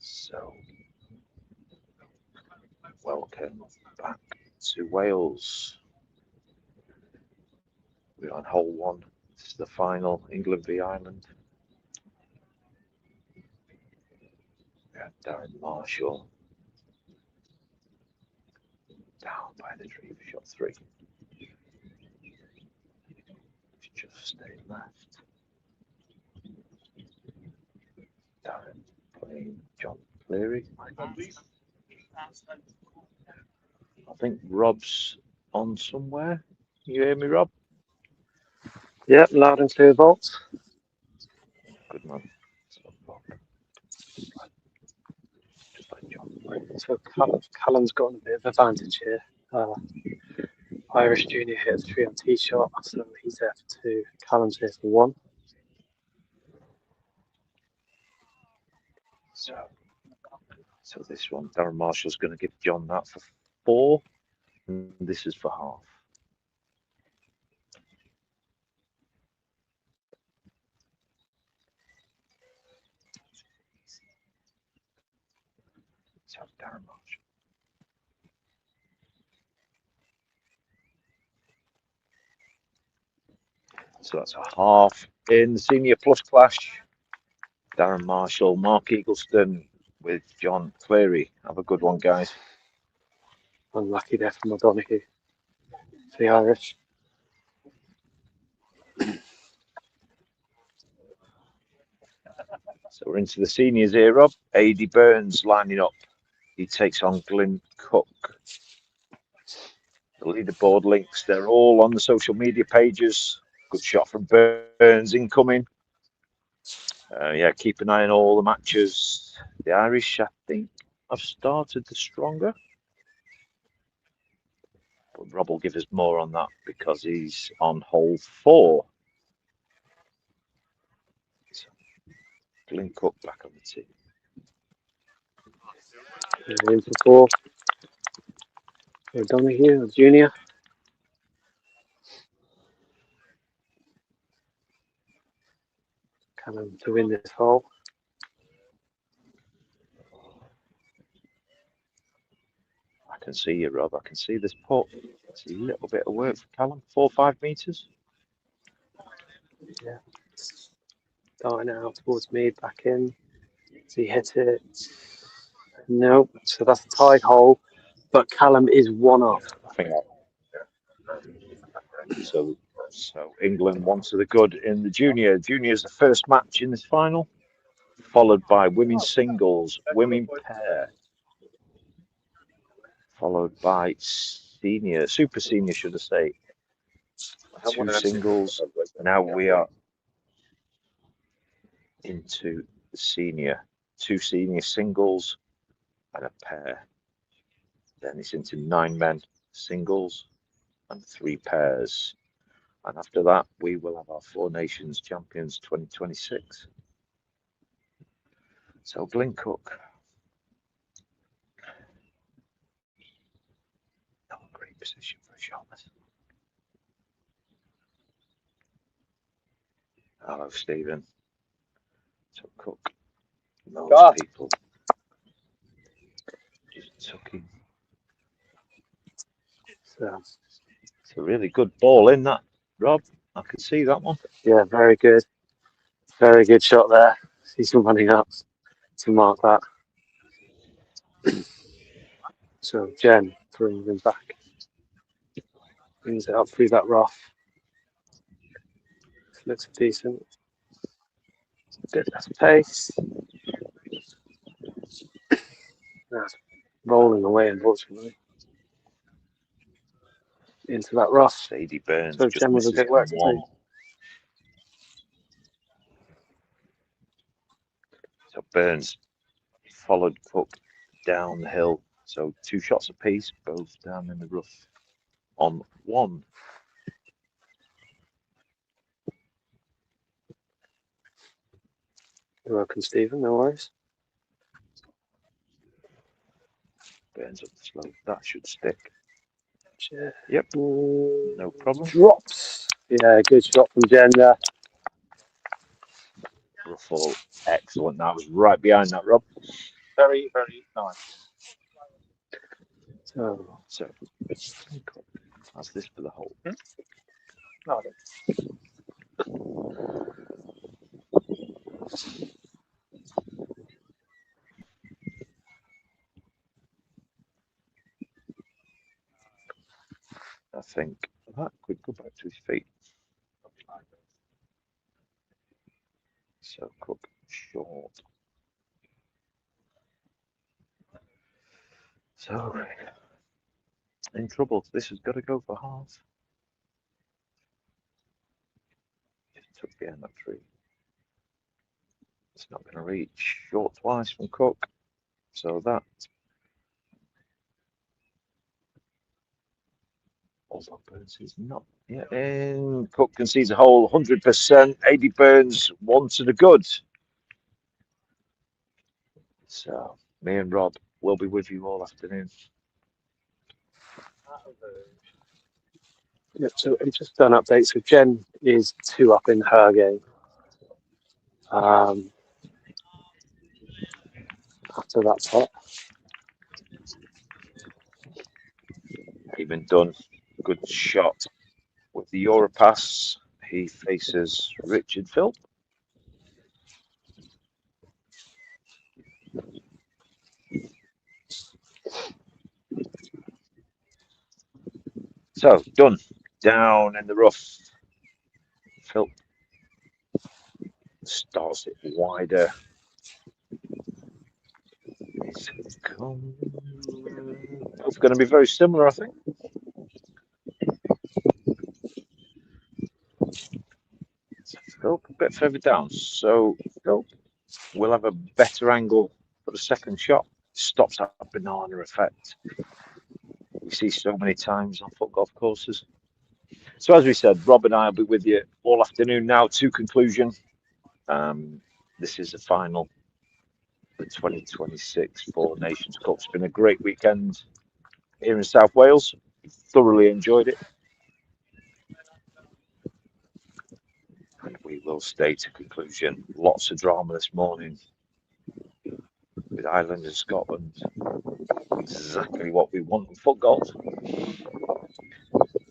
So, welcome back to Wales. We're on hole one. This is the final, England v Ireland. We have Darren Marshall down by the tree for shot three. Just stay left. Darren playing John Cleary. I think Rob's on somewhere. You hear me, Rob? Yep, loud and clear, Bolt. Good man. So, Rob. Just like John. So Callum's got a bit of advantage here. Irish Junior hit a 3 on tee shot, so he's there for 2. Callum's here for 1. So this one, Darren Marshall's going to give John that for 4, and this is for half. So Darren Marshall. So that's a half in the Senior Plus Clash. Darren Marshall, Mark Eagleston with John Cleary. Have a good one, guys. Unlucky there from O'Donoghue for the Irish. So we're into the seniors here, Rob. Aidy Burns lining up. He takes on Glyn Cook. The leaderboard links, they're all on the social media pages. Good shot from Burns incoming. Yeah, keep an eye on all the matches. The Irish, I think, have started the stronger. But Rob will give us more on that because he's on hole 4. So, Glyn Cook back on the tee. In for 4. O'Donoghue, Junior. Callum to win this hole. I can see you, Rob. I can see this putt. It's a little bit of work for Callum. 4 or 5 meters. Yeah. Starting out towards me, back in. Does he hit it? No. So that's a tied hole. But Callum is 1 off. I think so. So England 1 to the good in the junior. Junior is the first match in this final, followed by women's singles, women pair, followed by senior, super senior, should I say. 2 singles. Now we are into the senior. 2 senior singles and a pair. Then it's into 9 men singles and 3 pairs. And after that, we will have our 4 Nations Champions 2026. So Glyn Cook. Not a great position for a shot. Hello, Stephen. So Cook knows people. Just took him. So, It's a really good ball in that, Rob. I can see that one. yeah, very good. Very good shot there. He's running up to mark that. So Jen brings him back. Brings it up through that rough. Looks decent. A bit less pace. That's rolling away, unfortunately. Into that rough. Sadie Burns So just Jen was a misses bit work one. too. So Burns followed Cook down the hill. So 2 shots apiece, both down in the rough on 1. You're welcome, Stephen. No worries. Burns up the slope. That should stick. Yeah. Yep. No problem. Drops. Yeah, good shot from Jen there. Ruffle. Excellent. That was right behind that, Rob. Very, very nice. So, So, that's this for the hole. No, I think that could go back to his feet. So Cook short. So in trouble. This has got to go for half. Just took behind that tree. It's not going to reach. Short twice from Cook. So that. Also Burns is not yet in. Cook concedes a hole 100%. 80 Burns one to the good. So me and Rob will be with you all afternoon. yep, so I've just done updates. So Jen is 2 up in her game. After that top. Even done. Good shot with the Europass. He faces Richard Philp. So done. Down in the rough. Philp starts it wider. It's going to be very similar, I think. Philp a bit further down. So Philp will have a better angle for the second shot. Stops that banana effect we see so many times on foot golf courses. So as we said, Rob and I will be with you all afternoon now to conclusion. This is the final, the 2026 Four Nations Cup. It's been a great weekend here in South Wales. Thoroughly enjoyed it. And we will stay to conclusion. Lots of drama this morning with Ireland and Scotland. Exactly what we want in foot golf.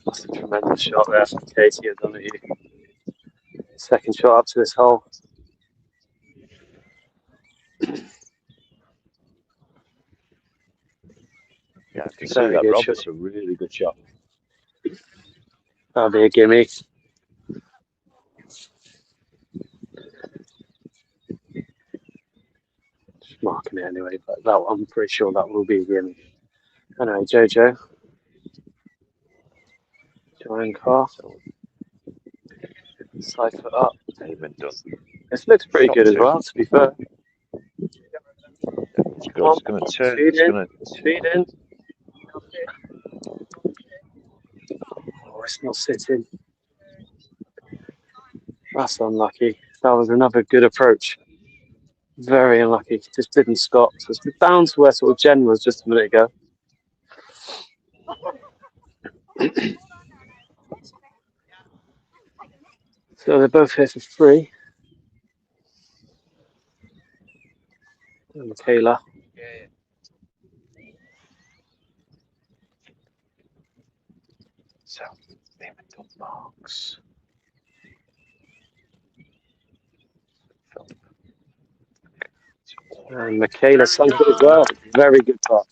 That's a tremendous shot there from Katie. I don't know you. Second shot up to this hole. Yeah, I can see Very that, good Rob. shot. It's a really good shot. That'll be a gimme. Just marking it anyway, but that I'm pretty sure that will be a gimme. Anyway, Jojo. Joanne Carr. Side foot up. Even done. This looks pretty Shot good as two. well, to be fair. It's good. It's going to turn. Speed It's in. going to. Speed in. Oh, it's not sitting. That's unlucky. That was another good approach. Very unlucky. Just didn't stop. So it's down to where sort of Jen was just a minute ago. So they're both here for free. And Michaela. So, even done marks. And Michaela sunk it as well. Very good putt.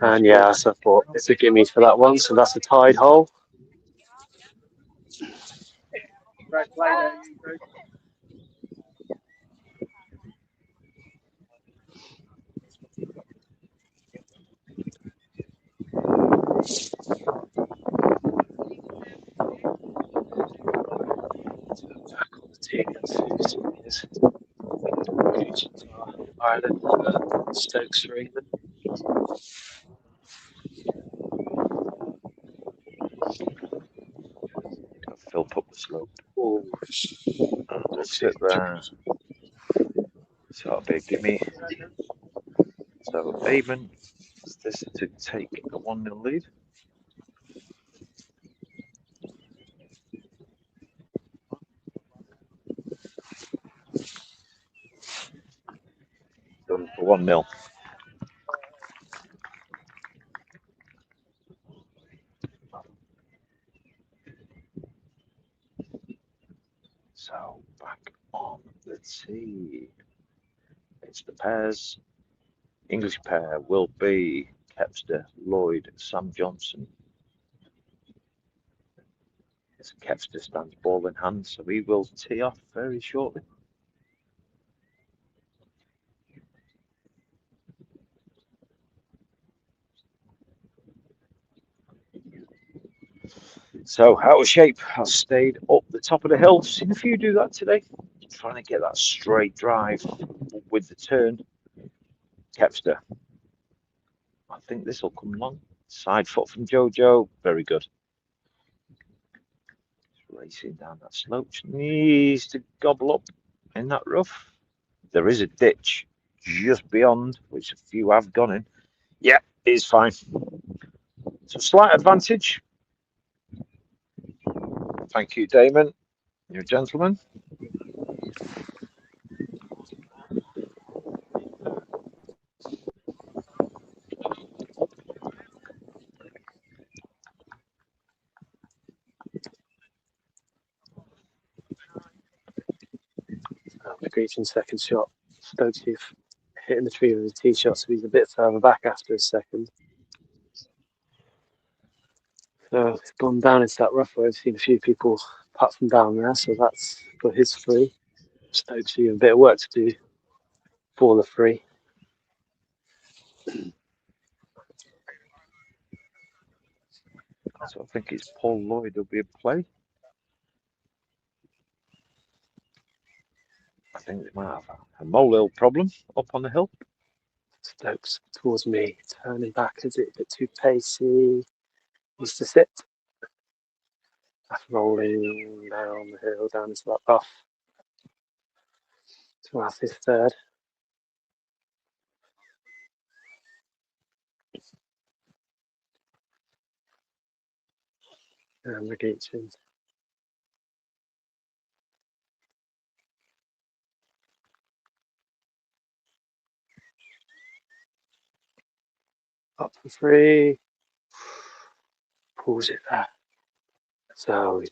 And yeah, so I thought it's a gimme for that one. So that's a tied hole. Back on the tee against Ireland, Stokes for England. Philp up the slope. Oh, We'll sit there. So that'll be a gimme. So Eamon, is this to take a 1-0 lead? 1-0. So back on the tee. It's the pairs. English pair will be Kepster, Lloyd, Sam Johnson. As Kepster stands ball in hand, so he will tee off very shortly. So out of shape, I stayed up the top of the hill. Seen a few do that today. Trying to get that straight drive with the turn. Kepster. I think this will come along. Side foot from Jojo. Very good. Racing down that slope. Needs to gobble up in that rough. There is a ditch just beyond, which a few have gone in. Yeah, it's fine. So slight advantage. Thank you, Damon. You're a gentleman. McGreechen's second shot. Stokes hitting the tree with his tee shot, so he's a bit further back after his second. So it's gone down into that rough where I've seen a few people putt from down there, so that's for his free. Stokes have a bit of work to do for the free. So I think it's Paul Lloyd will be a play. I think they might have a molehill problem up on the hill. Stokes towards me, turning back. Is it a bit too pacey? Needs to sit. That's rolling down the hill, down into that buff. So that's his third. And McGeechan. Up for free. Pulls it there. So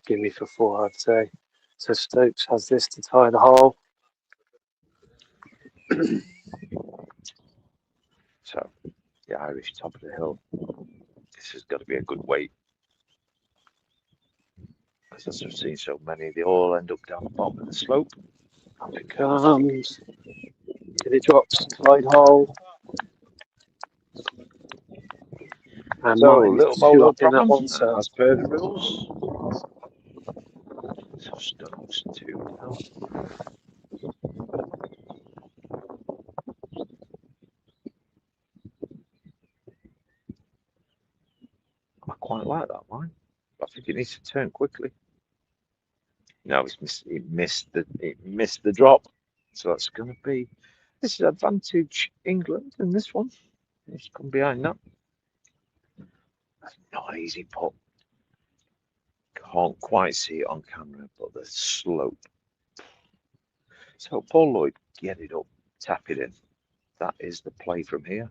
give me for 4, I'd say. So Stokes has this to tie the hole. So the Irish top of the hill. This has got to be a good weight. As I've seen so many, they all end up down the bottom of the slope. Up it comes. If it drops, tied hole. And So Martin little is 2 molehill up in that problem one, so as per the rules. So Stokes 2 now. I quite like that line. I think it needs to turn quickly. No, it missed the drop. So that's going to be, this is advantage England in this one. Let's come behind that. That's not an easy putt. Can't quite see it on camera, but the slope. So Paul Lloyd, get it up, tap it in. That is the play from here.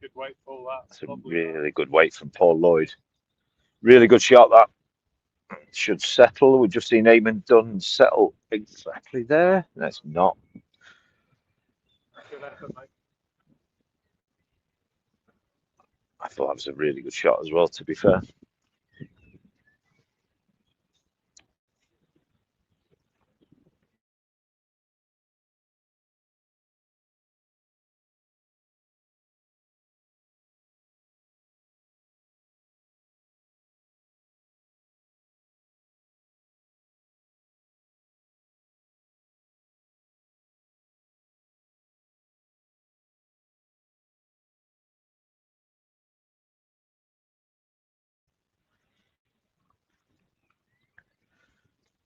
Good weight for all that. That's a really good weight from Paul Lloyd. Really good shot that. Should settle. We've just seen Eamon Dunn settle exactly there. That's not. Good effort, mate. I thought that was a really good shot as well, to be fair.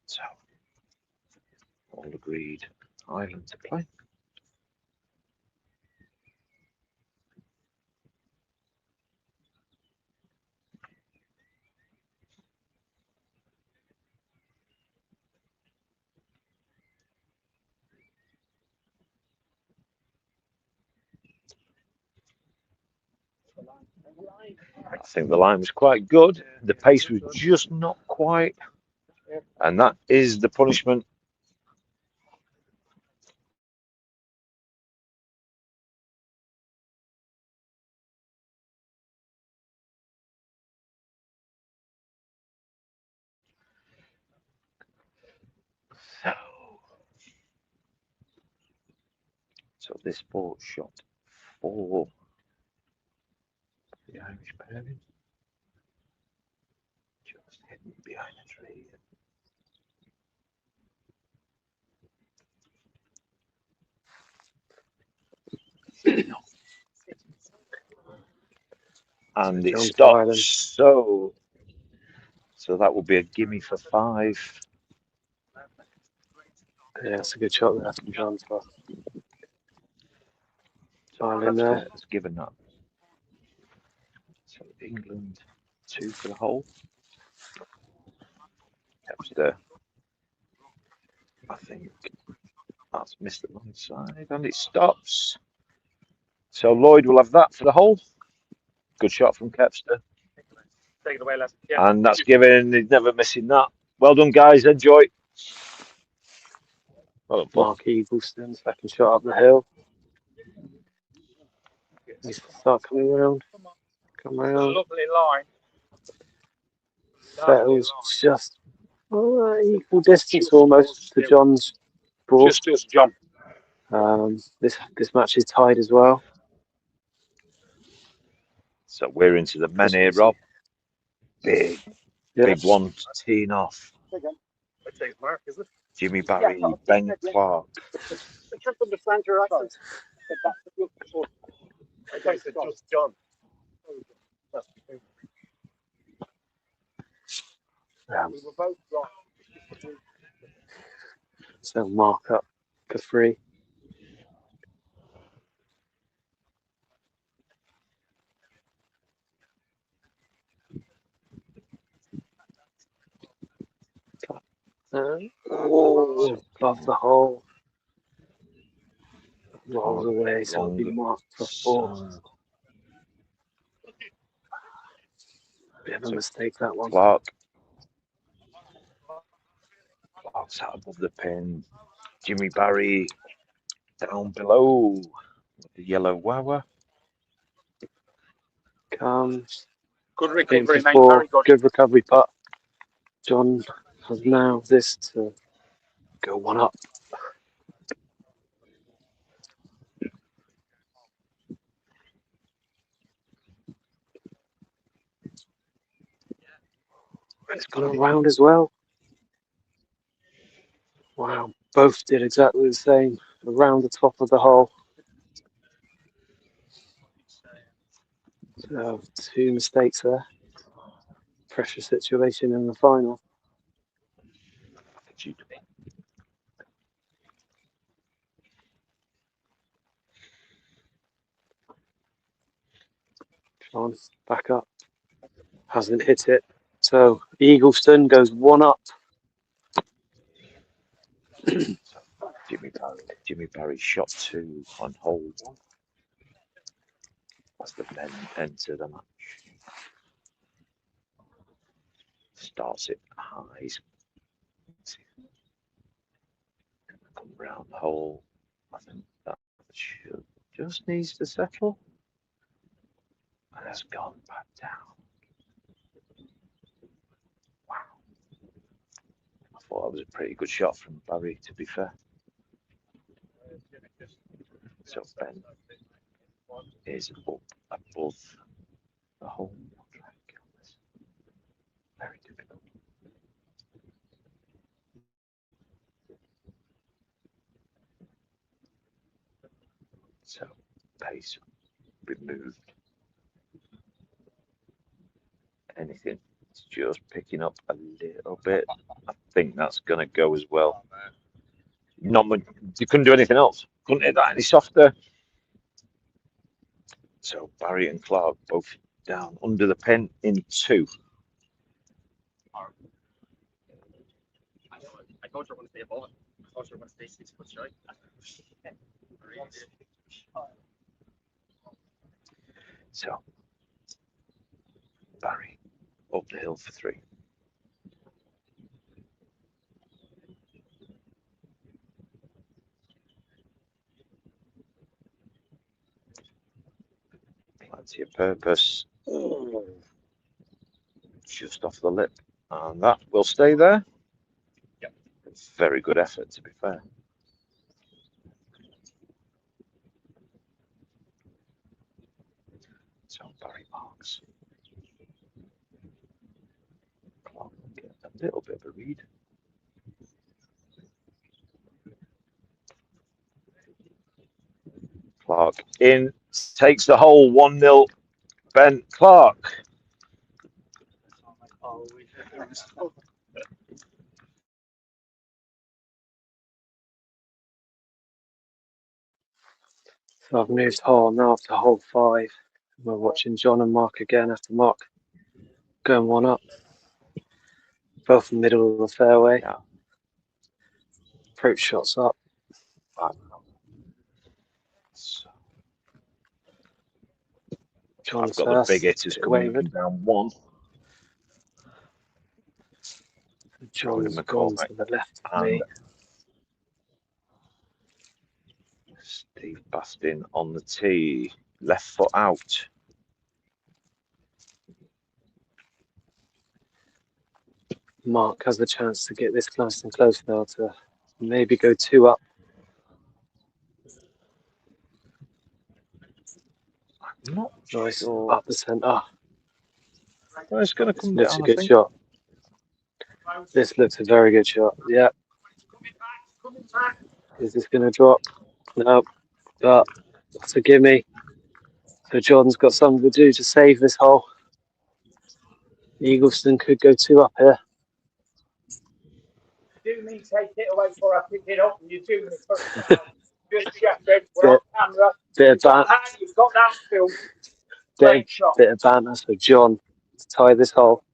So, all agreed. Ireland to play. I think the line was quite good. The pace was just not quite. And that is the punishment. So this ball shot for the Irish Pair. Just hidden behind a tree. And it John stops. So that will be a gimme for 5. Yeah, that's a good shot there from John. Ireland there. Has given that. So England 2 for the hole. Kepster, I think that's missed the long side, and it stops. So Lloyd will have that for the hole. Good shot from Kepster. Take it away, Les. Yeah. And that's given. He's never missing that. Well done, guys. Enjoy. Well done, Paul. Mark Eagleston, second shot up the hill. We start coming around. Come around. Lovely line. Settles just equal distance almost to John's ball. Just John. This match is tied as well. So we're into the men here, Rob. Big one teeing off. I'd say it's Mark, is it? Jimmy Barry, Ben Clark. I can't understand your accent. I said just John. We were both wrong. So mark up for 3. Above the hole. Rolls away, so it'll be marked for 4. Bit of a mistake, that one. Clark. Clark's out above the pin. Jimmy Barry down below with the yellow wawa. Comes. Good recovery, mate. 4. Very good. Good recovery putt. John has now this to go 1 up. It's gone around as well. Wow, both did exactly the same. Around the top of the hole. So 2 mistakes there. Pressure situation in the final. John back up. Hasn't hit it. So Eagleston goes 1 up. Jimmy Barry shot 2 on hole 1. As the men enter the match. Starts it high. Come round the hole. I think that should just needs to settle. And has gone back down. Wow. I thought that was a pretty good shot from Barry, to be fair. So Ben is up above the hole. Very difficult. So pace removed. Anything? It's just picking up a little bit. I think that's going to go as well. Not much. You couldn't do anything else. Couldn't hit that any softer. So Barry and Clark both down under the pin in 2. I thought you were going to stay above it. I thought you were going to stay 6 foot shy. So Barry up the hill for 3. Plenty of purpose. Just off the lip. And that will stay there. Yep. Very good effort, to be fair. So Barry marks. Clark will get a little bit of a read. Clark in, takes the hole, 1-0. Ben Clark. So I've moved hole now up to hole 5. We're watching John and Mark again after Mark going 1 up. Both in the middle of the fairway. Yeah. Approach shots up. So John's I've got first. the big hitters coming Wavered. down 1. John's gone McCormick to the left of and me. Steve Bastin on the tee. Left foot out. Mark has the chance to get this close and close now to maybe go 2 up. I'm not Nice sure. up the centre. Well, it's going to come Looks down, a I good think. shot. This looks a very good shot. Yeah. Is this going to drop? No. But that's a gimme. So Jordan's got something to do to save this hole. Eagleston could go 2 up here. Do me take it away before I pick it up and you do me first. Just check it. We're on camera. Bit of banter. You've got that film. Bit of banter for John to tie this hole.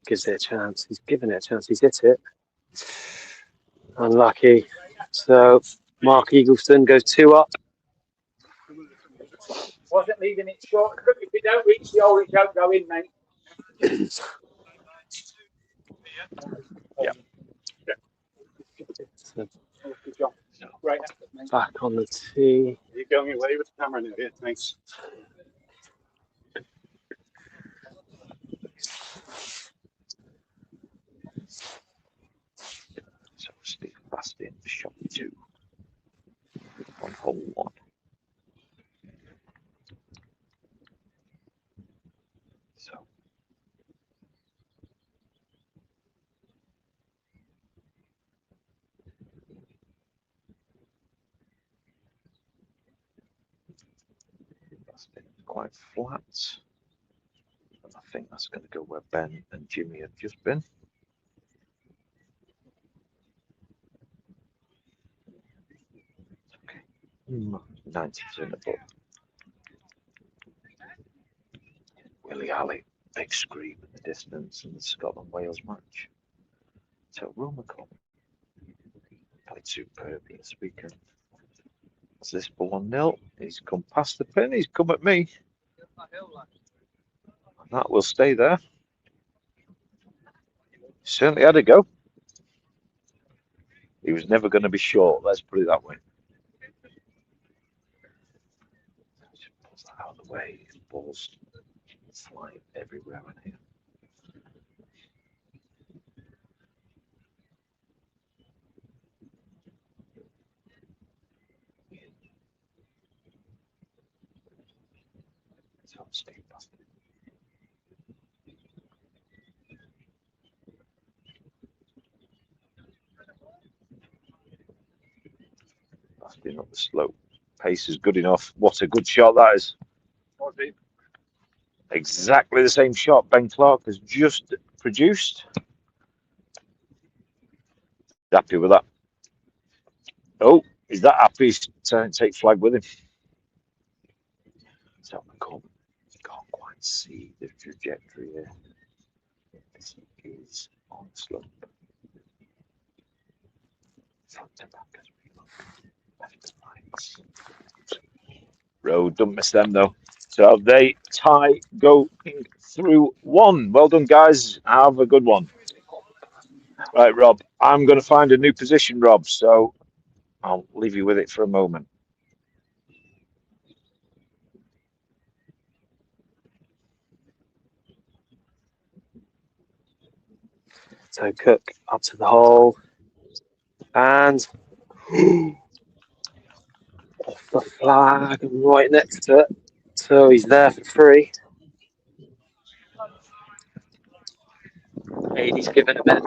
Gives it a chance. He's given it a chance. He's hit it. Unlucky. So Mark Eagleston goes 2 up. Wasn't leaving it short. If you don't reach the hole, it don't go in, mate. Yeah. So Right. back on the tee. You're going away with the camera now, yeah, thanks. So Steve Bastin, shot 2 on hole 1. So Bastin quite flat. And I think that's going to go where Ben and Jimmy have just been. Okay. 90% above. Willie Alley, big scream in the distance in the Scotland-Wales match. So Will McCormick played superbly this weekend. What's this for 1-0? He's come past the pin, he's come at me. And that will stay there. Certainly had a go. He was never going to be short, let's put it that way. Just pulls that out of the way. His balls flying everywhere in here. So Steve Bastin. Bastin up the slope. Pace is good enough. What a good shot that is. Exactly the same shot Ben Clark has just produced. Happy with that. Oh, is that happy? Take flag with him. So McCormick can't quite see the trajectory here. This is on slope. Front to back as we look. Road, don't miss them though. So they tie going through one. Well done, guys. Have a good one. Right, Rob. I'm going to find a new position, Rob. So I'll leave you with it for a moment. So Cook up to the hole and off the flag right next to it. So he's there for free. He's given him it.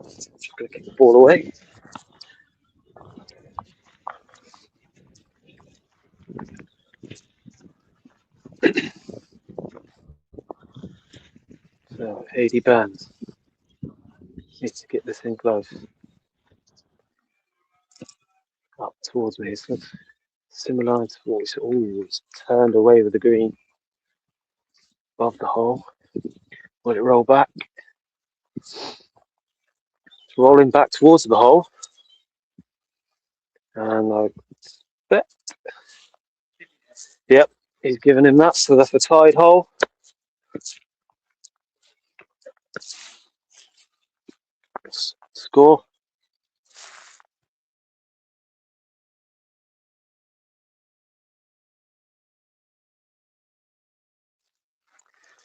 Just going to kick the ball away. So Adi Burns needs to get this in close. Up towards me. It's similar to what we saw. Oh, it's turned away with the green above the hole. Will it roll back? It's rolling back towards the hole. And I bet. Yep, he's given him that. So that's a tied hole. Score.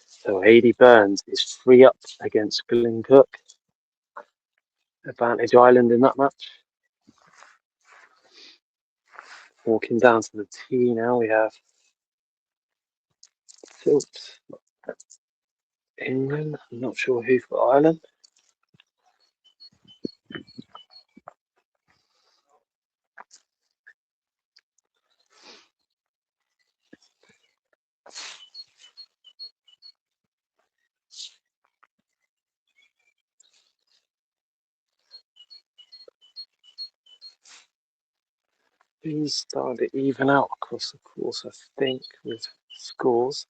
So Adi Burns is 3 up against Glenn Cook. Advantage Island in that match. Walking down to the tee now, we have Phillips, England. I'm not sure who for Ireland. These starting to even out across the course, I think, with scores.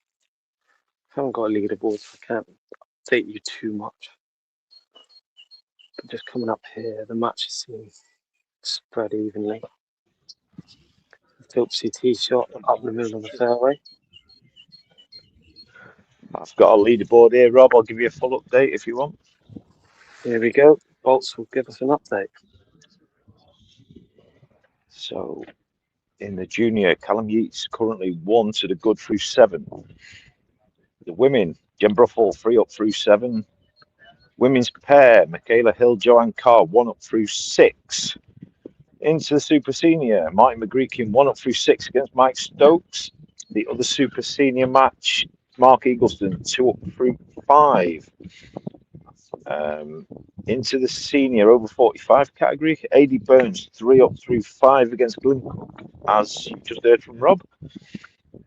I haven't got a leaderboard, so I can't update you too much. But just coming up here, the matches seem spread evenly. Phillipsy tee shot up the middle of the fairway. I've got a leaderboard here, Rob. I'll give you a full update if you want. Here we go. Bolts will give us an update. So in the junior, Callum Yeats currently 1 to the good through 7. The women, Jen Bruffel 3 up through 7. Women's pair, Michaela Hill, Joanne Carr 1 up through 6. Into the super senior, Martin McGreekin 1 up through 6 against Mike Stokes. The other super senior match, Mark Eagleston 2 up through 5. Into the senior over 45 category, Adi Burns 3 up through 5 against Glenn Cook, as you just heard from Rob.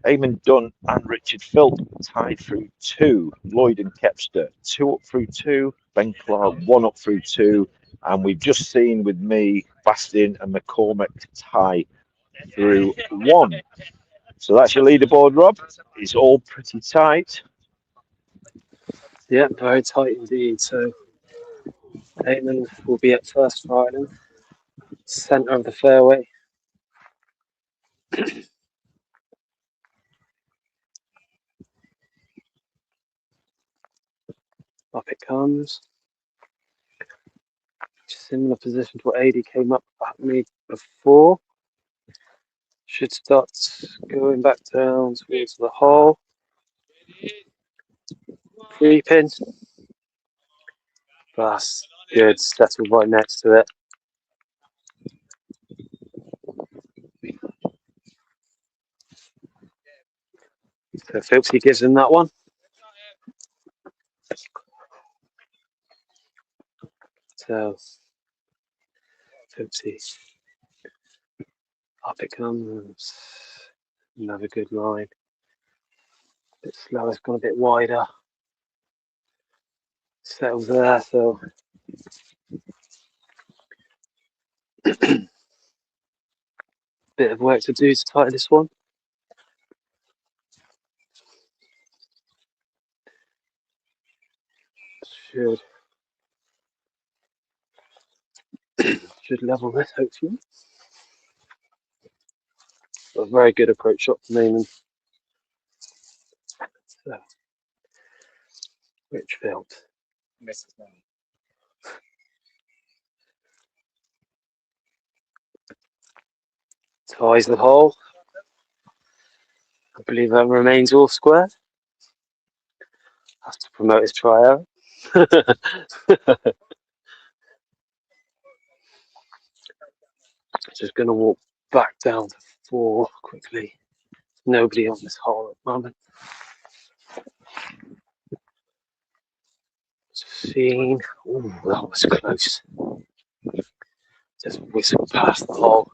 Eamon Dunn and Richard Philp tied through 2. Lloyd and Kepster 2 up through 2. Ben Clark 1 up through 2. And we've just seen with me, Bastin and McCormack tie through 1. So that's your leaderboard, Rob. It's all pretty tight. Yeah, very tight indeed. So Eamon will be at first for Ireland. Centre of the fairway. Up it comes. Similar position to what Adi came up at me before. Should start going back down towards the hole. Creeping. That's good. Settled right next to it. So Philipsy gives him that one. So Philipsy. Up it comes. Another good line. A bit slow, it's gone a bit wider. Settles there, so bit of work to do to tighten this one. Should level this hopefully. A very good approach shot from Eamon. So, Richfield. Misses now. Ties the hole. I believe that remains all square. Has to promote his try out. Just going to walk back down to 4 quickly. Nobody on this hole at the moment. Seeing. Ooh, that was close. Just whisked past the hole.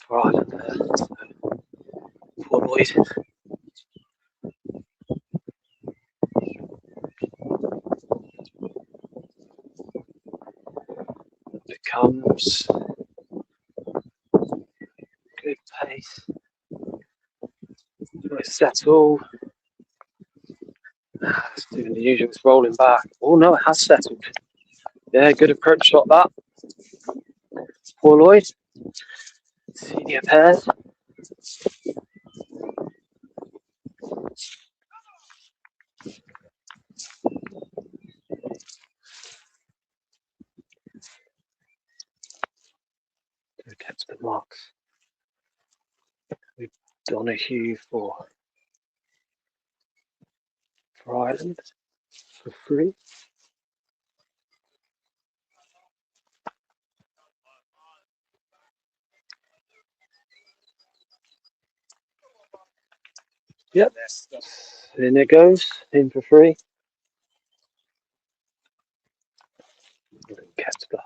Right there. Poor Lloyd. It comes. Good pace. Nice settle. It's doing the usual, it's rolling back. Oh no, it has settled. Yeah, good approach shot that. Poor Lloyd. Senior pairs. Who gets the marks? With Donahue for Ireland for 3. Yep. In it goes. In for 3. Kepka.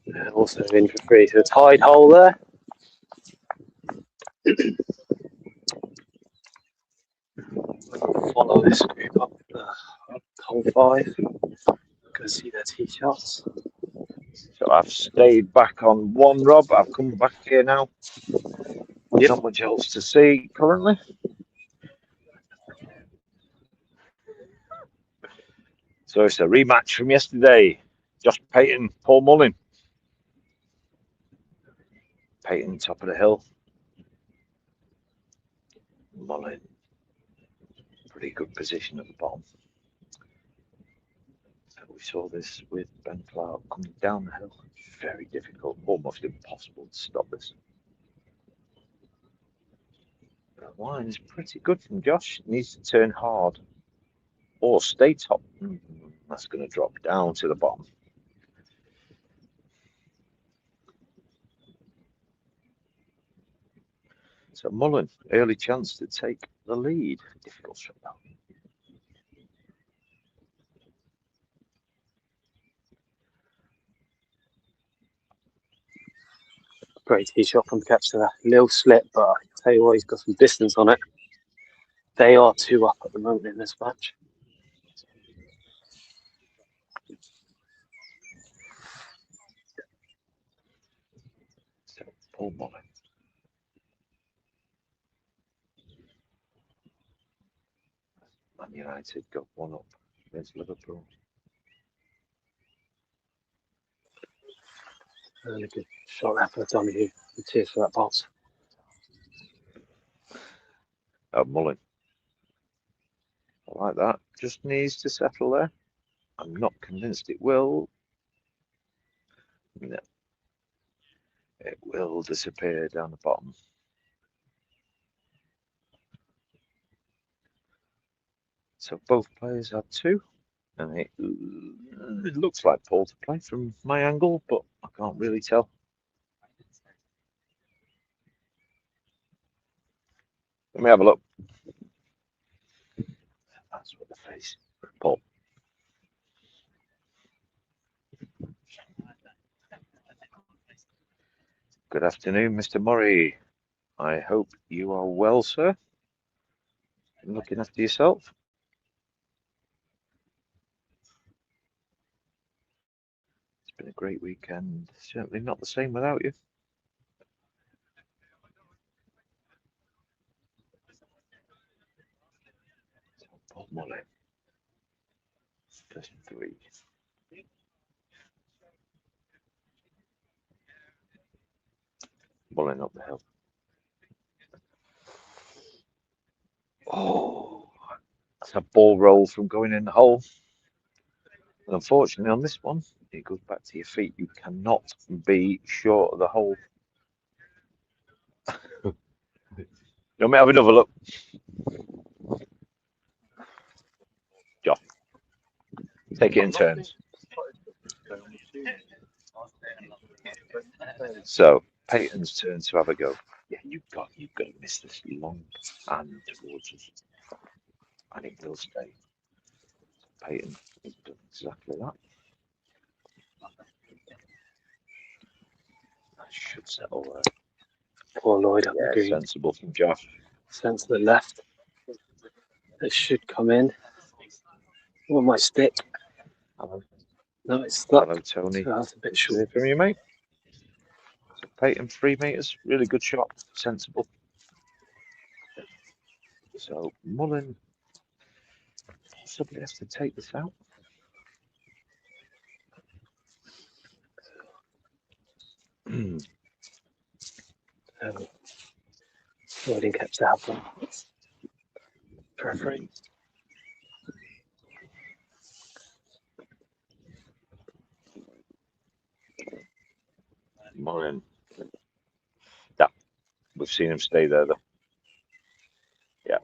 And also in for 3. So a tied hole there. Follow this group up hole 5. Go see their tee shots. So I've stayed back on 1, Rob. I've come back here now. Yep. Not much else to see currently. So it's a rematch from yesterday. Josh Payton, Paul Mullin. Payton, top of the hill. Mullin, pretty good position at the bottom. So we saw this with Ben Clark coming down the hill. Very difficult, almost impossible to stop this. The line is pretty good from Josh. Needs to turn hard or stay top. That's going to drop down to the bottom. So Mullin, early chance to take the lead. Difficult shot though. Great tee shot from Kepka. Little slip, but I tell you what, he's got some distance on it. They are 2 up at the moment in this match. So Paul Mullin. Man United got 1 up against Liverpool. Really good shot there for Donahue. Cheers for that box. Mullin. I like that. Just needs to settle there. I'm not convinced it will. No. It will disappear down the bottom. So both players have 2. And it looks like Paul to play from my angle, but I can't really tell. Let me have a look. That's what the face. Paul. Good afternoon, Mr. Murray. I hope you are well, sir. Looking after yourself. It's been a great weekend. Certainly not the same without you. So Paul Mullin, first 3. Mullin up the hill. Oh, that's a ball roll from going in the hole. And unfortunately, on this one, it goes back to your feet. You cannot be short of the hole. You want me to have another look? John, take it in turns. So Peyton's turn to have a go. Yeah, you've got to miss this long hand towards us, and it will stay. Peyton has done exactly that. That should settle there. Poor Lloyd up the Yeah, green. sensible from Josh. Sense to the left. It should come in. What might stick? Hello, No, it's stuck. hello, Tony. So that's a bit Hear short. from you, mate. So Peyton, 3 meters, really good shot, sensible. So Mullin possibly has to take this out. Lloyd didn't catch that one. For a free. Mullin. Yeah, we've seen him stay there though. Yeah.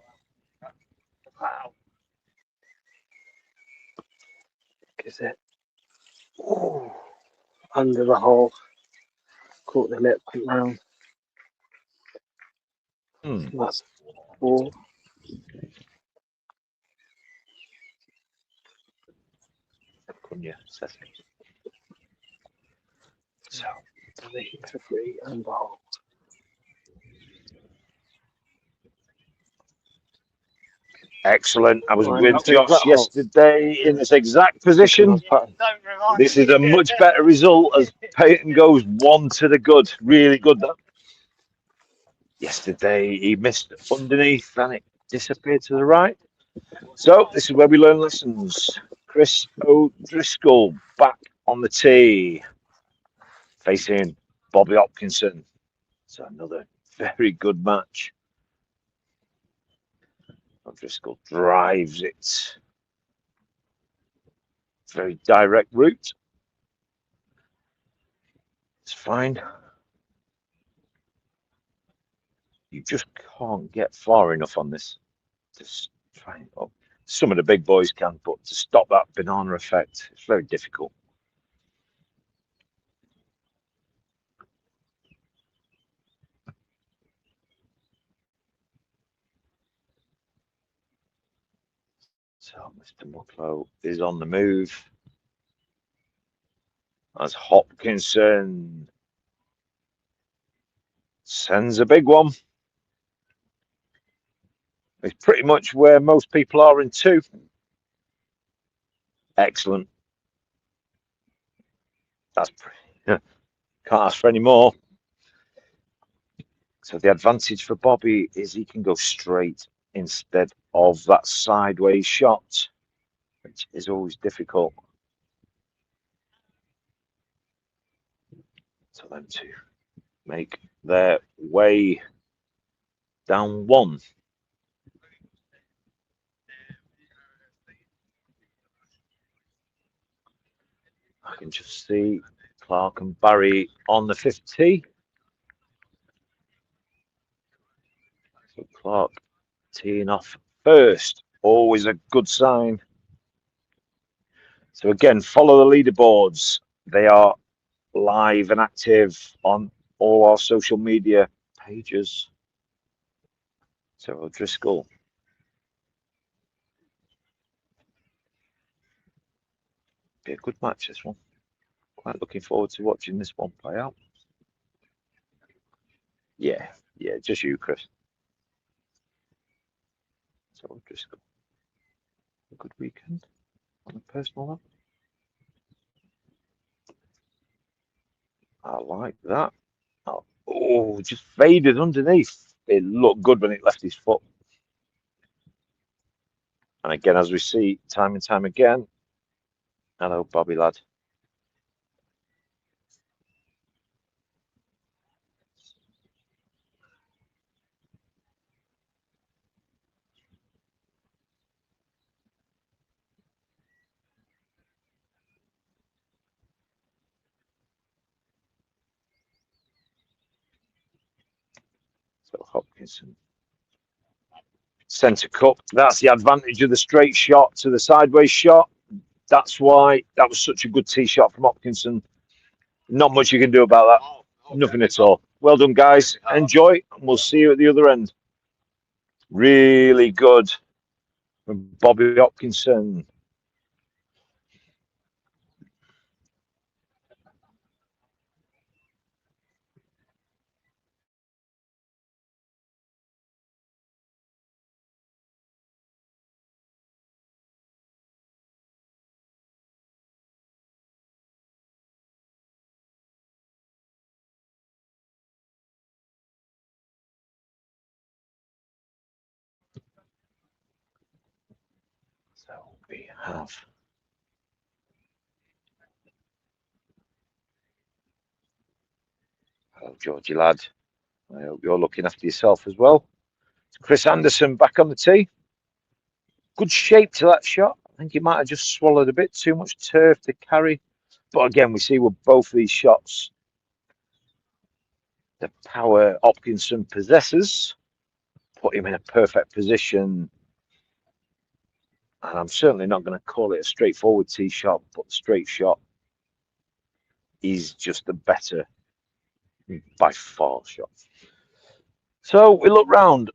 Wow. Is it? Ooh, under the hole. Caught the lip, went round. That's 4. Couldn't you? So For 3 and the hole. excellent. I was Fine, with take that Josh hole. yesterday in this exact position. This is a much better result as Peyton goes 1 to the good. Really good that. Yesterday he missed underneath and it disappeared to the right. So this is where we learn lessons. Chris O'Driscoll back on the tee, facing Bobby Hopkinson. So another very good match. O'Driscoll drives it. Very direct route. It's fine. You just can't get far enough on this. Just try. Oh, some of the big boys can, but to stop that banana effect, it's very difficult. So Mr. Mucklow is on the move. As Hopkinson sends a big one. It's pretty much where most people are in 2. Excellent. That's pretty. Yeah. Can't ask for any more. So the advantage for Bobby is he can go straight instead of that sideways shot, which is always difficult. So them 2 make their way down 1. I can just see Clark and Barry on the 5th tee. So Clark teeing off first, always a good sign. So again, follow the leaderboards. They are live and active on all our social media pages. So O'Driscoll. Be a good match, this one. Quite looking forward to watching this one play out. Yeah, just you, Chris. So O'Driscoll. A good weekend on a personal level. I like that. Oh, just faded underneath. It looked good when it left his foot. And again, as we see time and time again, hello, Bobby lad. So Hopkinson. Centre cup. That's the advantage of the straight shot to the sideways shot. That's why that was such a good tee shot from Hopkinson. Not much you can do about that. Nothing at all. Well done, guys. Enjoy, and we'll see you at the other end. Really good from Bobby Hopkinson. So we have hello, Georgie lad. I hope you're looking after yourself as well. Chris Anderson back on the tee. Good shape to that shot. I think he might have just swallowed a bit too much turf to carry. But again, we see with both of these shots the power Hopkinson possesses put him in a perfect position. And I'm certainly not going to call it a straightforward tee shot, but the straight shot is just the better by far shot. So we look round.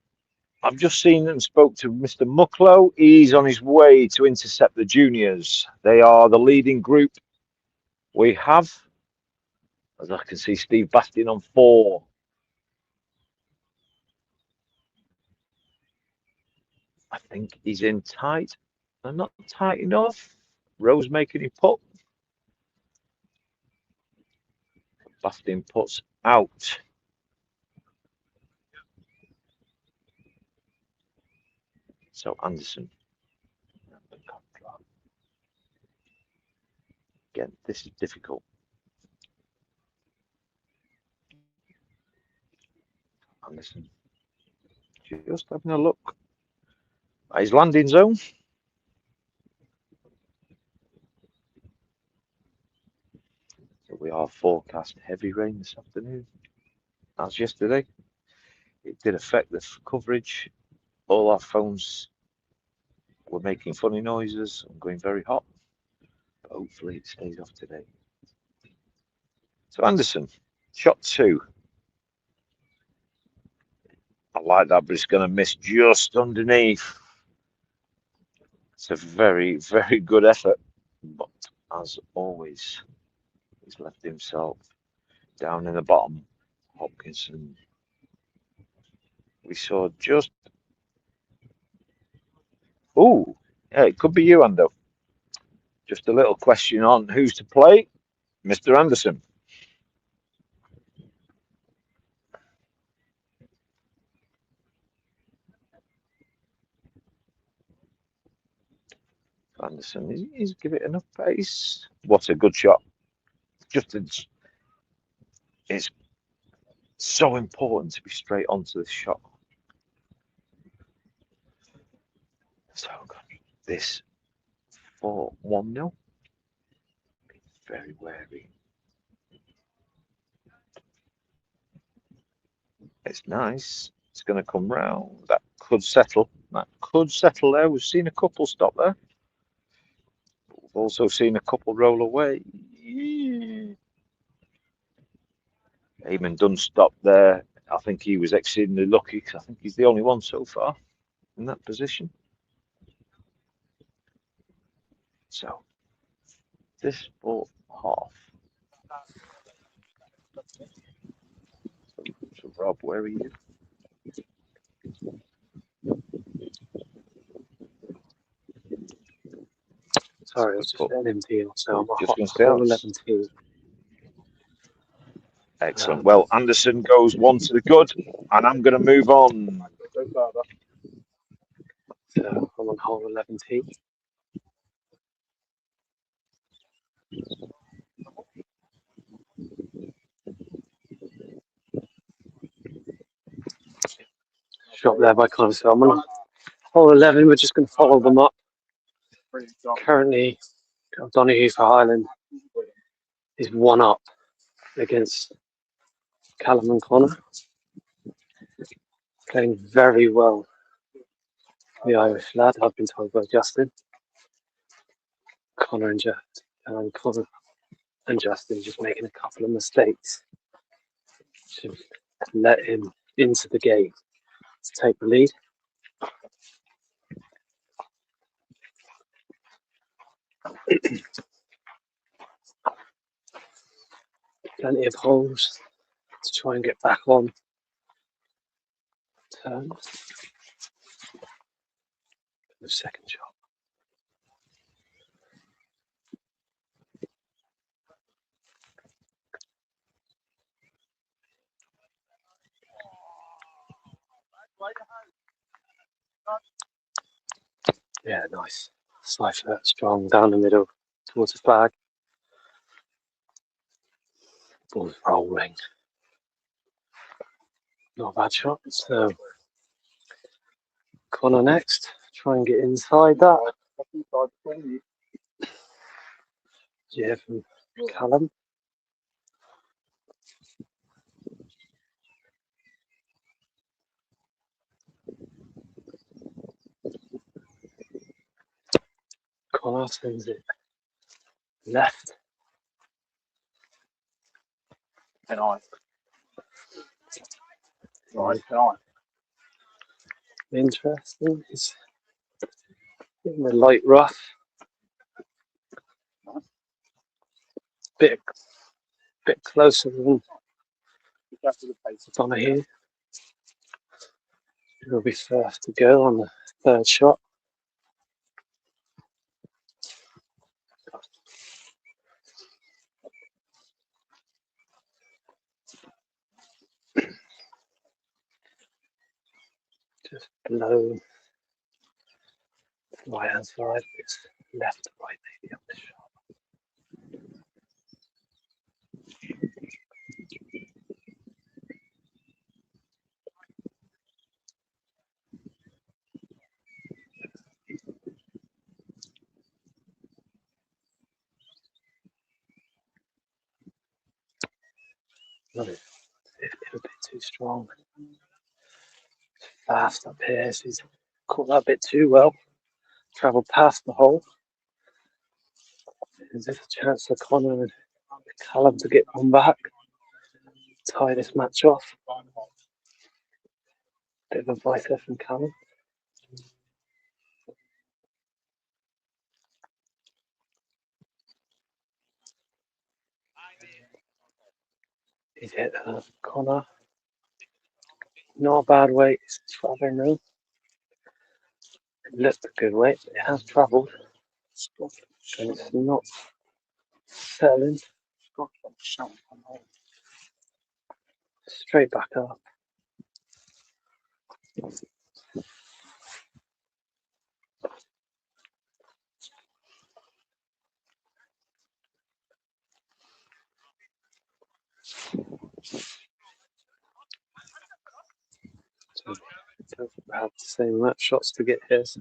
I've just seen and spoke to Mr. Mucklow. He's on his way to intercept the juniors. They are the leading group. We have, as I can see, Steve Bastin on 4. I think he's in tight. I'm not tight enough. Rose making him putt. Bastin puts out. So Anderson. Again, this is difficult. Anderson. Just having a look at his landing zone. So we are forecast heavy rain this afternoon. As yesterday. It did affect the coverage. All our phones were making funny noises and going very hot. But hopefully it stays off today. So Anderson, shot 2. I like that, but it's going to miss just underneath. It's a very, very good effort. But as always, he's left himself down in the bottom. Hopkinson. We saw just. Oh, yeah, it could be you, Ando. Just a little question on who's to play. Mr. Anderson. Anderson, he's give it enough pace. What a good shot. Just it's so important to be straight onto the shot. So this 4-1-0. Be very wary. It's nice. It's going to come round. That could settle. That could settle there. We've seen a couple stop there. We've also seen a couple roll away. Eamon Dunn stopped there. I think he was exceedingly lucky because I think he's the only one so far in that position. So this ball half. So Rob, where are you? Sorry, I was just letting him deal. So I'm just a hole 11 tee. Excellent. Well, Anderson goes one to the good, and I'm going to move on. So I'm on hole 11T. Shot there by Connor. So I'm on hole 11. We're just going to follow them up. Currently, Donahue for Highland is 1 up against Callum and Connor. Playing very well. The Irish lad, I've been told by Justin. Connor and Justin just making a couple of mistakes to let him into the game to take the lead. Plenty of holes to try and get back on turn. The second shot. Yeah, nice. Cypher strong down the middle towards the flag. Ball's rolling. Not a bad shot. So Connor next. Try and get inside that. Yeah, from Callum. Connor sends it left. Interesting. He's in the light rough. Bit closer than Donahue. He'll be first to go on the third shot. Just below the right hand side. It's left to right maybe on this shot. No, it's a bit too strong. Fast up here, so he's caught that a bit too well. Travelled past the hole. There's a chance for Connor and Callum to get one back. Tie this match off. Bit of advice there from Callum. He's hit Connor. Not a bad weight. It's travelling though. It looked a good weight, but it has travelled. And it's not settling. Straight back up. So don't have the same amount of shots to get here. So.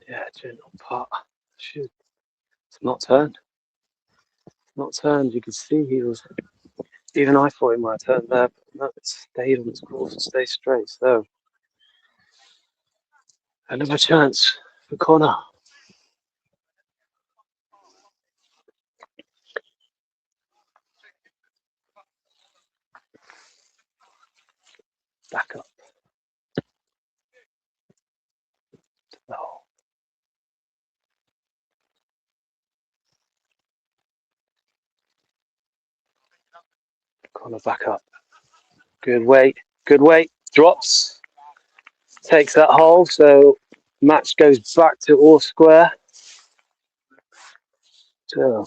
Yeah, gentle putt. Shoot. It's not turned. Not turned. You can see he was. Even I thought he might have turned there, but no, it stayed on its course and stayed straight. So another chance for Connor. Back up. Oh. Connor back up. Good weight. Good weight. Drops. Takes that hole. So match goes back to all square. So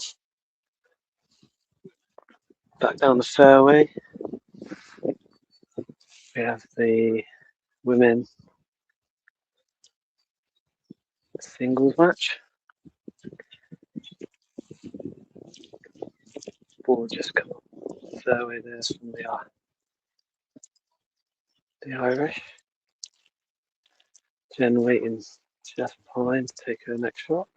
back down the fairway. We have the women singles match. Ball just come up the fairway. There's from the Irish. Jen waiting just behind to take her next shot.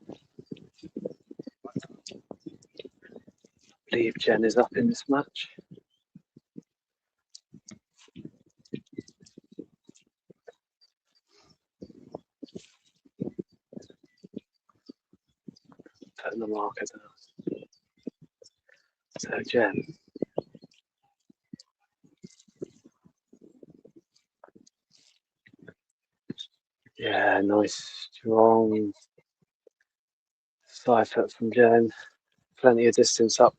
I believe Jen is up in this match. Putting the marker down. So Jen. Yeah, nice, strong side foot from Jen. Plenty of distance up.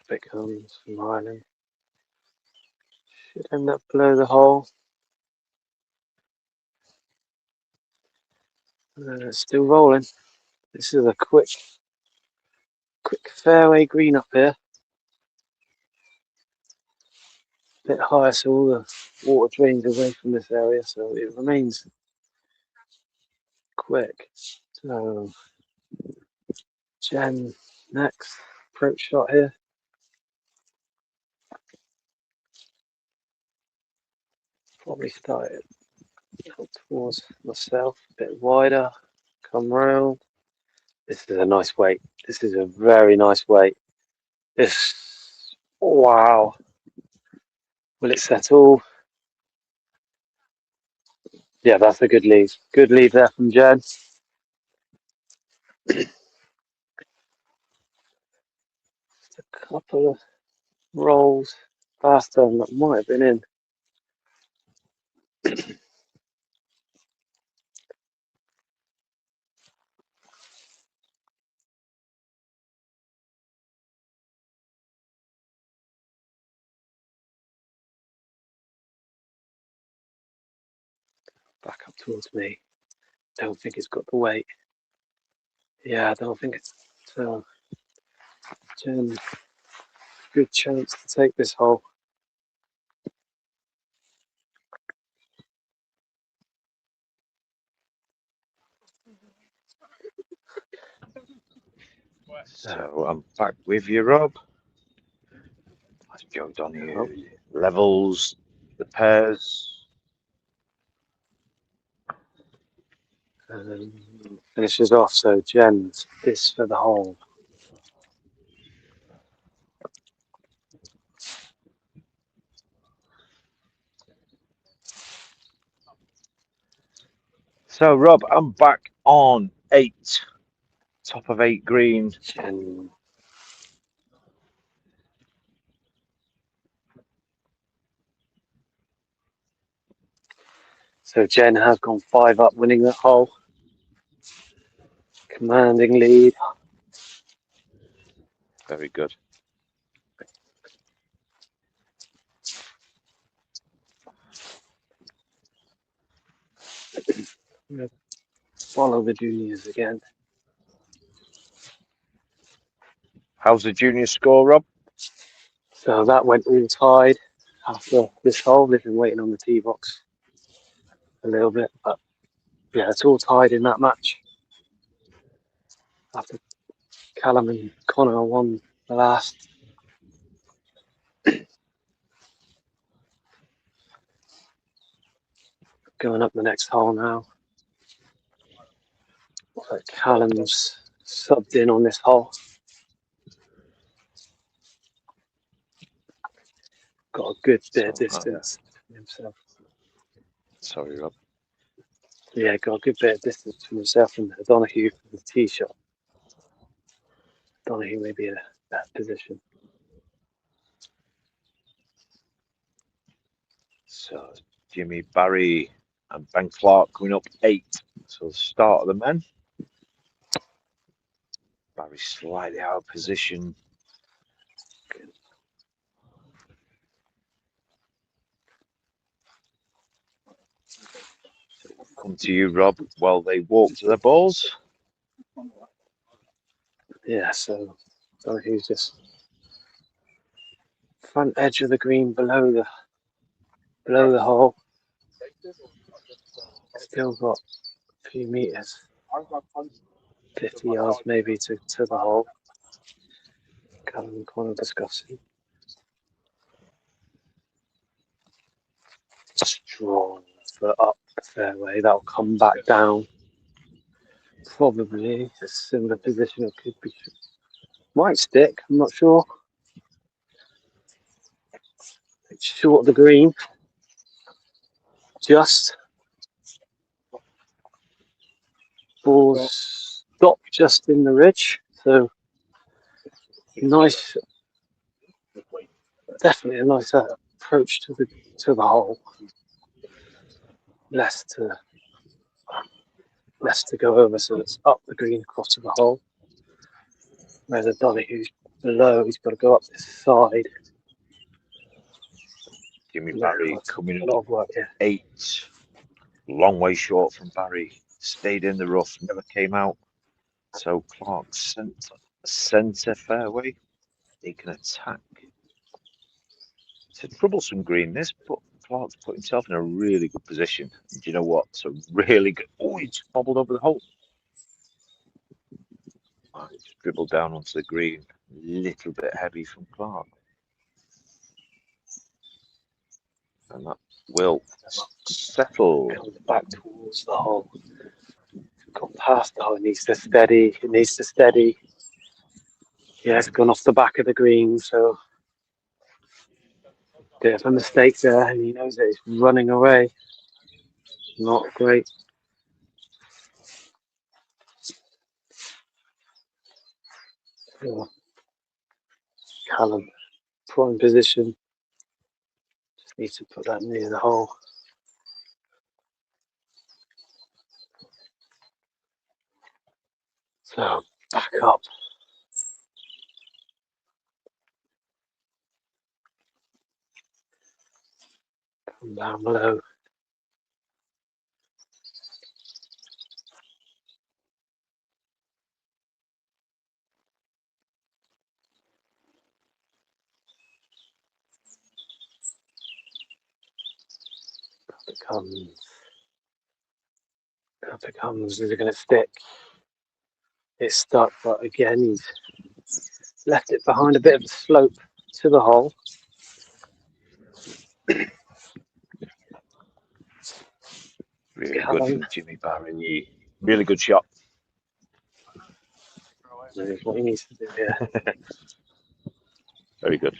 It comes from Ireland. Should end up below the hole. It's still rolling. This is a quick fairway green up here. A bit higher, so all the water drains away from this area, so it remains quick. So Jen next approach shot here. Probably start it up towards myself, a bit wider, come round. This is a nice weight. This is a very nice weight. This, wow. Will it settle? Yeah, that's a good lead. Good lead there from Jen. Just a couple of rolls faster than that might have been in. Back up towards me. Don't think it's got the weight. Yeah, I don't think it's so. Jen, good chance to take this hole. So I'm back with you, Rob. As Joe Donahue levels the pairs. Finishes off. So Jen's this for the hole. So Rob, I'm back on 8, top of 8 green. Jen. So Jen has gone 5 up, winning that hole. Commanding lead. Very good. Follow the juniors again. How's the junior score, Rob? So that went all tied after this hole. They've been waiting on the tee box a little bit, but yeah, it's all tied in that match. After Callum and Connor won the last. Going up the next hole now. But Callum's subbed in on this hole. Got a good bit of distance between himself. Sorry, Rob. Yeah, got a good bit of distance from himself and Donahue for the tee shot. Donahue may be in a better position. So Jimmy Barry and Ben Clark coming up 8. So the start of the men. Barry slightly out of position. So we'll come to you, Rob, while they walk to their balls. Yeah, so Donahue's just front edge of the green below the hole. Still got a few meters, 50 yards maybe to the hole. Callum Connor discussing. Strong foot up the fairway. That'll come back down. Probably a similar position. It could be. Might stick. I'm not sure. It's short of the green. Just. Ball's stopped just in the ridge. So nice. Definitely a nice approach to the hole. Less to go over, so it's up the green across to the hole. Whereas a Donahue's below, he's got to go up this side. Jimmy Barry coming A lot up of work here. 8. Long way short from Barry. Stayed in the rough, never came out. So Clark centre fairway. He can attack. It's a troublesome green, this, but Clark's put himself in a really good position. And do you know what? It's a really good. Oh, he just bobbled over the hole. Oh, he just dribbled down onto the green. A little bit heavy from Clark. And that will settle. Comes back towards the hole. Got past the hole. It needs to steady. Yeah, it's gone off the back of the green, so bit of a mistake there, and he knows that it's running away. Not great. Yeah. Callum, prime position. Just needs to put that near the hole. So back up. Come down below. Up it comes. Is it going to stick? It's stuck, but again, he's left it behind a bit of a slope to the hole. Really good from Jimmy Barry. Really good shot. That's what he needs to do here. Very good.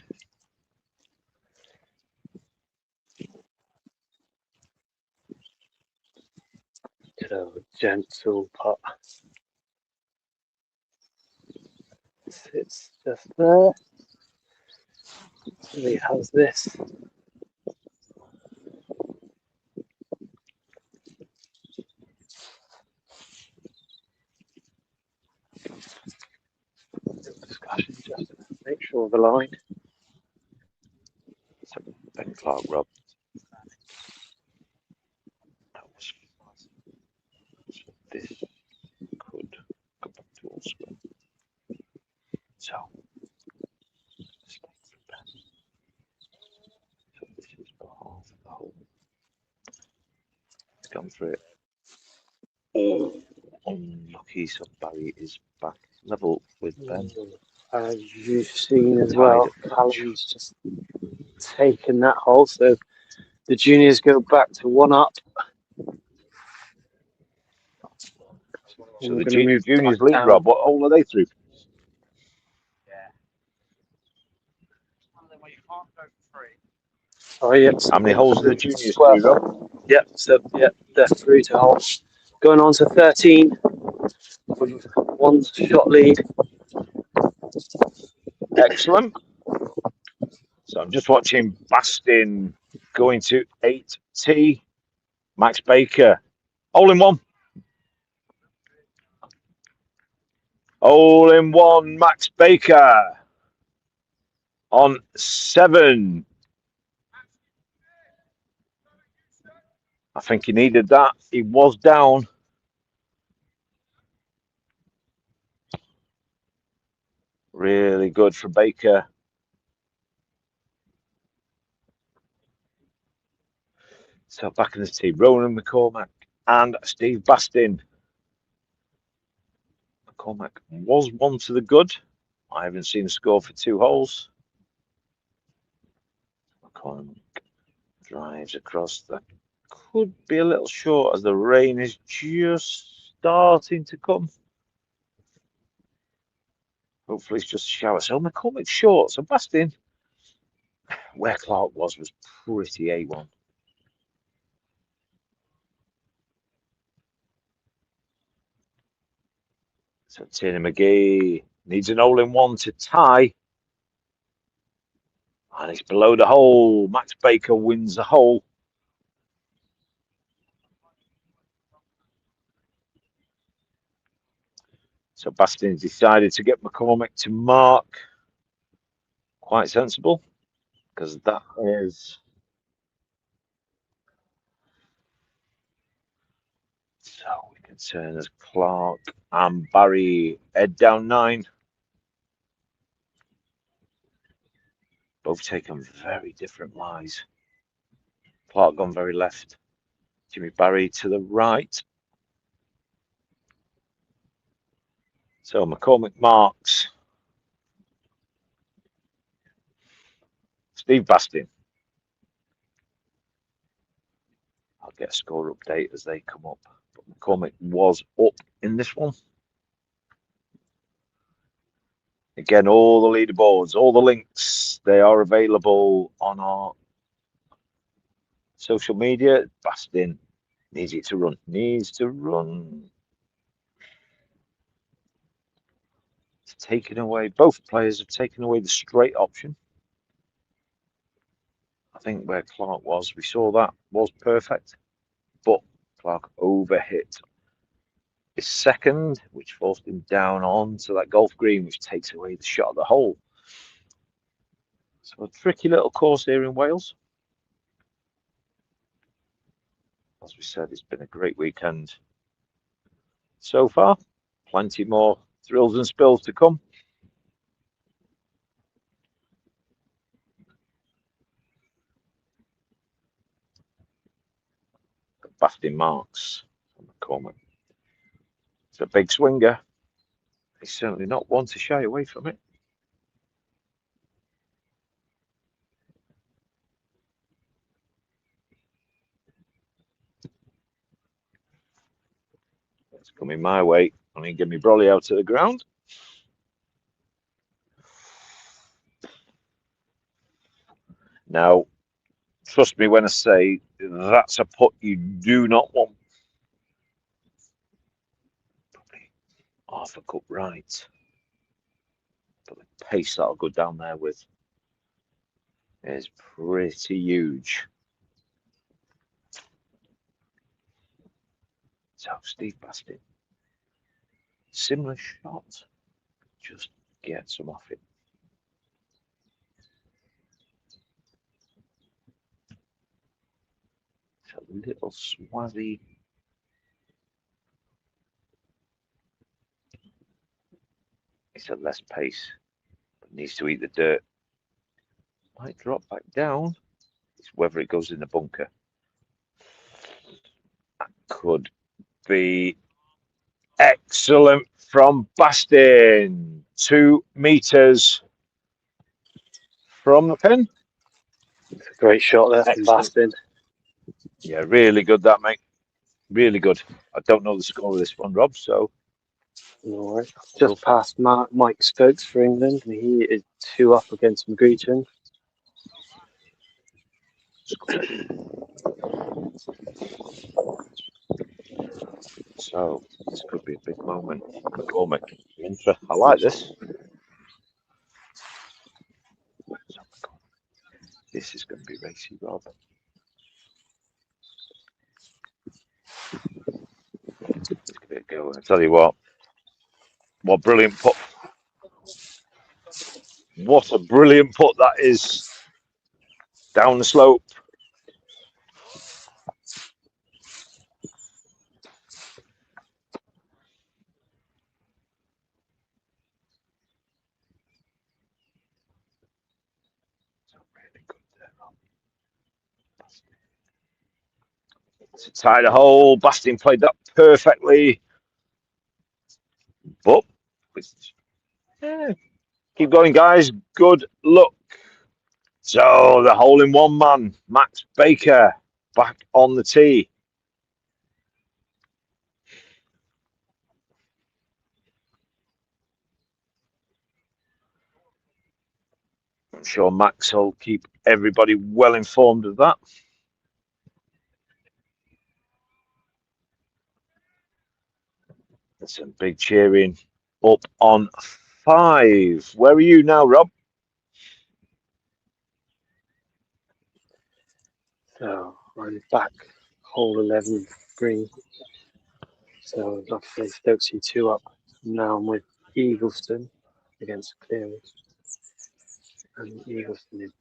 So gentle putt. It's just there. So he has this. Discussion just to make sure of the line. So Ben Clark, Rob. That was so this could go back to Ulster. So this is behalf of the whole. It's gone through it. Oh, unlucky. So Barry is back level with Ben. As you've seen as well, Callum's just taken that hole. So the juniors go back to 1 up. So the juniors lead, Rob. What hole are they through? Oh, yes. How many holes are the juniors 12. through, Rob? Yep, so they're through to hole. Going on to 13 with 1 shot lead. Excellent. So I'm just watching Bastin going to 8T. Max Baker, hole in one. Hole in one, Max Baker on 7. I think he needed that. He was down. Really good for Baker. So back in the team, Ronan McCormack and Steve Bastin. McCormack was 1 to the good. I haven't seen a score for 2 holes. McCormack drives across. That could be a little short as the rain is just starting to come. Hopefully it's just a shower. So McCormack's short. So Bastin, where Clark was pretty A1. So Tierney McGee needs an hole in one to tie. And it's below the hole. Max Baker wins the hole. So Bastin decided to get McCormack to mark. Quite sensible, because that is... So we can turn as Clark and Barry head down 9. Both taken very different lies. Clark gone very left. Jimmy Barry to the right. So McCormack marks. Steve Bastin. I'll get a score update as they come up. But McCormack was up in this one. Again, all the leaderboards, all the links, they are available on our social media. Bastin needs it to run. Needs to run. It's taken away. Both players have taken away the straight option. I think where Clark was, we saw that was perfect. But Clark overhit his second, which forced him down onto that golf green, which takes away the shot of the hole. So a tricky little course here in Wales. As we said, it's been a great weekend so far. Plenty more thrills and spills to come. Bastin marks from McCormack. It's a big swinger. He's certainly not one to shy away from it. It's coming my way. I mean, get me brolly out to the ground. Now, trust me when I say that's a putt you do not want. Probably half a cup right. But the pace that'll go down there with is pretty huge. So Steve Bastin, similar shot, just get some off it. It's a little swazzy. It's at less pace, but needs to eat the dirt. Might drop back down. It's whether it goes in the bunker. That could be excellent from Bastin. 2 meters from the pin. It's a great shot there from Bastin. Yeah, really good that, mate. Really good. I don't know the score of this one, Rob, so... All right. Just past Mike Stokes for England. He is 2 up against McGreechan. So this could be a big moment. McCormick, I like this. This is going to be racy, Rob. Let's give it a go. I tell you what brilliant putt. What a brilliant putt that is. Down the slope. To tie the hole, Bastin played that perfectly. But yeah, keep going, guys. Good luck. So the hole-in-one man, Max Baker, back on the tee. I'm sure Max will keep everybody well informed of that. There's some big cheering up on 5. Where are you now, Rob? So I'm back, hole 11 green. So like I say, Stokesy 2 up. Now I'm with Eagleston against Cleary. And Eagleston is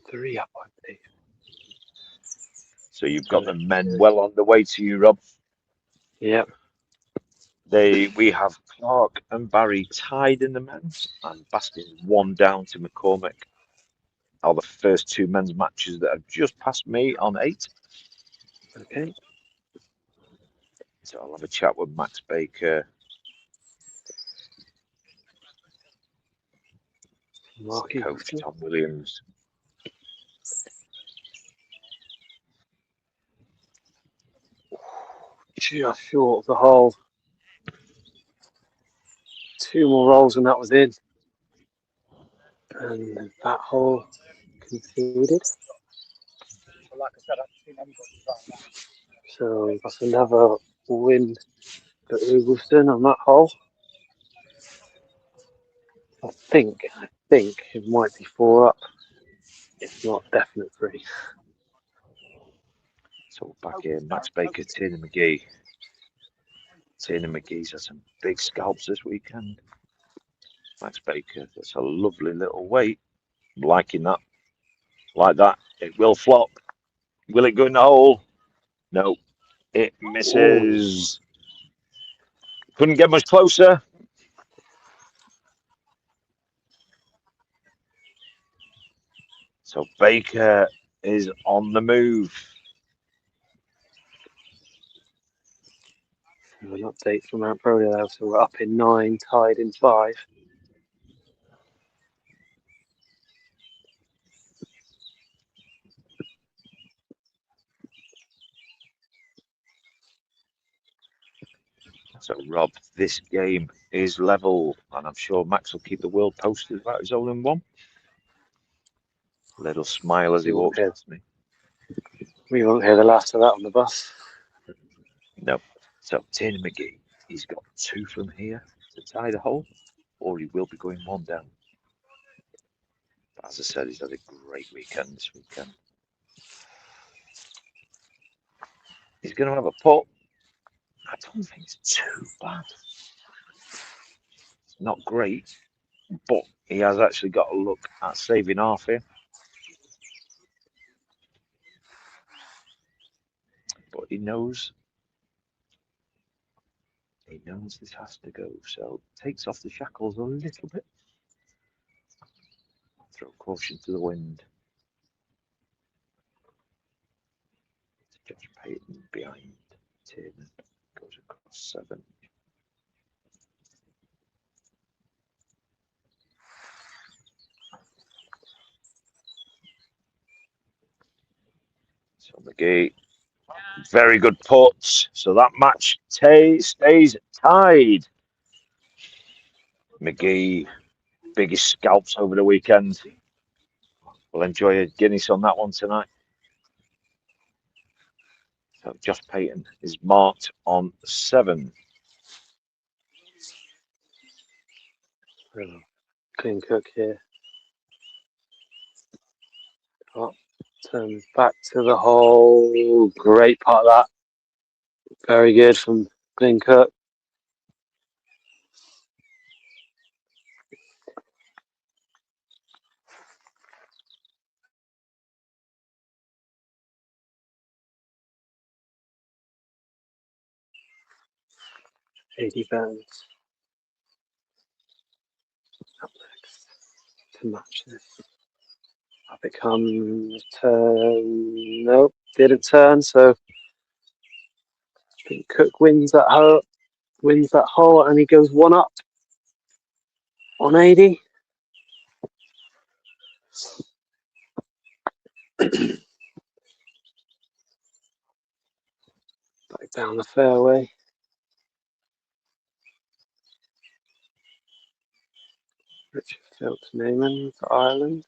3 up, I believe. So you've got the men well on the way to you, Rob. Yep. We have Clark and Barry tied in the men's, and Bastin's 1 down to McCormick. Are the first 2 men's matches that have just passed me on 8. Okay. So I'll have a chat with Max Baker. Coach Tom Williams. Just short of the hole. 2 more rolls and that was in. And that hole conceded. Like I said, I've seen anybody try that. So that's another win for Eagleston on that hole. I think it might be 4 up. If not, definite 3. So back here, Max Baker, Tierney McGee. Tierney McGee's had some big scalps this weekend. Max Baker, that's a lovely little weight. I'm liking that. Like that. It will flop. Will it go in the hole? No. It misses. Couldn't get much closer. So Baker is on the move. An update from Mount Prolio, so we're up in 9, tied in 5. So Rob, this game is level, and I'm sure Max will keep the world posted about his hole-in-one. Little smile as he walks past me. We won't hear the last of that on the bus. No. So Tierney McGee, he's got 2 from here to tie the hole, or he will be going 1 down. But as I said, he's had a great weekend this weekend. He's going to have a putt. I don't think it's too bad. It's not great, but he has actually got a look at saving half here. But he knows this has to go, so takes off the shackles a little bit. Throw caution to the wind. Josh Payton behind Tiernan, goes across 7. So McGee, very good putt. So that match stays tied. McGee, biggest scalps over the weekend. We'll enjoy a Guinness on that one tonight. So Josh Payton is marked on 7. Clean Cook here. Oh, turn back to the hole. Great part of that. Very good from Glenn Cook. £80 up next to match this. Up it comes. Turn. Nope, didn't turn. So I think Cook wins that hole. And he goes 1 up on 80. Back down the fairway. Richard Phelps Neyman for Ireland.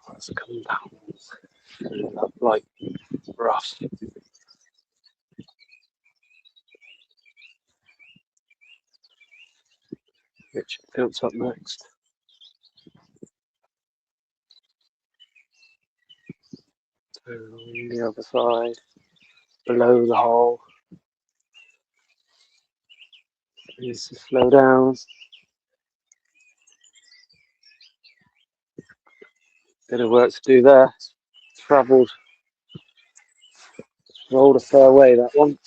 Let's come down. Up like rough. Richard Phelps up next. Turn on the other side. Below the hole. Needs to slow down. Bit of work to do there. Travelled. Rolled a fair way, that one.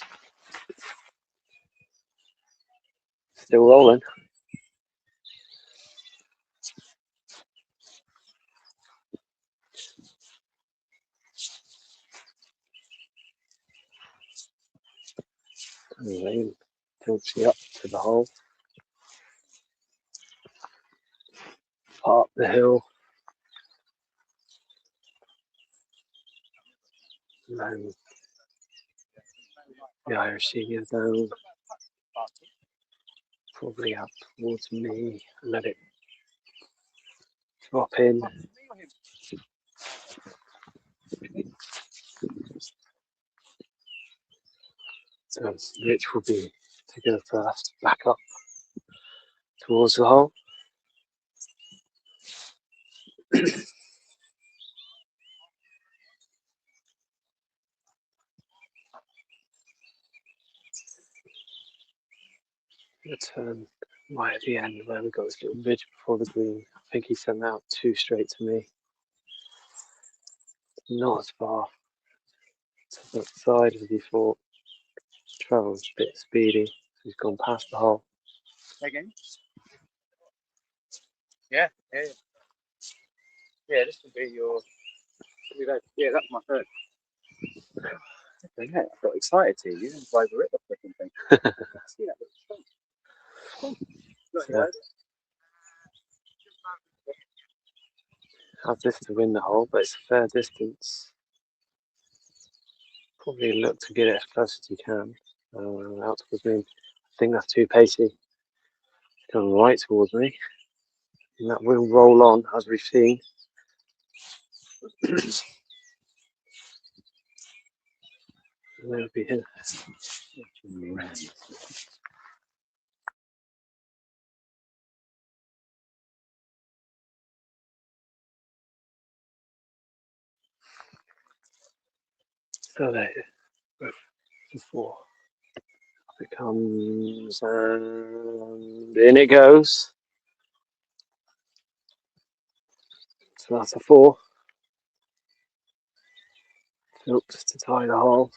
Still rolling. Anyway, tilts you up to the hole. Up the hill. And then the Irish senior down. Probably up towards me. And let it drop in. So Rich will be to go first, back up towards the hole. The turn right at the end where we got this little ridge before the green. I think he sent out 2 straight to me. Not as far to the side as he thought. Travels a bit speedy. He's gone past the hole. Again? Yeah. Yeah, this will be your. Yeah, that's my third. Yeah, I got excited to you and over it the freaking thing. See, that looks fun. Yeah. Have this to win the hole, but it's a fair distance. Probably look to get it as close as you can. Out towards me. I think that's too pacey. Coming right towards me. And that will roll on, as we've seen. And it'll be here. So there, both 4. Up it comes, and in it goes. So that's a 4. Phillips to tie the hole.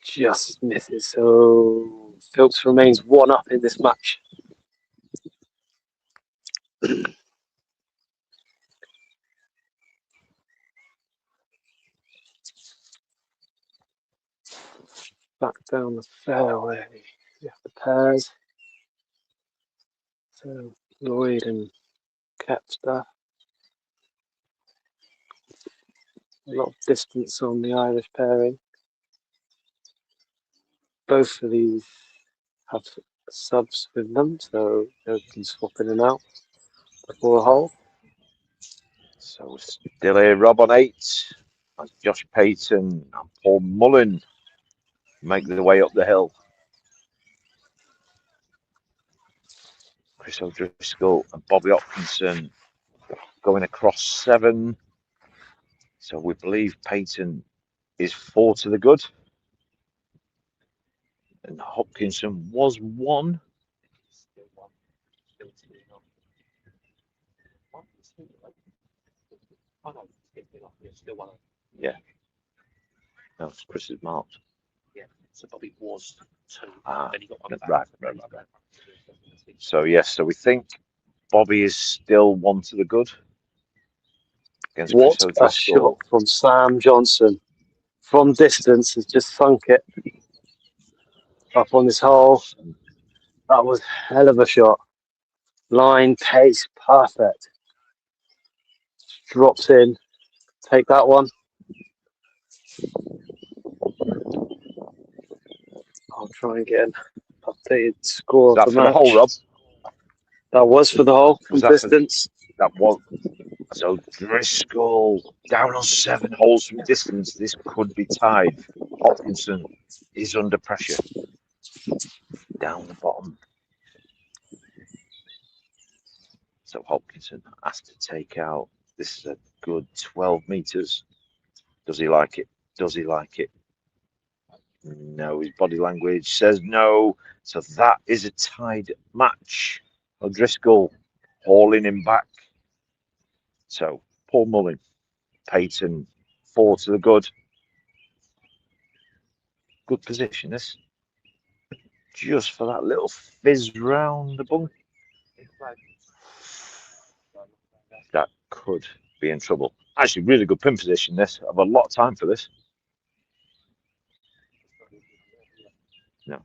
Just misses, so Phillips remains 1 up in this match. Back down the fairway, we have the pairs. So Lloyd and Kepster. A lot of distance on the Irish pairing. both of these have subs with them, so they can swap in and out before the hole. So still here, Rob on 8. As Josh Payton and Paul Mullen make their way up the hill. Chris O'Driscoll and Bobby Hopkinson going across 7. So we believe Payton is 4 to the good. And Hopkinson was 1. Yeah. No, Chris is marked. Yeah. So Bobby was 2. Then he got one back. Right. So yes, so we think Bobby is still 1 to the good. Against What Chris a O'Driscoll. shot from Sam Johnson. From distance, has just sunk it up on this hole. That was a hell of a shot. Line, pace, perfect. Drops in. Take that one. I'll try and get an updated score Is that of the for match. the hole, Rob? That was for the hole from Was that for- distance. That was. So Driscoll down on 7 holes from distance. This could be tied. Hopkinson is under pressure. Down the bottom. So Hopkinson has to take out. This is a good 12 meters. Does he like it? Does he like it? No, his body language says no. So that is a tied match. O'Driscoll hauling him back. So Paul Mullen, Payton, 4 to the good. Good position, this. Just for that little fizz round the bunk. That could be in trouble. Actually, really good pin position, this. I've a lot of time for this. No.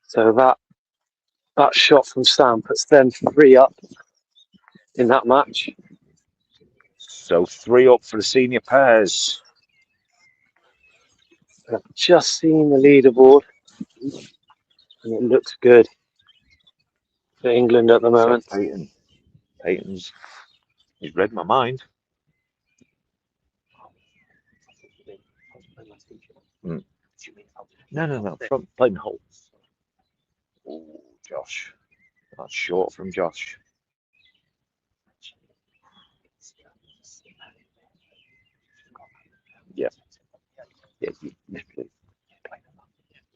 So that shot from Sam puts them 3 up in that match. So 3 up for the senior pairs. I've just seen the leaderboard and it looks good for England at the moment. So Payton's he's read my mind. No. From playing hole. Oh, Josh. That's short from Josh. Yeah. Yeah, you literally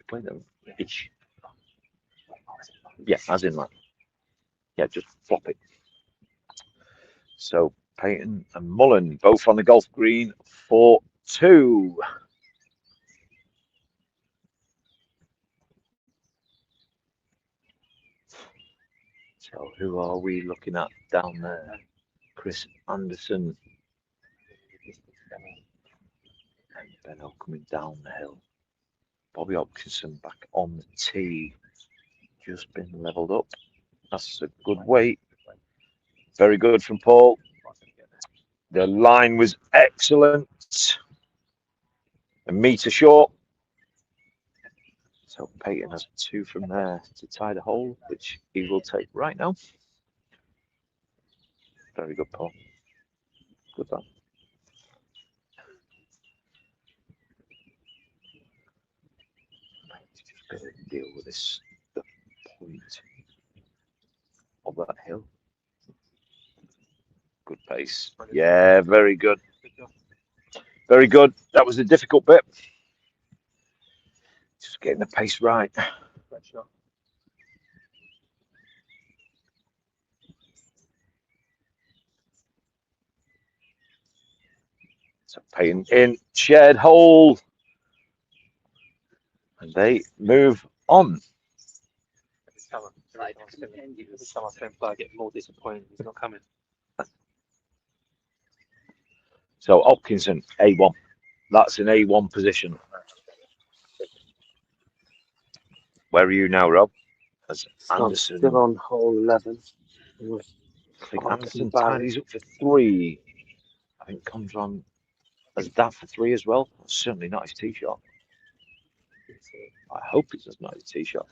play them each. Yeah, as in like. Yeah, just flop it. So Payton and Mullen both on the golf green for 2. So who are we looking at down there? Chris Anderson and Benno coming down the hill. Bobby Hopkinson back on the tee. Just been levelled up. That's a good weight. Very good from Paul. The line was excellent. A metre short. So Payton has 2 from there to tie the hole, which he will take right now. Very good, Paul. Good one. Just better deal with this, the point of that hill. Good pace. Yeah, very good. Very good. That was the difficult bit. Just getting the pace right. So Payton in, shared hole. And they move on. Every time I play, I get more disappointed. He's not coming. So Hopkinson, A1. That's an A1 position. Where are you now, Rob? As So I'm Anderson, still on hole 11. With I think Mark Anderson and Barry. tidies up for 3. I think comes on as that for 3 as well. Certainly not his tee shot. I hope it's not his tee shot.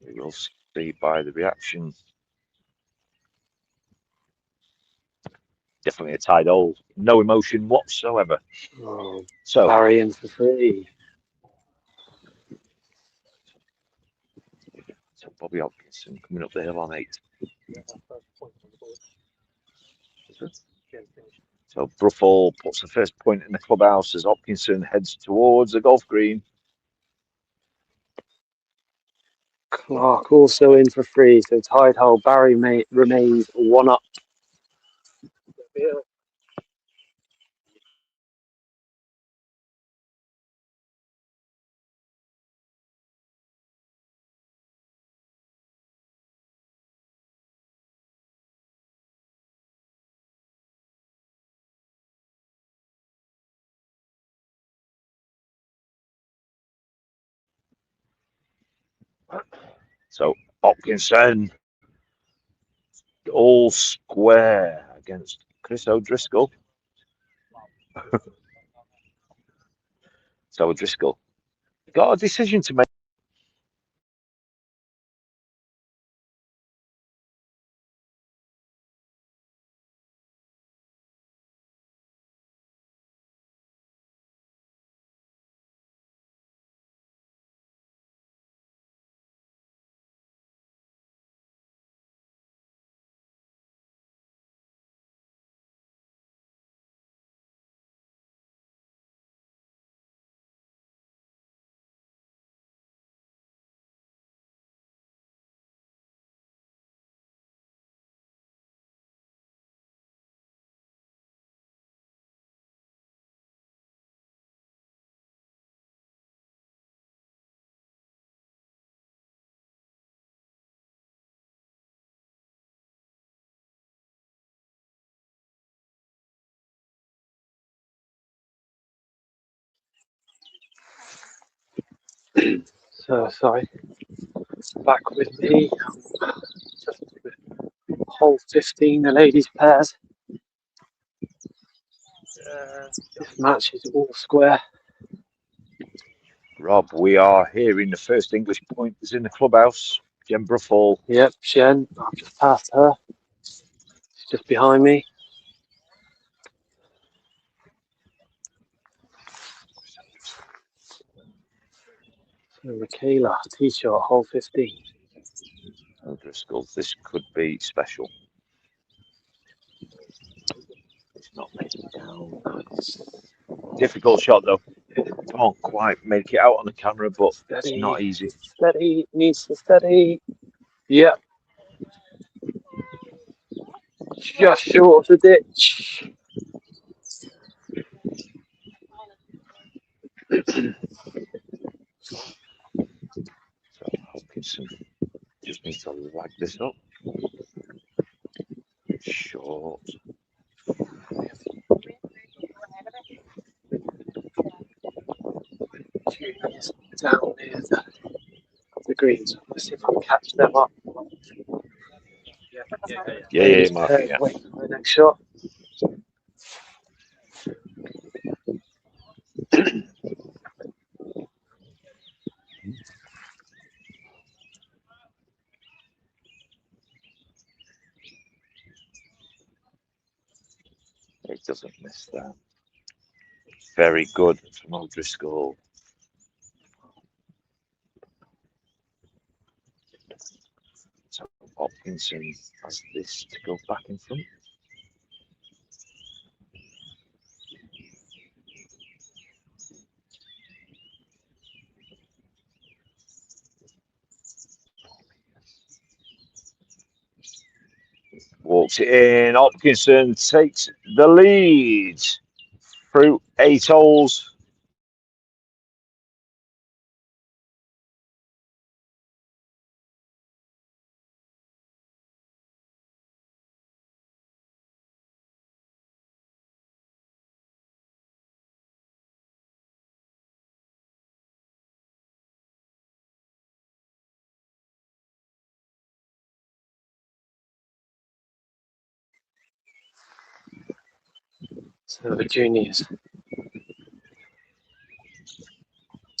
We will see by the reaction. Definitely a tied hole. No emotion whatsoever. Oh, So Barry in for 3. Bobby Hopkinson coming up the hill on 8. So Bruffel puts the first point in the clubhouse as Hopkinson heads towards the golf green. Clark also in for 3. So tied hole. Barry remains 1 up. So Hopkinson all square against Chris O'Driscoll. So O'Driscoll got a decision to make. So sorry. Back with me. Just hole 15, the ladies' pairs. This match is all square. Rob, we are hearing the first English point is in the clubhouse. Jen Bruffel. Yep, Jen. I've just passed her. She's just behind me. So Michaela, tee shot, hole 15. O'Driscoll, this could be special. It's not making it down. Difficult shot though. Can't quite make it out on the camera, but Steady. it's not easy. Steady, needs to steady. Yep. Just short of the ditch. So Hopkinson just needs to lag this up. Short. Down near the greens. Let's see if I can catch them up. Yeah, Mark. Yeah. Wait for the next shot. It doesn't miss that. Very good from O'Driscoll. So Hopkinson has this to go back in front. Walks it in. Hopkinson takes the lead through 8 holes. So the juniors.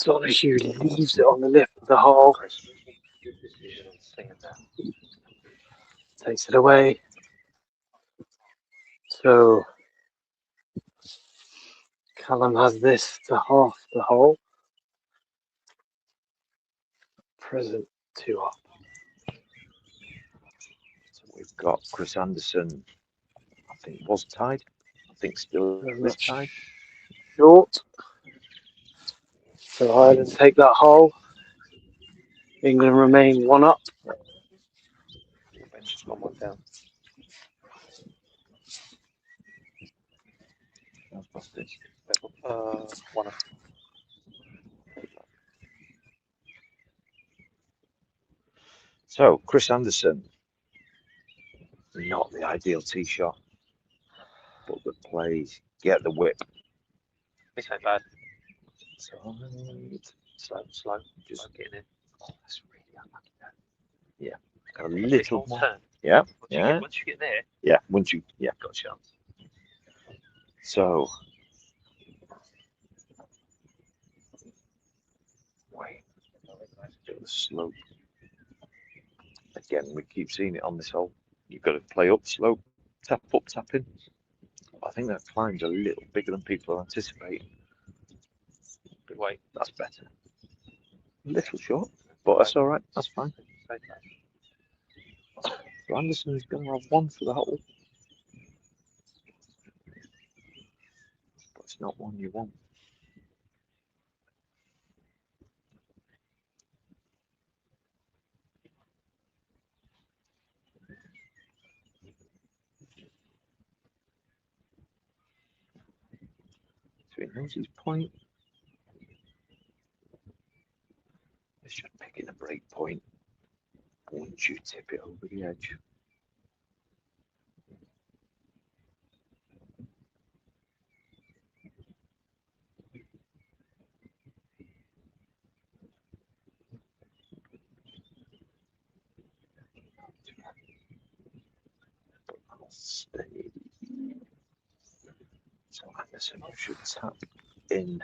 Donahue leaves it on the lip of the hole. Good decision on singing that. Takes it away. So Callum has this to half the hole. Present 2 up. So we've got Chris Anderson, I think was tied. I think still is tied. Short. So Ireland take that hole. England remain 1 up. Bench has gone 1 down. What's this? 1 up. So Chris Anderson, not the ideal tee shot, but good plays. Get the whip. It's not bad. Side. Slow. Just Getting in. Oh, that's really unlucky. Yeah, got a little more. Turn. Yeah, Once you get there, yeah. Once you, yeah, got a chance. So, wait, do the slope. Again, we keep seeing it on this hole. You've got to play up slope, tap up, tap in. I think that climb's a little bigger than people are anticipating. Good weight. That's better. A little short, but that's all right. That's fine. So Anderson's going to have 1 for the hole. But it's not 1 you want. So he knows his point. It's just picking a break point. Once you tip it over the edge. Steady. So Anderson should tap in.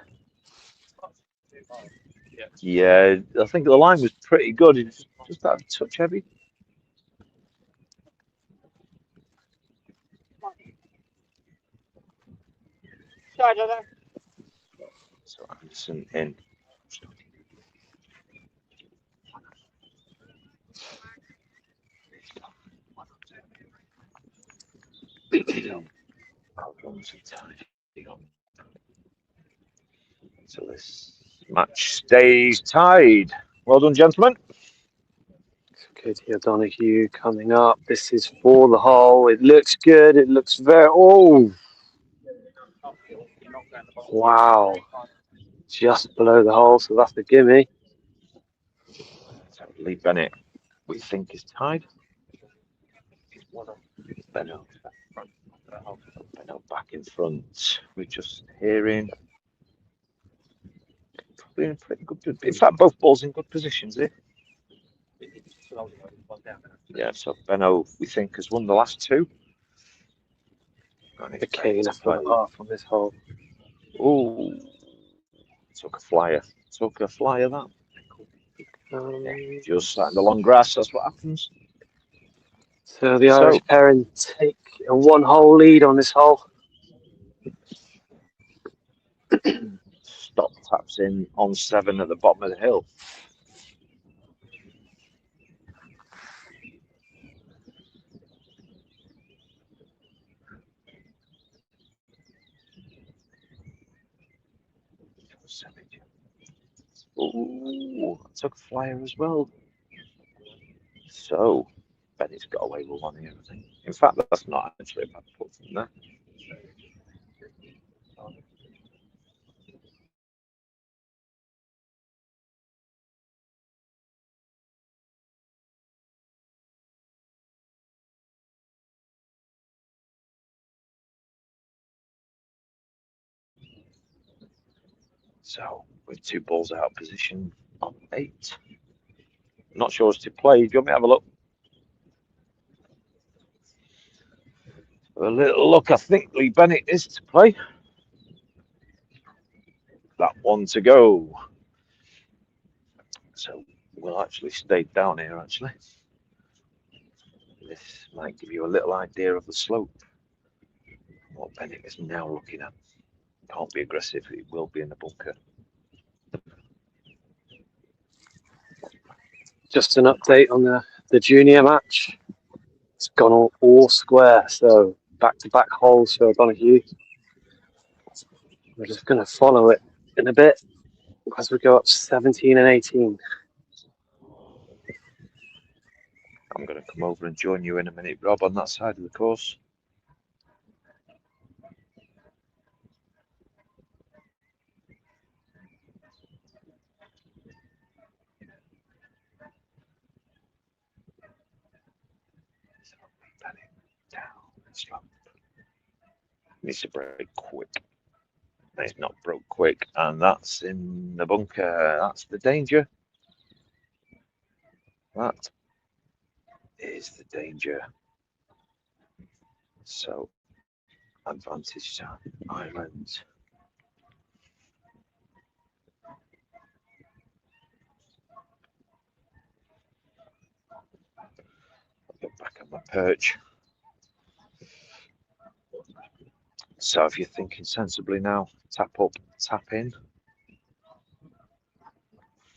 Yeah, I think the line was pretty good. It's just that touch heavy. So Anderson in. So this match stays tied. Well done, gentlemen. Good here, Donahue coming up. This is for the hole. It looks good. It looks very. Oh! Wow. Just below the hole, so that's the gimme. So Lee Bennett, we think, is tied. Benno back in front. We're just hearing. Probably in pretty good. In fact, both balls in good positions here. Yeah, so Benno, we think, has won the last 2. Okay, enough for the half on this hole. Oh, took a flyer. That. Yeah, just sat in the long grass. That's what happens. So the Irish pairing take a 1-hole lead on this hole. Stop taps in on 7 at the bottom of the hill. Oh, took a flyer as well. So Bennett's got away with 1 here, I think. In fact, that's not actually a bad putt from there. So with 2 balls out of position on 8. Not sure as to play. Do you want me to have a look? A little look, I think Lee Bennett is to play. That one to go. So we'll actually stay down here, actually. This might give you a little idea of the slope. What Bennett is now looking at. Can't be aggressive, it will be in the bunker. Just an update on the junior match. It's gone all square, so back-to-back holes for O'Donoghue. We're just going to follow it in a bit as we go up 17 and 18. I'm going to come over and join you in a minute, Rob, on that side of the course. Down, slope. Needs to break quick. It's not broke quick, and that's in the bunker. That's the danger. That is the danger. So, advantage to Island. I'll get back on my perch. So, if you're thinking sensibly now, tap up, tap in.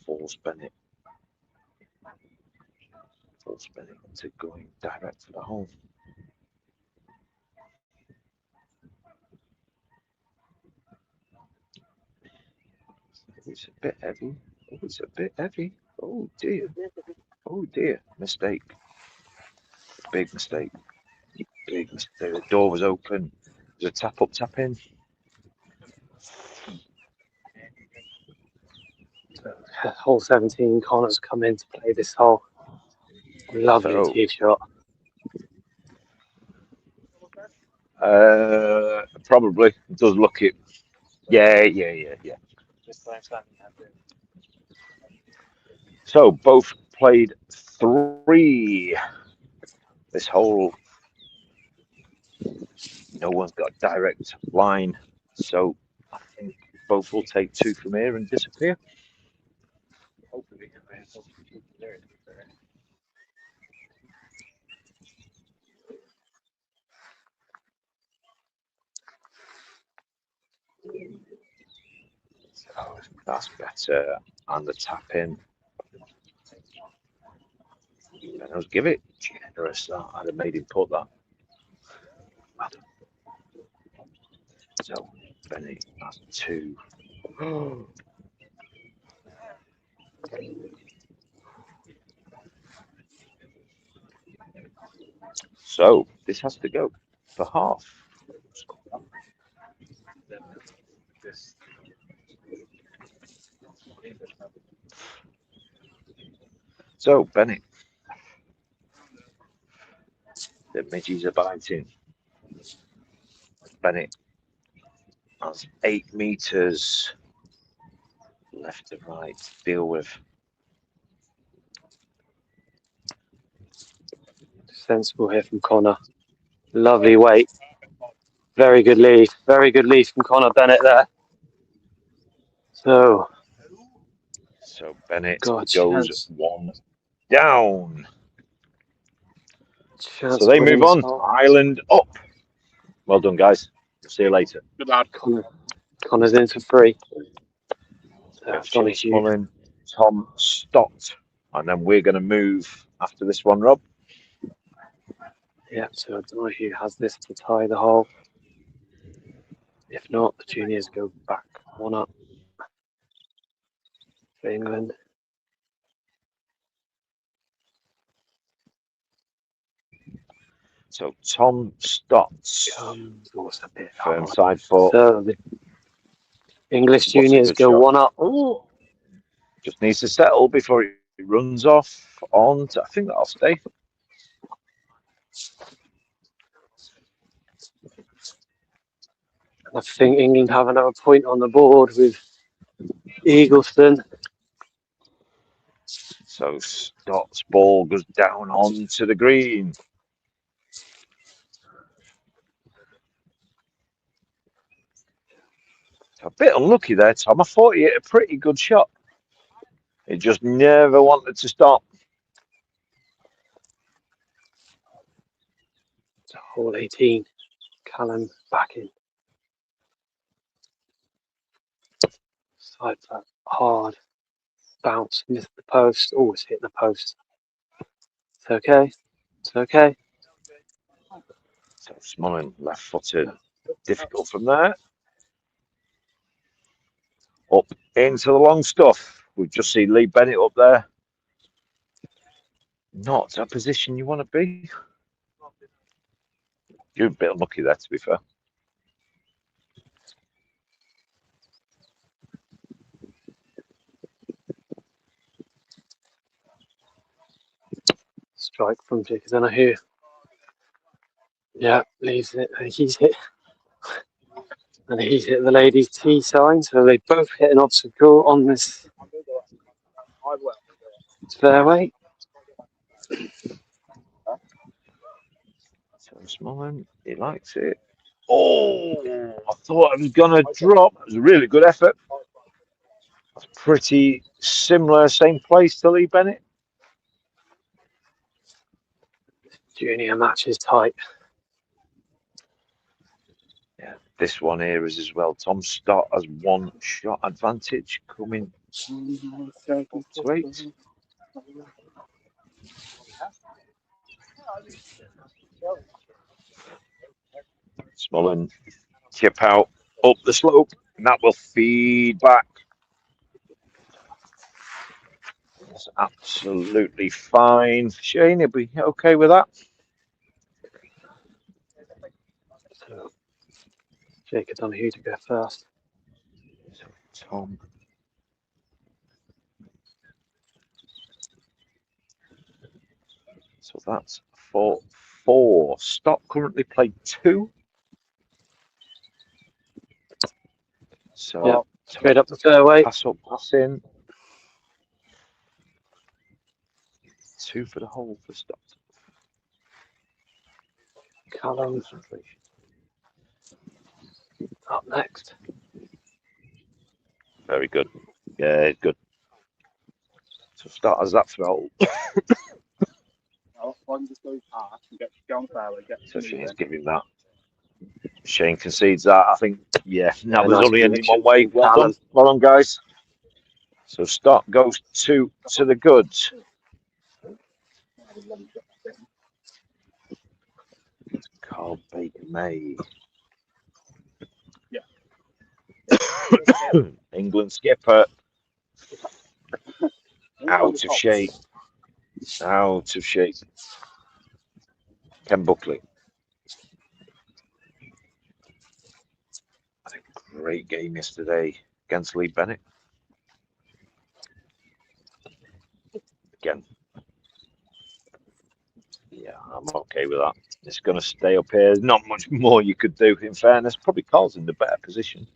Falls Bennett. Falls Bennett to going direct for the hole. It's a bit heavy. Oh, it's a bit heavy. Oh dear. Oh dear. Mistake. Big mistake. Big mistake. The door was open. There's a tap up, tap in. Hole 17, Connor's come in to play this hole. Lovely So, tee shot. Probably. It does look it. Yeah. So both played 3. This hole, no one's got a direct line, so I think both will take 2 from here and disappear. So that's better, and the tap in. Let's give it generous. I'd have made him put that. So Bennett, that's 2. So this has to go for half. So Bennett, the midges are biting. Bennett has 8 meters left and right to deal with. Sensible here from Connor. Lovely weight. Very good lead. Very good lead from Connor Bennett there. So Bennett God, goes chance. 1 down. Chance So they winning move this on. hole. Island up. Well done, guys. See you later. Good lad. Connor's in for 3. So Jim O'Donoghue. Mullen, Tom Stott, and then we're going to move after this one, Rob. Yeah, so O'Donoghue has this to tie the hole. If not, the juniors go back 1 up for England. So Tom Stotts, What's a bit firm hard. side foot. So the English What's a juniors good go shot? 1 up. Oh, just needs to settle before it runs off on. I think that'll stay. I think England have another point on the board with Eagleston. So Stott's ball goes down onto the green. So a bit unlucky there, Tom. I thought he hit a pretty good shot. He just never wanted to stop. So hole 18. Callum back in. Side flat. Hard. Bounce. Missed the post. Always hit the post. It's okay. It's okay. So Smolin left footed. Difficult from there. Up into the long stuff. We've just seen Lee Bennett up there. Not a position you want to be. You're a bit unlucky there, to be fair. Strike from Jacob Donahue. Yeah, leaves it. And he's hit. And he's hit the ladies' tee sign. So they both hit an obstacle on this fairway. So Smolin, he likes it. Oh, I thought I was going to drop. It was a really good effort. That's pretty similar, same place to Lee Bennett. Junior matches tight. Yeah, this one here is as well. Tom Stott has one shot advantage coming to 8. Smolin chip out up the slope, and that will feed back. That's absolutely fine. Shane, he'll be okay with that. So Jacob Donahue to go first. So Tom. So that's 4. Stott currently played 2. So Yep, straight up the fairway. pass up, pass in. 2 for the hole for Stott. Callum up next. Very good. Yeah, good. So Stott has that for the hole. So Shane's giving that. Shane concedes that. I think, yeah, that was nice only ending connection one way. from Well Callum. done. Well done, guys. So Stott goes to the goods. Carl Baker May. England skipper. Out of shape. Out of shape. Ken Buckley. Had a great game yesterday against Lee Bennett. Again. Yeah, I'm okay with that. It's going to stay up here. There's not much more you could do, in fairness. Probably Carl's in the better position.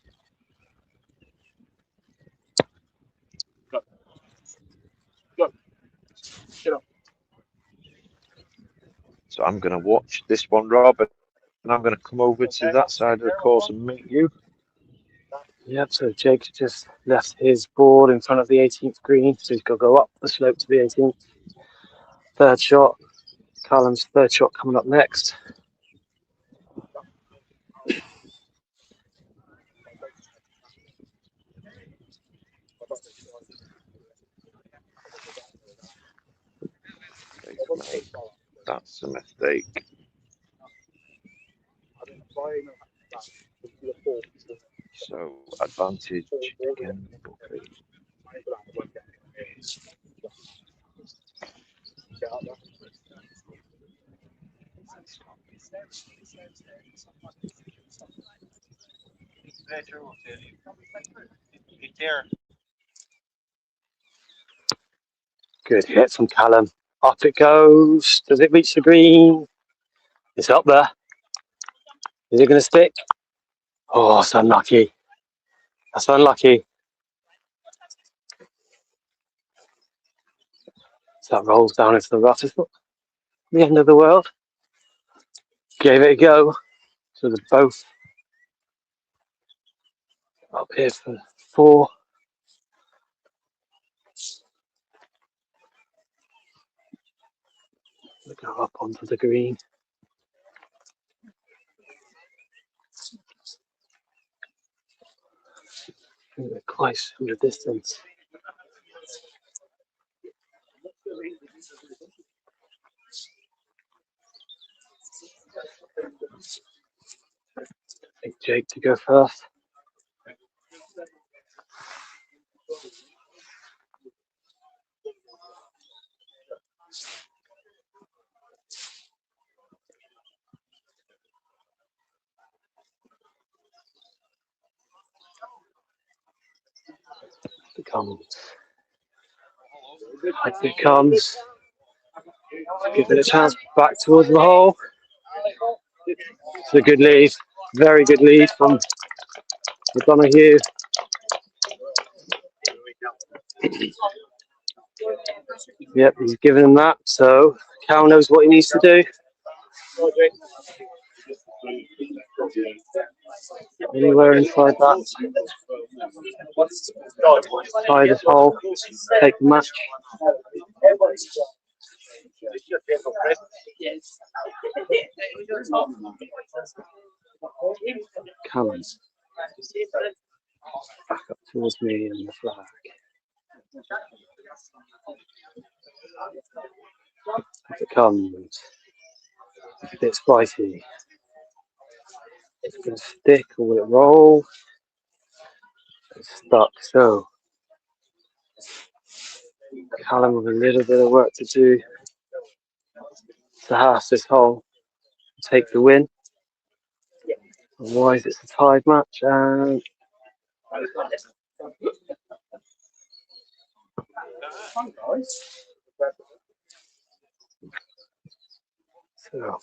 So I'm going to watch this one, Robert, and I'm going to come over to that side of the course and meet you. Yep, so Jake just left his board in front of the 18th green, so he's got to go up the slope to the 18th. Third shot. Callum's third shot coming up next. That's a mistake. So advantage again. Okay. Good hit from Callum. Up it goes. Does it reach the green? It's up there. Is it going to stick? Oh, it's unlucky. That's unlucky. So that rolls down into the rough. It's not the end of the world. Gave it a go. So they're both Up here for 4. We go up onto the green. I think we're close from the distance. I think Jake to go first. As it comes, give it a chance back towards the hole. It's a good lead, very good lead from McDonoghue. Yep, he's given him that, so Cal knows what he needs to do. Anywhere inside that, inside this hole, take the match. Callum, back up towards me and the flag. As it comes, it's a bit spicy. It's going to stick or will it roll? It's stuck, so Callum with a little bit of work to do to house this hole, take the win. Otherwise, it's a tied match, and so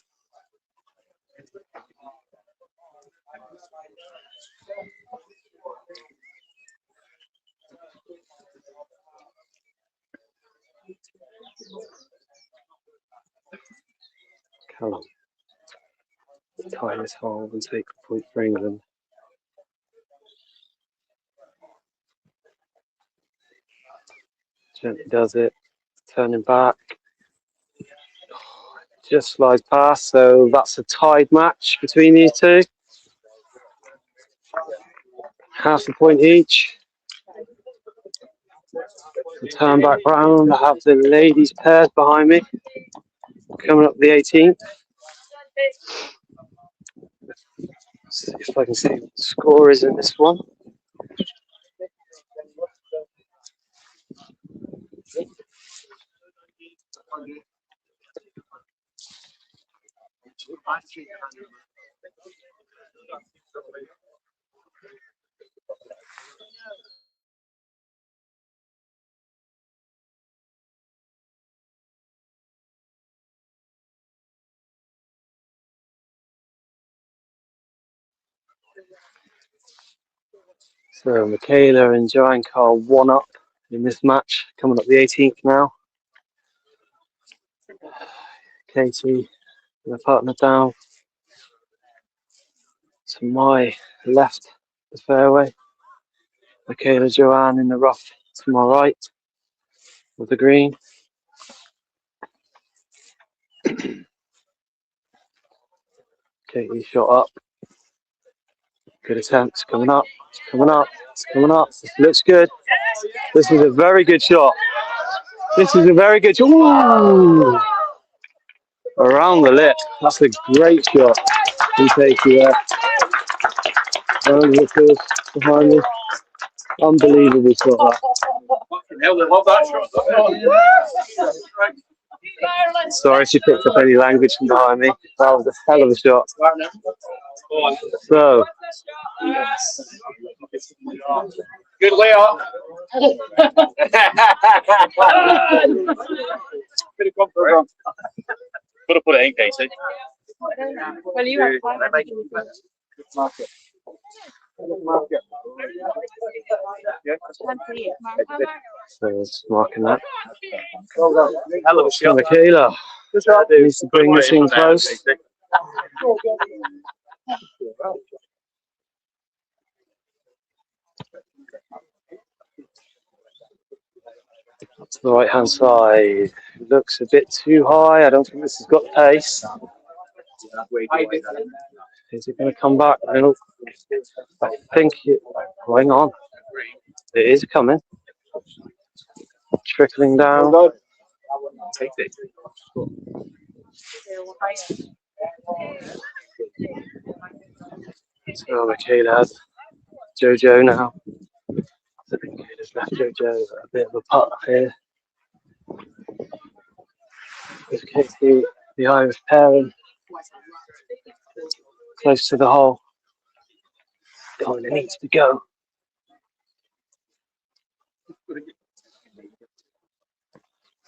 Callum tie this hole and take a point for England. Gently does it, turning back. Just slides past, so that's a tied match between these two. Half a point each. Turn back round. I have the ladies pairs behind me. Coming up the 18th. See if I can see what the score is in this one. So Michaela and Joanne Carr 1 up in this match, coming up the 18th now. Katie and her partner down to my left, the fairway. Michaela Joanne in the rough to my right with the green. Katie shot up. Good attempt, it's coming up, it's coming up, it's coming up. This looks good. This is a very good shot. This is a very good shot. Ooh! Around the lip. That's a great shot. He takes you there. Around the course behind me. Unbelievable shot. Sorry if you picked up any language from behind me. That was a hell of a shot. So, Good layout. Could have put it in, Casey. Well, you have Market. so it's marking that. Hell of a shot. Michaela needs to bring this in close. to the right hand side. Looks a bit too high. I don't think this has got pace. Is it going to come back? I think it. Hang on. It is coming. Trickling down. So Michaela has Jojo now. I think Michaela's left Jojo a bit of a putt here. This kicks the Irish pairing close to the hole. Kind of needs to go.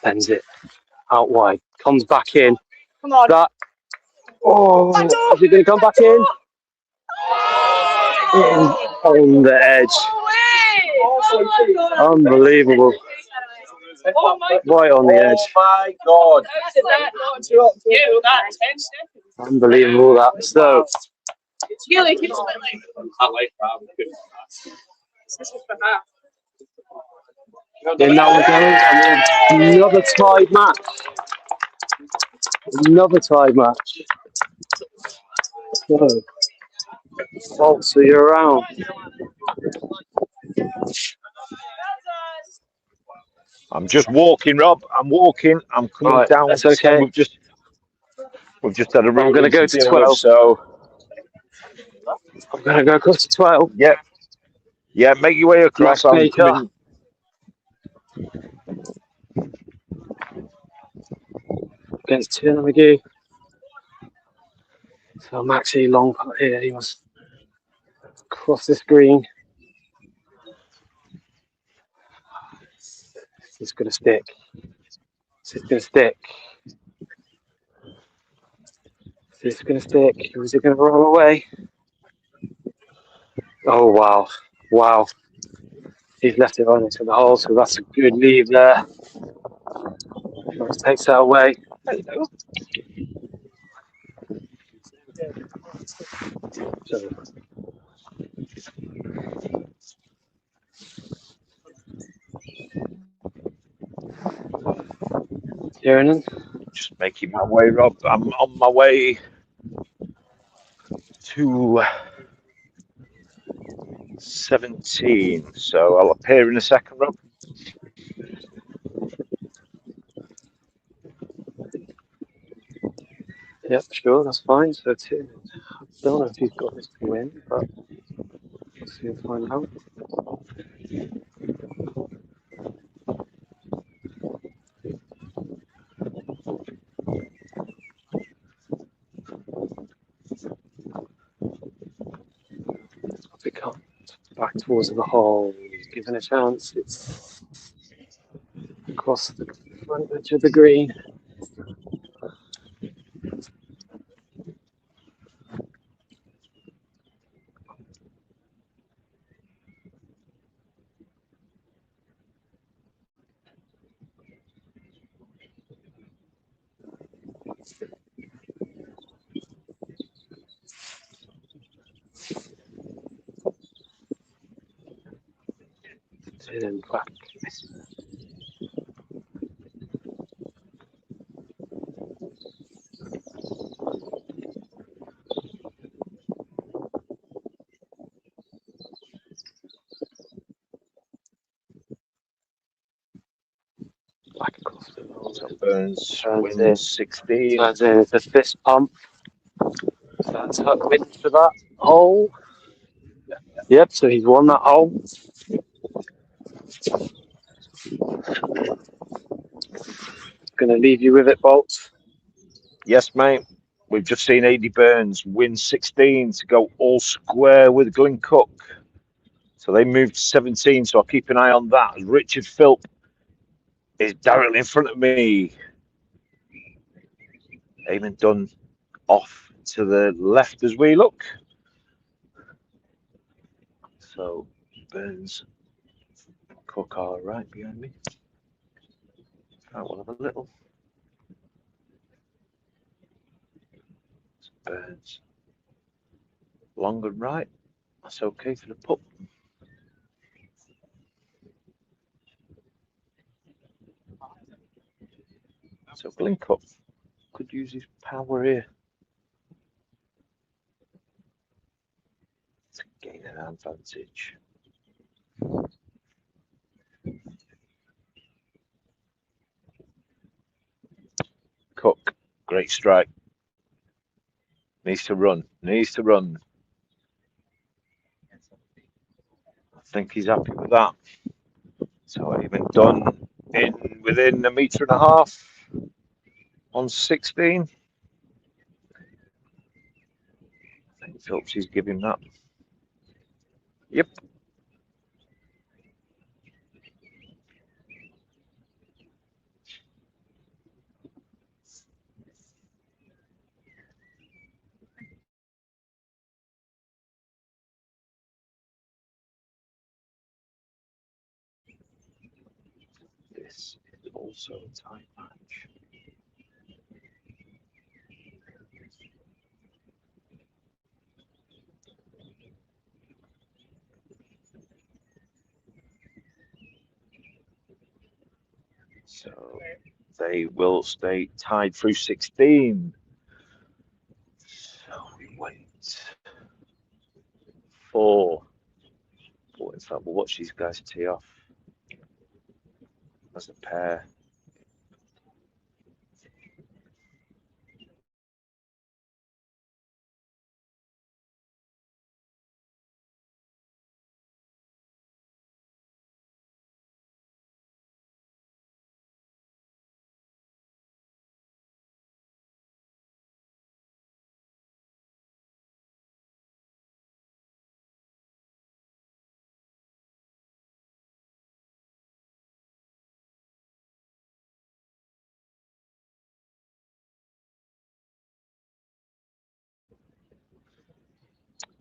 Bends it out wide. Comes back in. Come on. That. Oh, is it going to come back in? On the edge. Unbelievable. Oh my Right on the edge. my God. Unbelievable that. So, Really, keep spent like this is for her. in now we go. And another tied match. Another tied match. So, Bolts, are you around? I'm just walking, Rob. I'm walking. I'm coming Right, down. that's okay. We've just had a I'm going to go to 12. So I'm going to go across to 12. yeah, make your way across. I'm Baker. coming. Against Turner McGee. So Maxie long putt here. He must cross this green. It's going to stick. It's going to stick. It's going to stick. Or is it going to roll away? Oh, wow. Wow. He's left it on into the hole, so that's a good leave there. Takes that away. So, Kieran, Just making my way, Rob. I'm on my way to 17. So I'll appear in a second, Rob. yep, sure, that's fine. So, I don't know if he's got this to win, but we'll see and find out. It comes back towards the hole. He's given a chance. It's across the front edge of the green. And then back. Back across the hole. So Burns Turns wins in. 16. Turns in. It's a fist pump. So that's Huck wins for that hole. Yep, so he's won that hole. Going to leave you with it, Bolts. Yes, mate. We've just seen AD Burns win 16 to go all square with Glenn Cook. So they moved to 17. So I'll keep an eye on that. Richard Philp is directly in front of me. Eamon Dunn off to the left as we look. So Burns, Cook are right behind me. Right, we'll have a little. Burns. Long and right. That's okay for the putt. So Glencoe could use his power here to gain an advantage. Cook, great strike. Needs to run. Needs to run. I think he's happy with that. So even done in within 1.5 meters on 16. I think Phillips is giving that. Yep. This is also a tight match. So they will stay tied through 16. So we wait for. In fact, we'll watch these guys tee off as a pair.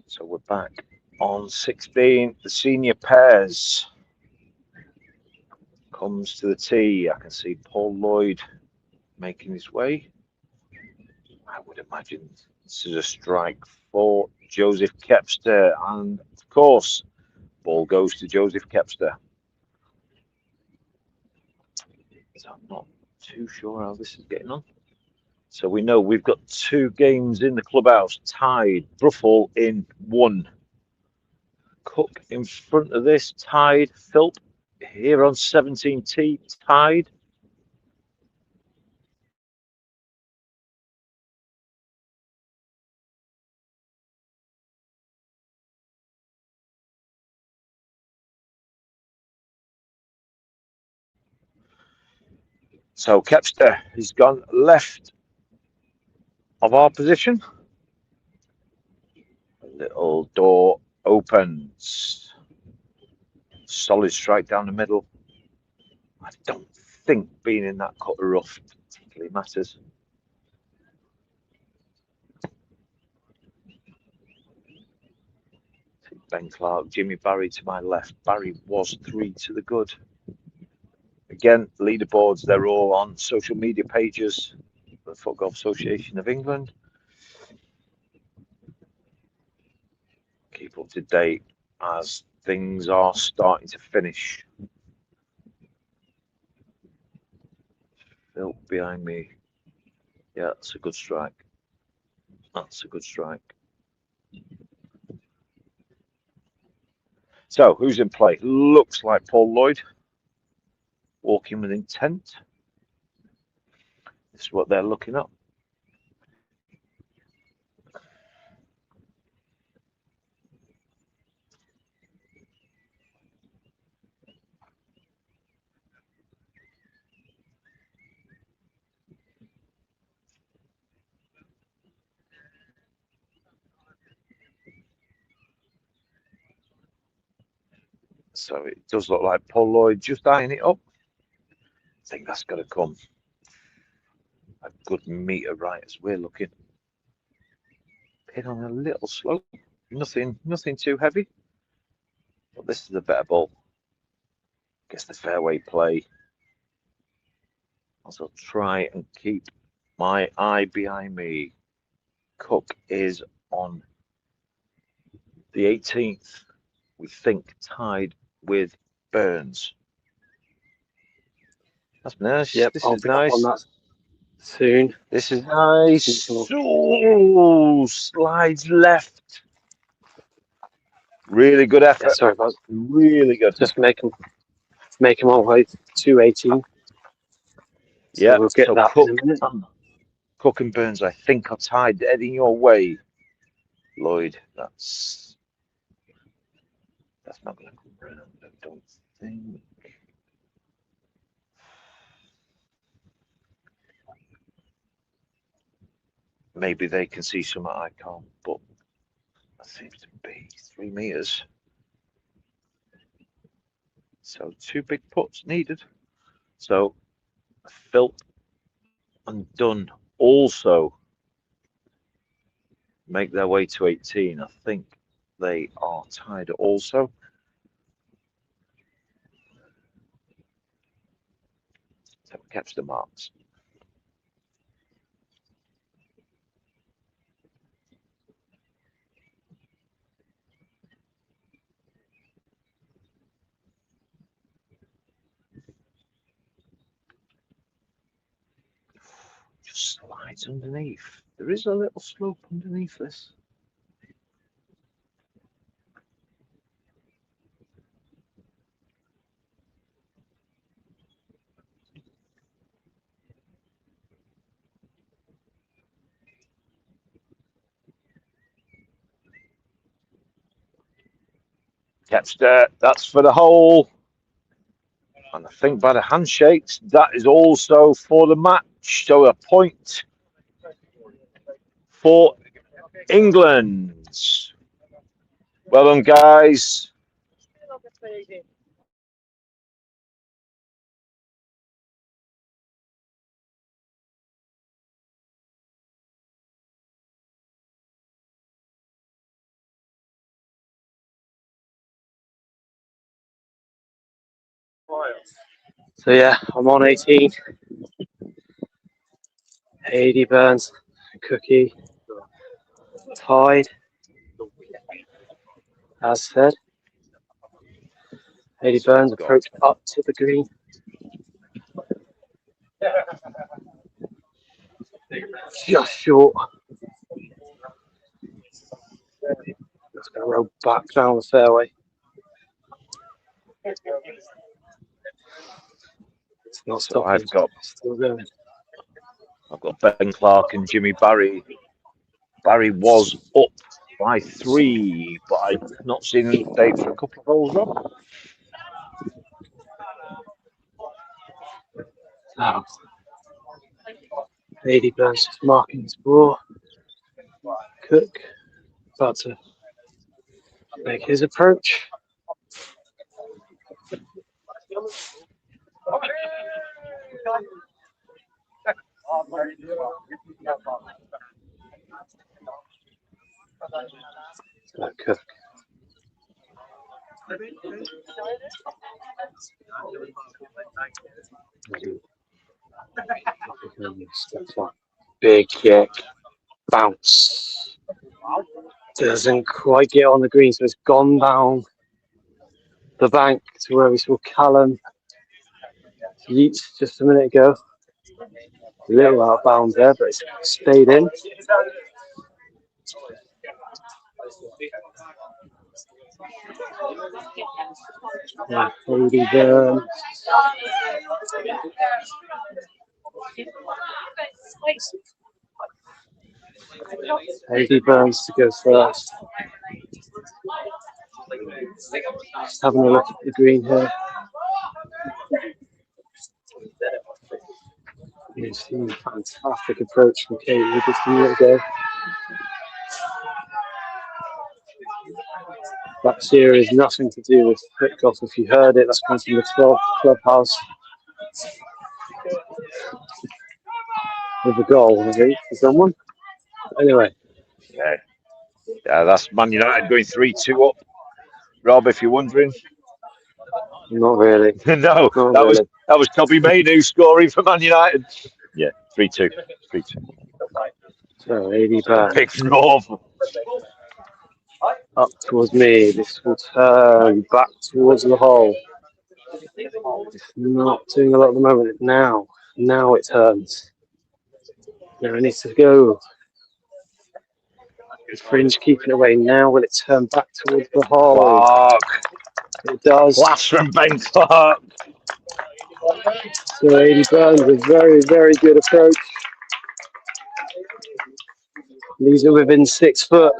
So we're back on 16. The senior pairs comes to the tee. I can see Paul Lloyd making his way. I would imagine this is a strike for Joseph Kepster, and of course, ball goes to Joseph Kepster. So I'm not too sure how this is getting on. So we know we've got 2 games in the clubhouse tied. Bruffel in 1. Cook in front of this tied. Philp here on 17T tied. So Kepster has gone left of our position. A little door opens. Solid strike down the middle. I don't think being in that cut of rough particularly matters. Ben Clark, Jimmy Barry to my left. Barry was 3 to the good. Again, leaderboards, they're all on social media pages of the Foot Golf Association of England. Keep up to date as things are starting to finish. Phil behind me. Yeah, that's a good strike. That's a good strike. So, who's in play? Looks like Paul Lloyd. Walking with intent. This is what they're looking at. So it does look like Paul Lloyd just eyeing it up. I think that's got to come a good meter right as we're looking. Pin on a little slope. Nothing too heavy. But this is a better ball. Gets the fairway play. Also try and keep my eye behind me. Cook is on the 18th. We think tied with Burns. That's nice. Yep, This I'll is pick up nice. on that. soon. This is nice. Oh, slides left. Really good Yeah, effort. sorry about Really good. just making my way to 18. So Yeah. we'll get So that in a minute. Cook and Burns, I think, are tied, heading your way. Lloyd, that's not going to come round, I don't think. Maybe they can see something I can't, but that seems to be 3 meters. So 2 big putts needed. So Phil and Dunn also make their way to 18. I think they are tied also. So catch the marks. Just slides underneath. There is a little slope underneath this. Catch that. That's for the hole. And I think by the handshakes, that is also for the match. So a point for England. Well done, guys. So yeah, I'm on 18. 80 Burns, Cookie, tied, as said. 80 Burns approach up to the green. Just short. Just going to roll back down the fairway. It's not So stopping. Still going. I've got Ben Clark and Jimmy Barry. Barry was up by 3, but I've not seen an update for a couple of holes up. Oh. 80 Burns just marking his ball. Cook about to make his approach. Cook. Big kick, bounce. Doesn't quite get on the green, so it's gone down the bank to where we saw Callum yeet just a minute ago. A little out of bounds there, but it's stayed in. Cody Burns. 80 Burns to go first. Just having a look at the green here. You've seen a fantastic approach from Kate just a minute ago. That cheer is nothing to do with Flipgolf. If you heard it, that's come from the 12th clubhouse. With a goal, I think, for someone. Anyway. Yeah, that's Man United going 3-2 up. Rob, if you're wondering. Not really. No, that was Toby Maynew scoring for Man United. Yeah, 3-2. 3-2. So 80 Burns. Big North. Up towards me. This will turn back towards the hole. It's not doing a lot at the moment. Now it turns. Now it needs to go. The fringe keeping it away now. Will it turn back towards the hole? Clark. It does. Blast from Ben Clark. So Aidy Burns, a very, very good approach. Leaves it within 6 foot.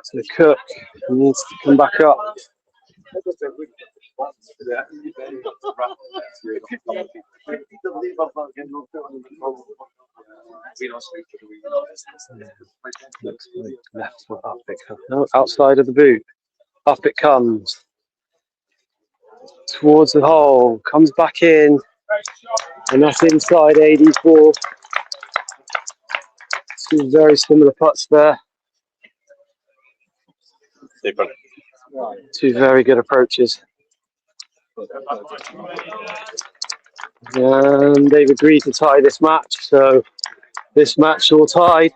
So Cook needs to come back up. Left foot up it comes. No, outside of the boot. Up it comes. Towards the hole. Comes back in. And that's inside 84. Two very similar putts there. Two very good approaches. And they've agreed to tie this match, so this match all tied.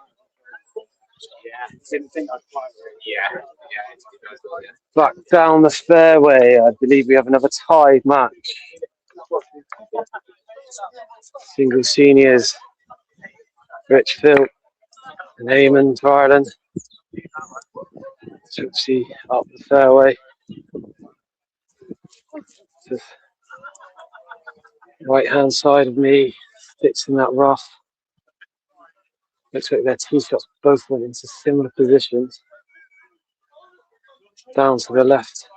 Back down the fairway, I believe we have another tied match. Single seniors, Rich Phil and Eamon to Ireland. Tootsie up the fairway. Just right hand side of me, sits in that rough. Looks like their tee shots both went into similar positions. Down to the left.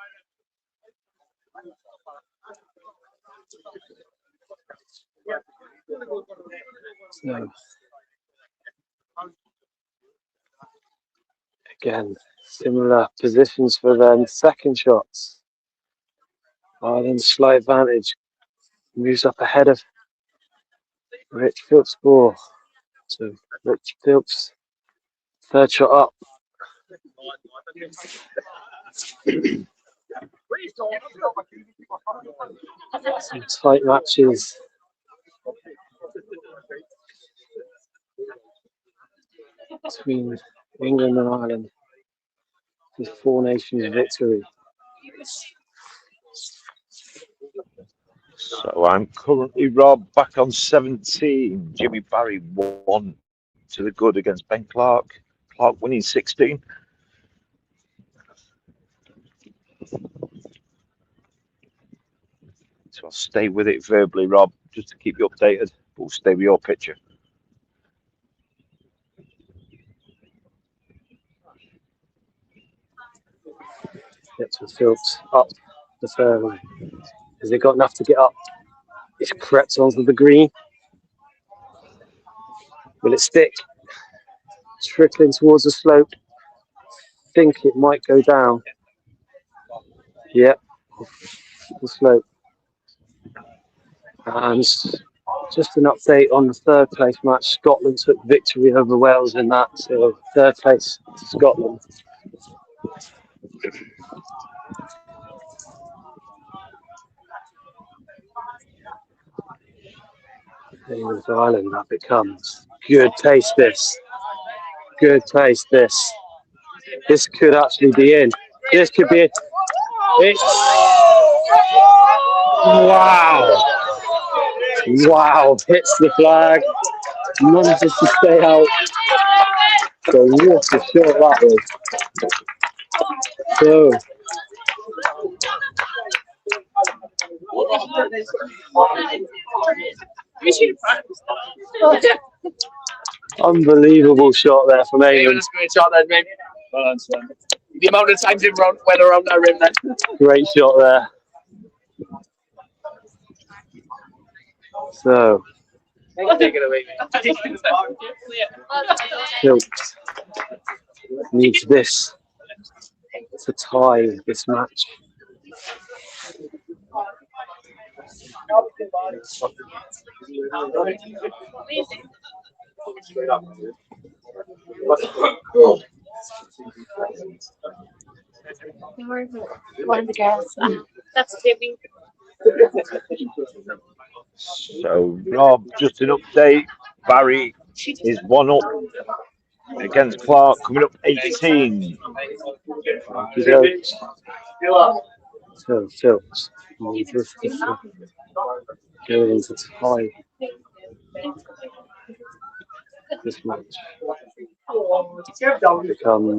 So, again, similar positions for their second shots. Ireland's slight advantage. Moves up ahead of Rich Phillips' ball. So Rich Phillips, third shot up. Some tight matches. Between England and Ireland. This Four Nations victory. So I'm currently, Rob, back on 17. Jimmy Barry 1 to the good against Ben Clark. Clark winning 16. So I'll stay with it verbally, Rob, just to keep you updated. But we'll stay with your picture. Gets with Phillips up the fairway. Has he got enough to get up? It's crept onto the green. Will it stick? Trickling towards the slope. Think it might go down. Yep, the slope. And just an update on the third place match. Scotland took victory over Wales in that. So third place to Scotland. England to Ireland, up it comes. Good pace this. Good pace this. This could actually be in. This could be it. Wow. Wow. Hits the flag. Manages to stay out. So what a shot that was. So unbelievable shot there from Eamon. Great shot then, mate. The amount of times it went around that rim then. Great shot there. So Take it away, mate. Phillips needs this to tie this match. One of the girls. That's Jimmy. So, Rob, just an update. Barry is 1 up against Clark, coming up 18. So Phillips needs this to going into tie this match becomes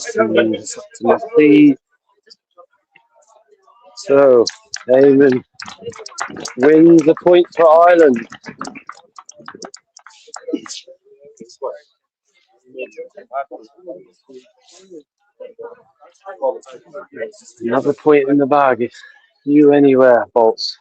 to my feet. So Eamon wins a point for Ireland. Another point in the bag. You anywhere, Bolts.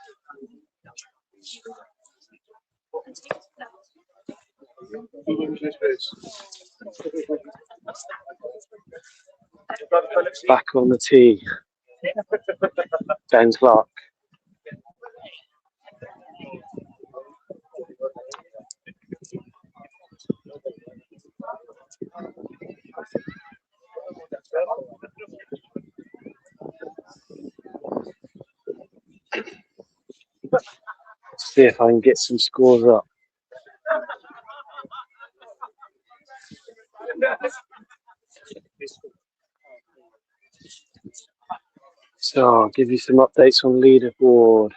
Back on the tee. Ben Clark. See if I can get some scores up. So I'll give you some updates on leaderboard.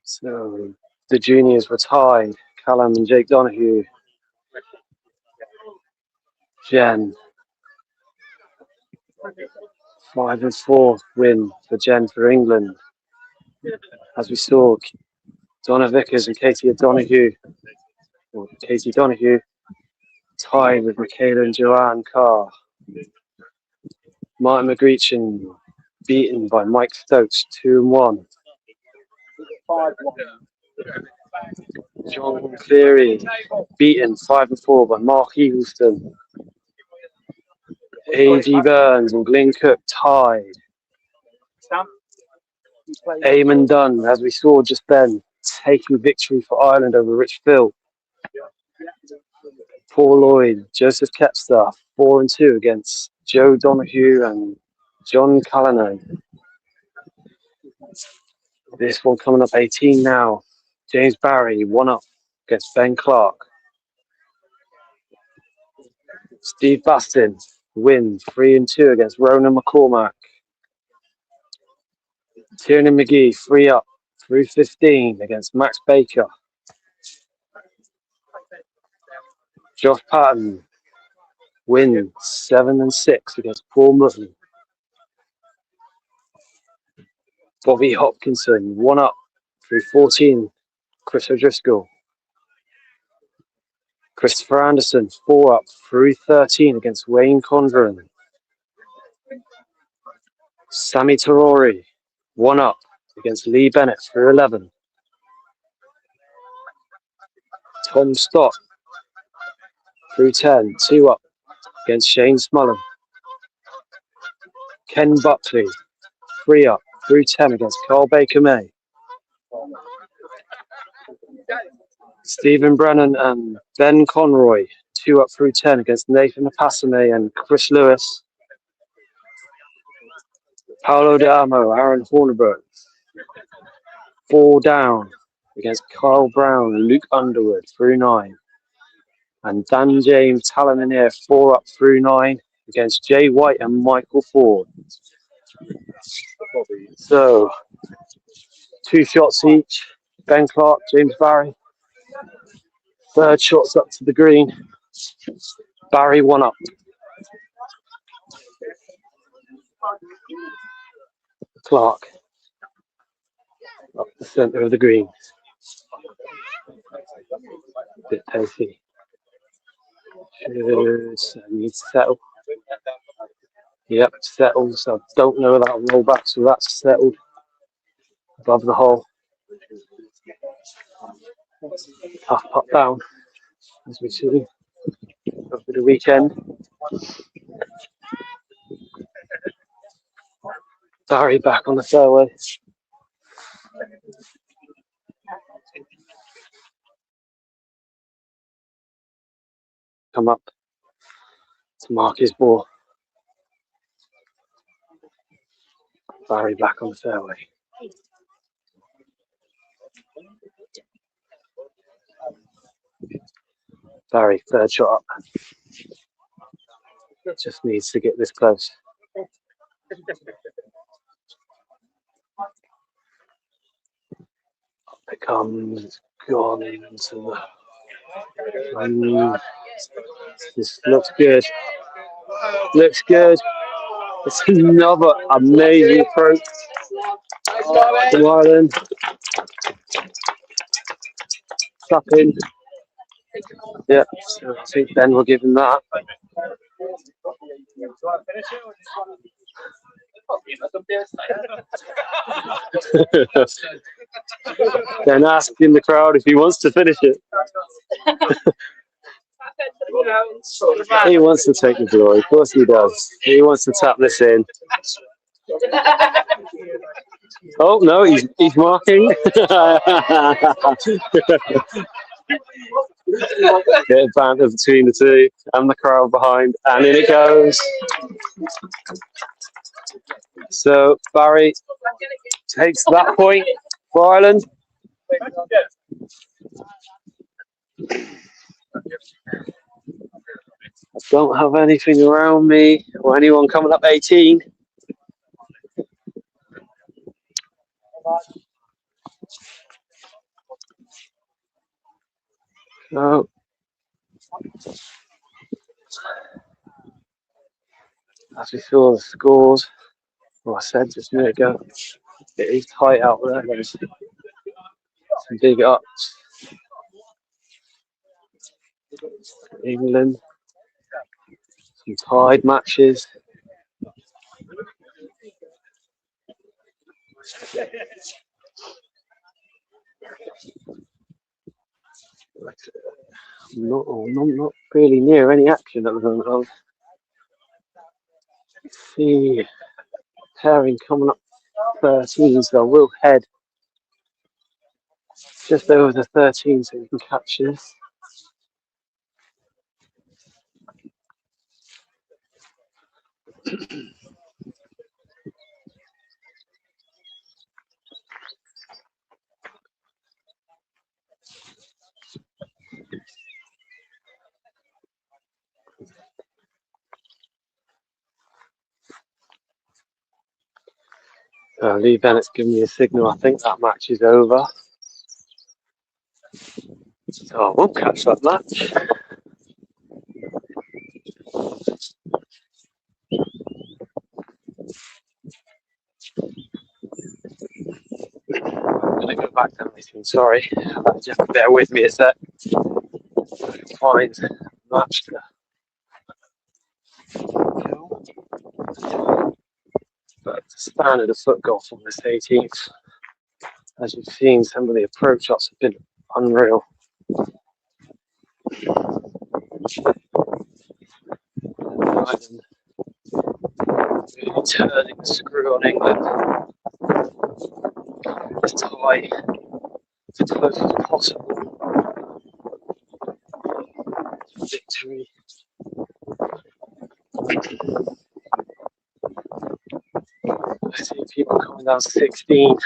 So the juniors were tied. Callum and Jake Donoghue. Jen. 5 and 4 win for Jen for England. As we saw, Donna Vickers and Katie Donoghue tied with Michaela and Joanne Carr. Martin McGreechin beaten by Mike Stokes 2-1. John Cleary beaten 5 and 4 by Mark Eagleston. A.G. Burns and Glyn Cook tied. Eamon Dunn, as we saw just then, taking victory for Ireland over Rich Phil. Paul Lloyd, Joseph Kepster, 4 and 2 against Joe Donoghue and John Callanan. This one coming up 18 now. James Barry, 1 up against Ben Clark. Steve Bastin, win 3 and 2 against Ronan McCormack. Tiernan McGee, 3 up through 15 against Max Baker. Josh Patton, win 7 and 6 against Paul Mutton. Bobby Hopkinson, 1 up through 14, Chris O'Driscoll. Christopher Anderson, 4 up through 13 against Wayne Condren. Sammy Tarori, 1 up against Lee Bennett through 11. Tom Stott, through 10, 2 up against Shane Smullen. Ken Buckley, 3 up through 10 against Carl Baker May. Stephen Brennan and Ben Conroy, 2 up through 10 against Nathan Apasame and Chris Lewis. Paolo D'Amo, Aaron Hornberg, 4 down against Carl Brown and Luke Underwood through 9. And Dan James Talaminier, 4 up through 9 against Jay White and Michael Ford. So, 2 shots each. Ben Clark, James Barry. 3rd shots up to the green. Barry 1 up. Clark up the centre of the green. Bit pacey. Needs to settle. Yep, settled. So I don't know that'll roll back, so that's settled above the hole. Half putt down, as we see over the weekend. Barry back on the fairway. Come up to mark his ball. Barry back on the fairway. Barry, 3rd shot up. Just needs to get this close. It comes, it's gone into this looks good. Looks good. It's another amazing approach from Ireland. Tap in. Yeah, so I think Ben will give him that. Then asking the crowd if he wants to finish it. He wants to take the glory, of course he does. He wants to tap this in. Oh no, he's marking. Bit of banter between the two and the crowd behind, and in it goes. So Barry takes that point for Ireland. I don't have anything around me or anyone coming up 18. No. As we saw the scores, well, I said just a minute ago, it is tight out there. There's some big ups. England, some tied matches. Not really near any action at the moment. I'll see pairing coming up 13, so we'll head just over the 13 so we can catch this. Lee Bennett's given me a signal. I think that match is over. So I won't catch that match. I'm going to go back to everything. Sorry. Just bear with me a sec. Find a match to kill. But the standard of foot golf on this 18th, as you've seen, some of the approach shots have been unreal. Really turning the screw on England. This tie as close as possible. Victory. I see people coming down 16.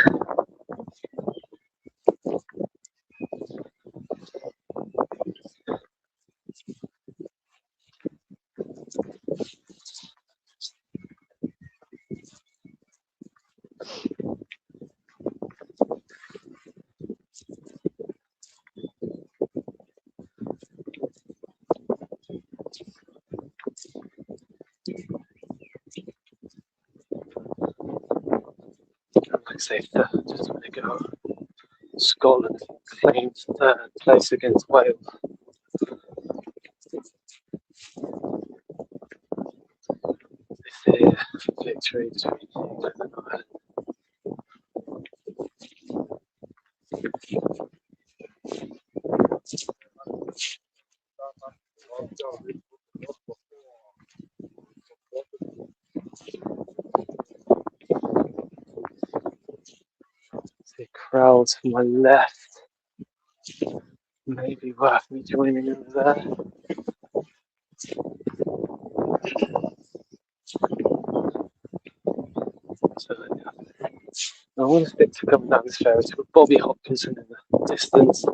Like I say, just a minute ago, Scotland claimed third place against Wales. This is victory between England and Ireland. The crowd to my left. Maybe worth me joining in there. So, I want to stick to coming down this fairway to Bobby Hopkinson in the distance.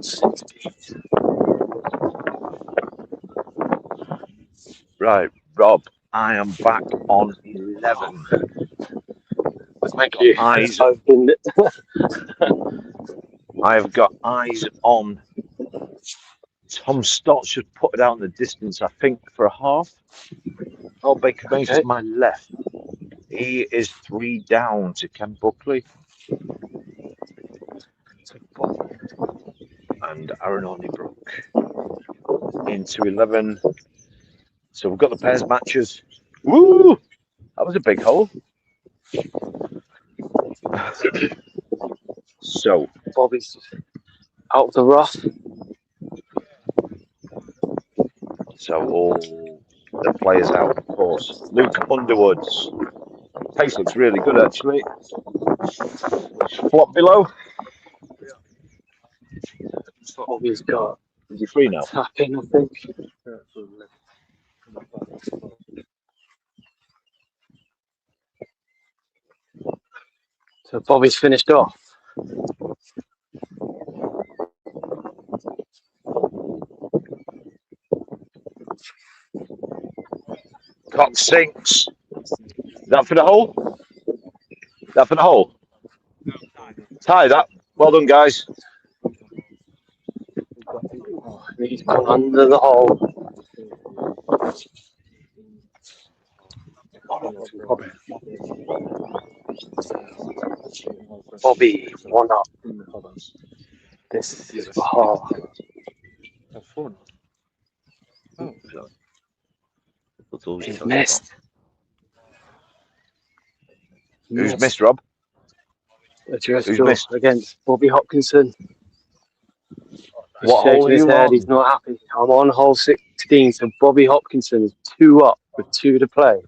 16. Right, Rob, I am back on 11. Thank you. Eyes. I've been. I have got eyes on Tom Stotts. Just put it out in the distance, I think, for a half. Oh, Baker Mayfield Okay. to my left. He is 3 down to Ken Buckley. And Aaron Hornibrook into 11. So we've got the pairs matches. Woo! That was a big hole. So Bobby's out of the rough. So all the players out, of course. Luke Underwood's pace looks really good, actually. Flop below. Bobby's got Is he free now? tap in, I think. So Bobby's finished off. Cox sinks. That for the hole? That for the hole? Tie that. Well done, guys. He's gone under the hole. Bobby, 1 up. This is for half. He's missed. Who's missed, Rob? Just Who's missed? against Bobby Hopkinson. He's What hole shaking are his you head. on? He's not happy. I'm on hole 16, so Bobby Hopkinson is 2 up with 2 to play.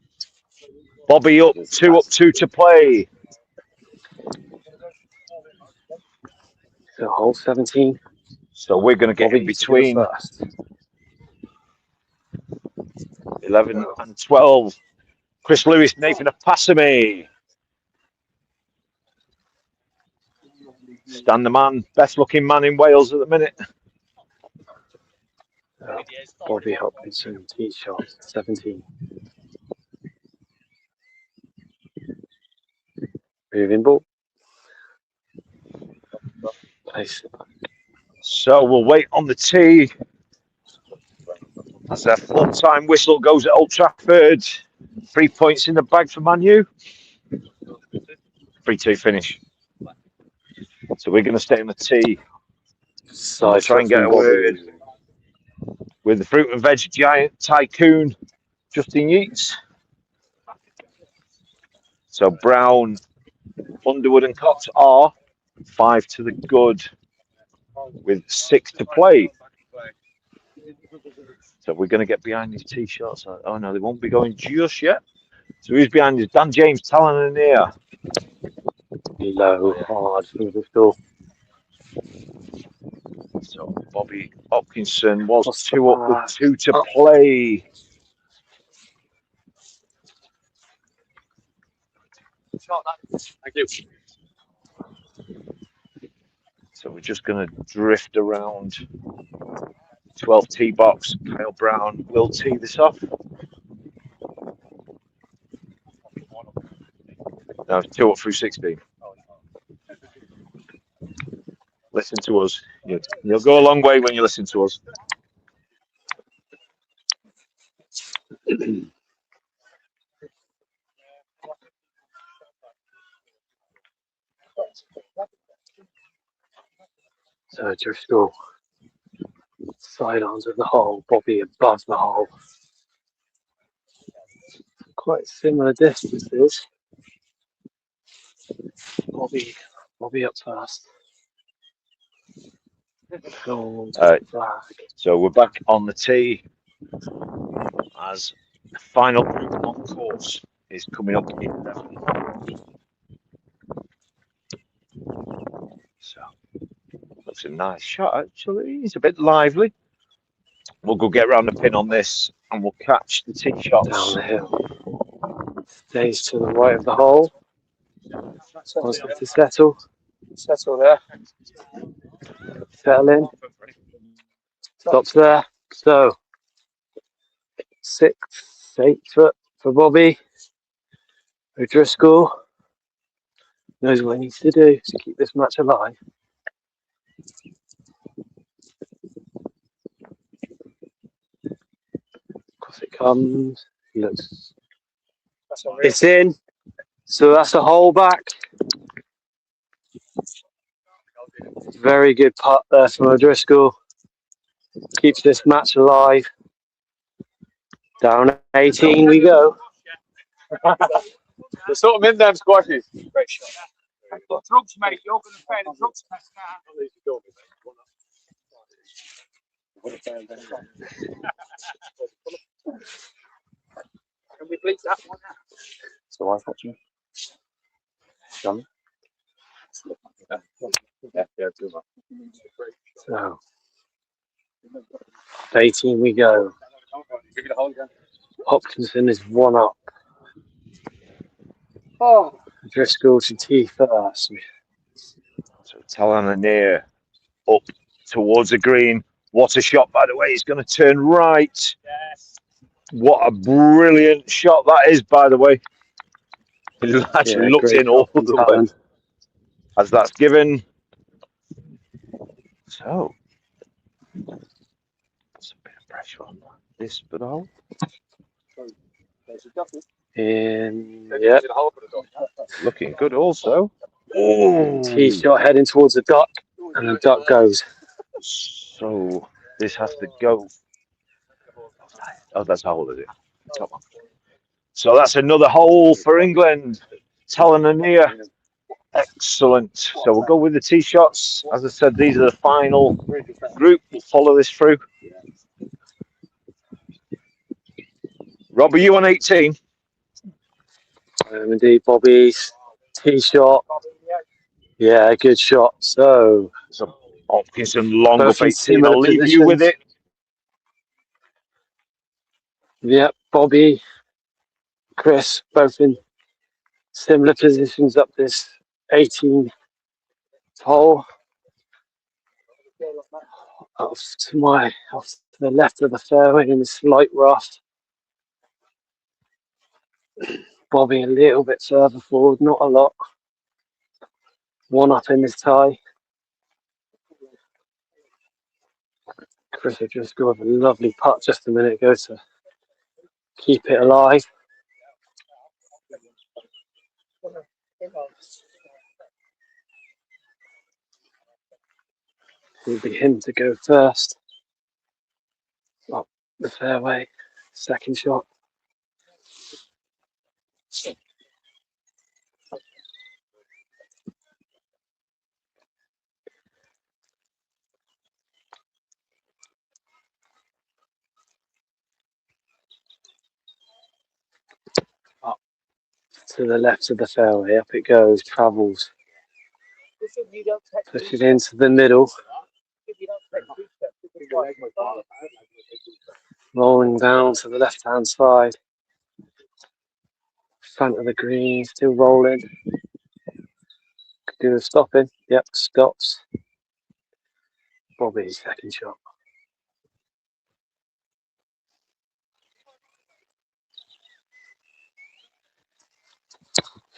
Bobby up, 2 to play. So hole 17. So we're going to get Bobby in between first. 11 and 12. Chris Lewis, Nathan Apasame. Stan the man, best looking man in Wales at the minute. Bobby Hopkinson, tee shot 17. Moving ball. Place it back. So we'll wait on the tee as their full-time whistle goes at Old Trafford. 3 points in the bag for Man U. 3-2 finish. So we're going to stay on the tee. We'll try and get a word with the fruit and veg giant tycoon, Justin Yeats. So Brown, Underwood and Cox are 5 to the good with 6 to play. So we're going to get behind these tee shots. Oh no, they won't be going just yet. So who's behind us? Dan James, Talon and here. Low, hard through the door. So Bobby Hopkinson was What's 2 up with that? 2 to play. Thank you. So we're just going to drift around 12 tee box. Kyle Brown will tee this off. No, 2 up through 16. Listen to us. You'll go a long way when you listen to us. So just go sidelines of the hole, Bobby above the hole. Quite similar distances. Bobby up first. Gold flag. So we're back on the tee as the final group on course is coming up in 11. So looks a nice shot actually. He's a bit lively. We'll go get around the pin on this and we'll catch the tee shots. Down the hill. Stays to the right of the hole. Wants it to settle. Settle there. Settle in. Stops there. So 6, 8 foot for Bobby. O'Driscoll knows what he needs to do to keep this match alive. Across it comes. He looks. It's in. So that's a hole back. Very good putt there from O'Driscoll. Keeps this match alive. Down 18 we go. There's sort of in them squashes. Great shot. Drugs, mate. You're going to pay the drugs test now. Can we bleach that one now? So I thought you. Done. So 18 we go. Hopkinson is 1 up. Oh, Driscoll to tee first. So Talanania up towards the green. What a shot, by the way. He's going to turn right. yes. What a brilliant shot that is, by the way. He actually looked great in all shot the from way Talon. as that's given. So, that's a bit of pressure on this, but I'll. Yep. Looking good also. Oh, Tee shot heading towards the duck, and the duck goes. so this has to go. Oh, that's a hole, is it? Come on. So that's another hole for England. Talanania. Excellent. So we'll go with the tee shots. As I said, these are the final group. We'll follow this through. Rob, are you on 18? Indeed, Bobby's tee shot. Yeah, good shot. So Hopkinson long both up in 18. similar I'll leave you with positions. it. Yep, Bobby, Chris, both in similar positions up this 18th hole. Off to the left of the fairway in this light rough. Bobby a little bit further forward, not a lot. 1 up in this tie. Chris had just got a lovely putt just a minute ago to keep it alive. It'll be him to go first. Up the fairway, second shot. Up to the left of the fairway, up it goes, travels. Push it into the middle. Rolling down to the left-hand side. Front of the green, still rolling. Could do a stopping. Yep, stops. Bobby's second shot.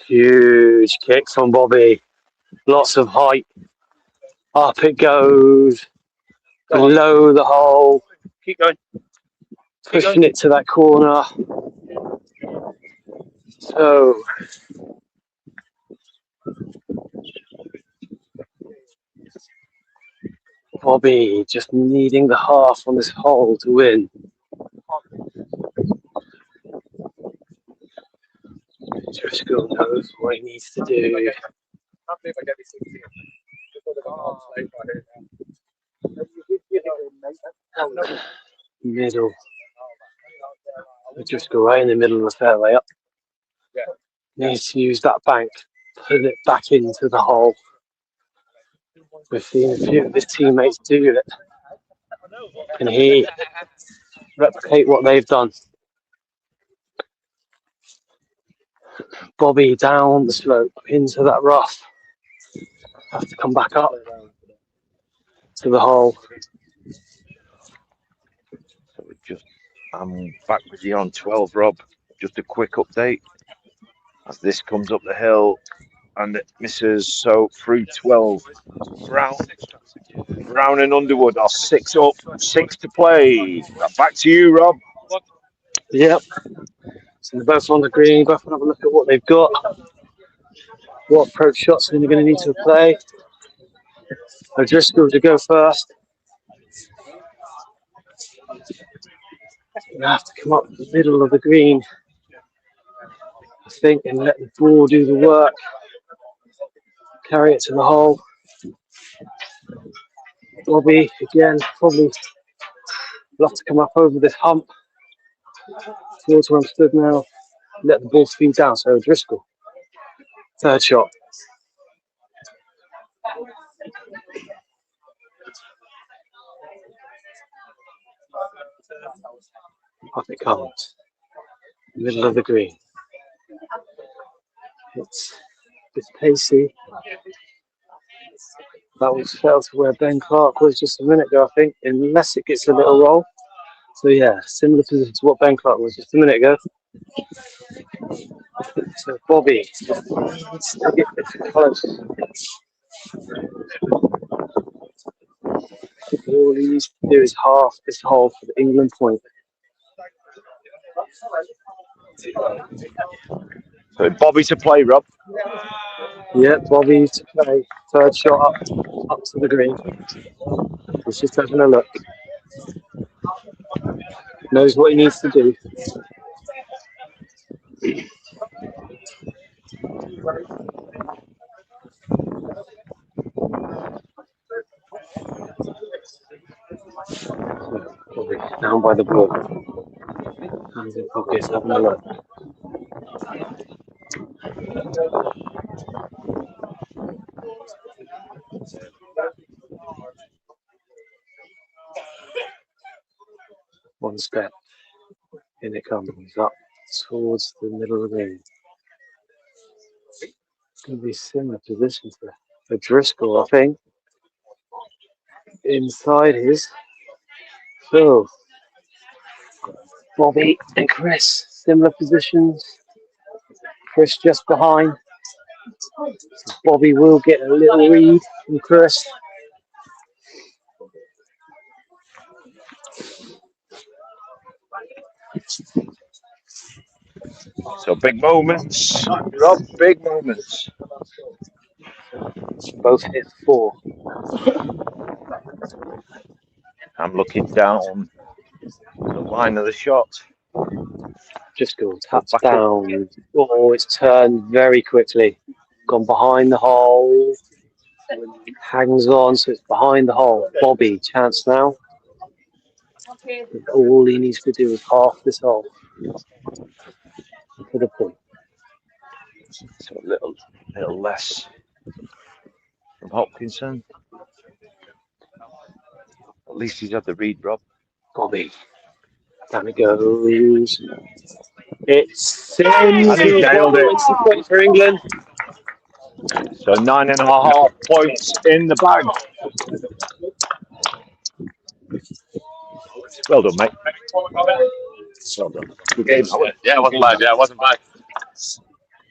Huge kick from Bobby. Lots of height. Up it goes. Below the hole. Keep going. Pushing it to that corner. So Bobby just needing the half on this hole to win. Driscoll knows what he needs to do. Middle. Driscoll right in the middle of the fairway up. Needs to use that bank, put it back into the hole. We've seen a few of his teammates do it. Can he replicate what they've done? Bobby down the slope into that rough. Have to come back up to the hole. So I'm back with you on 12, Rob. Just a quick update as this comes up the hill and it misses. So through 12, Brown and Underwood are 6 up, 6 to play. Back to you, Rob. Yep. So they're both on the green. Both have a look at what they've got. What approach shots they're going to need to play. O'Driscoll to go first. You have to come up the middle of the green, I think, and let the ball do the work. Carry it to the hole. Bobby, again, probably will have to come up over this hump towards where I'm stood now. Let the ball feed down. So O'Driscoll, third shot. Up it comes. Middle of the green. It's pacey. That was fell to where Ben Clark was just a minute ago, I think, unless it gets a little roll. So yeah, similar position to what Ben Clark was just a minute ago. So Bobby needs to get this close. All he needs to do is half this hole for the England point. So Bobby to play, Rob. Yeah, Bobby to play. Third shot up to the green. He's just having a look. Knows what he needs to do. Bobby down by the ball. Hands in pockets, having a look. One step. In it comes up towards the middle of the green. It's going to be similar position for O'Driscoll, I think. Inside his. So, Bobby and Chris, similar positions. Chris just behind. So Bobby will get a little lead from Chris. So big moments, Rob, big moments. Both hit 4. I'm looking down the line of the shot. Just go taps down. Oh, it's turned very quickly. Gone behind the hole. Hangs on, so it's behind the hole. Bobby, chance now. All he needs to do is half this hole for the point. So a little less from Hopkinson. At least he's had the read, Rob. Bobby. Down it goes. It's in. And he nailed it. It's a point for England. So 9.5 points in the bag. Well done, mate. Well done. Good game. Yeah, it wasn't bad. Yeah, it wasn't bad.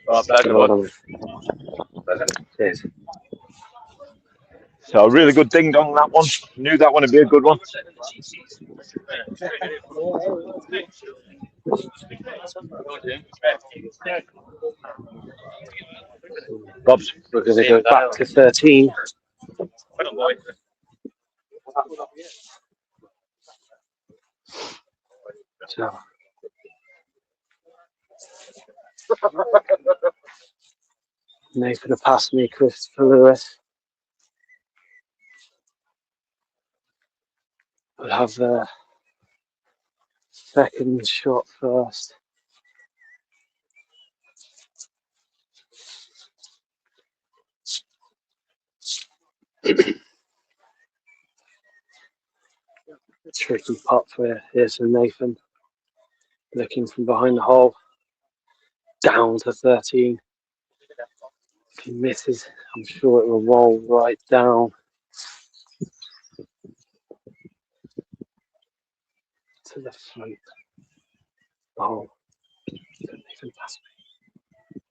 Oh, pleasure, bud. Cheers. So a really good ding dong that one. Knew that one would be a good one. Bob's. We're going to go back to 13. So. Nathan have passed me, Christopher Lewis. We'll have the second shot first. Tricky putt for here's Nathan. Looking from behind the hole. Down to 13. If he misses, I'm sure it will roll right down to the float. Oh, don't even pass me.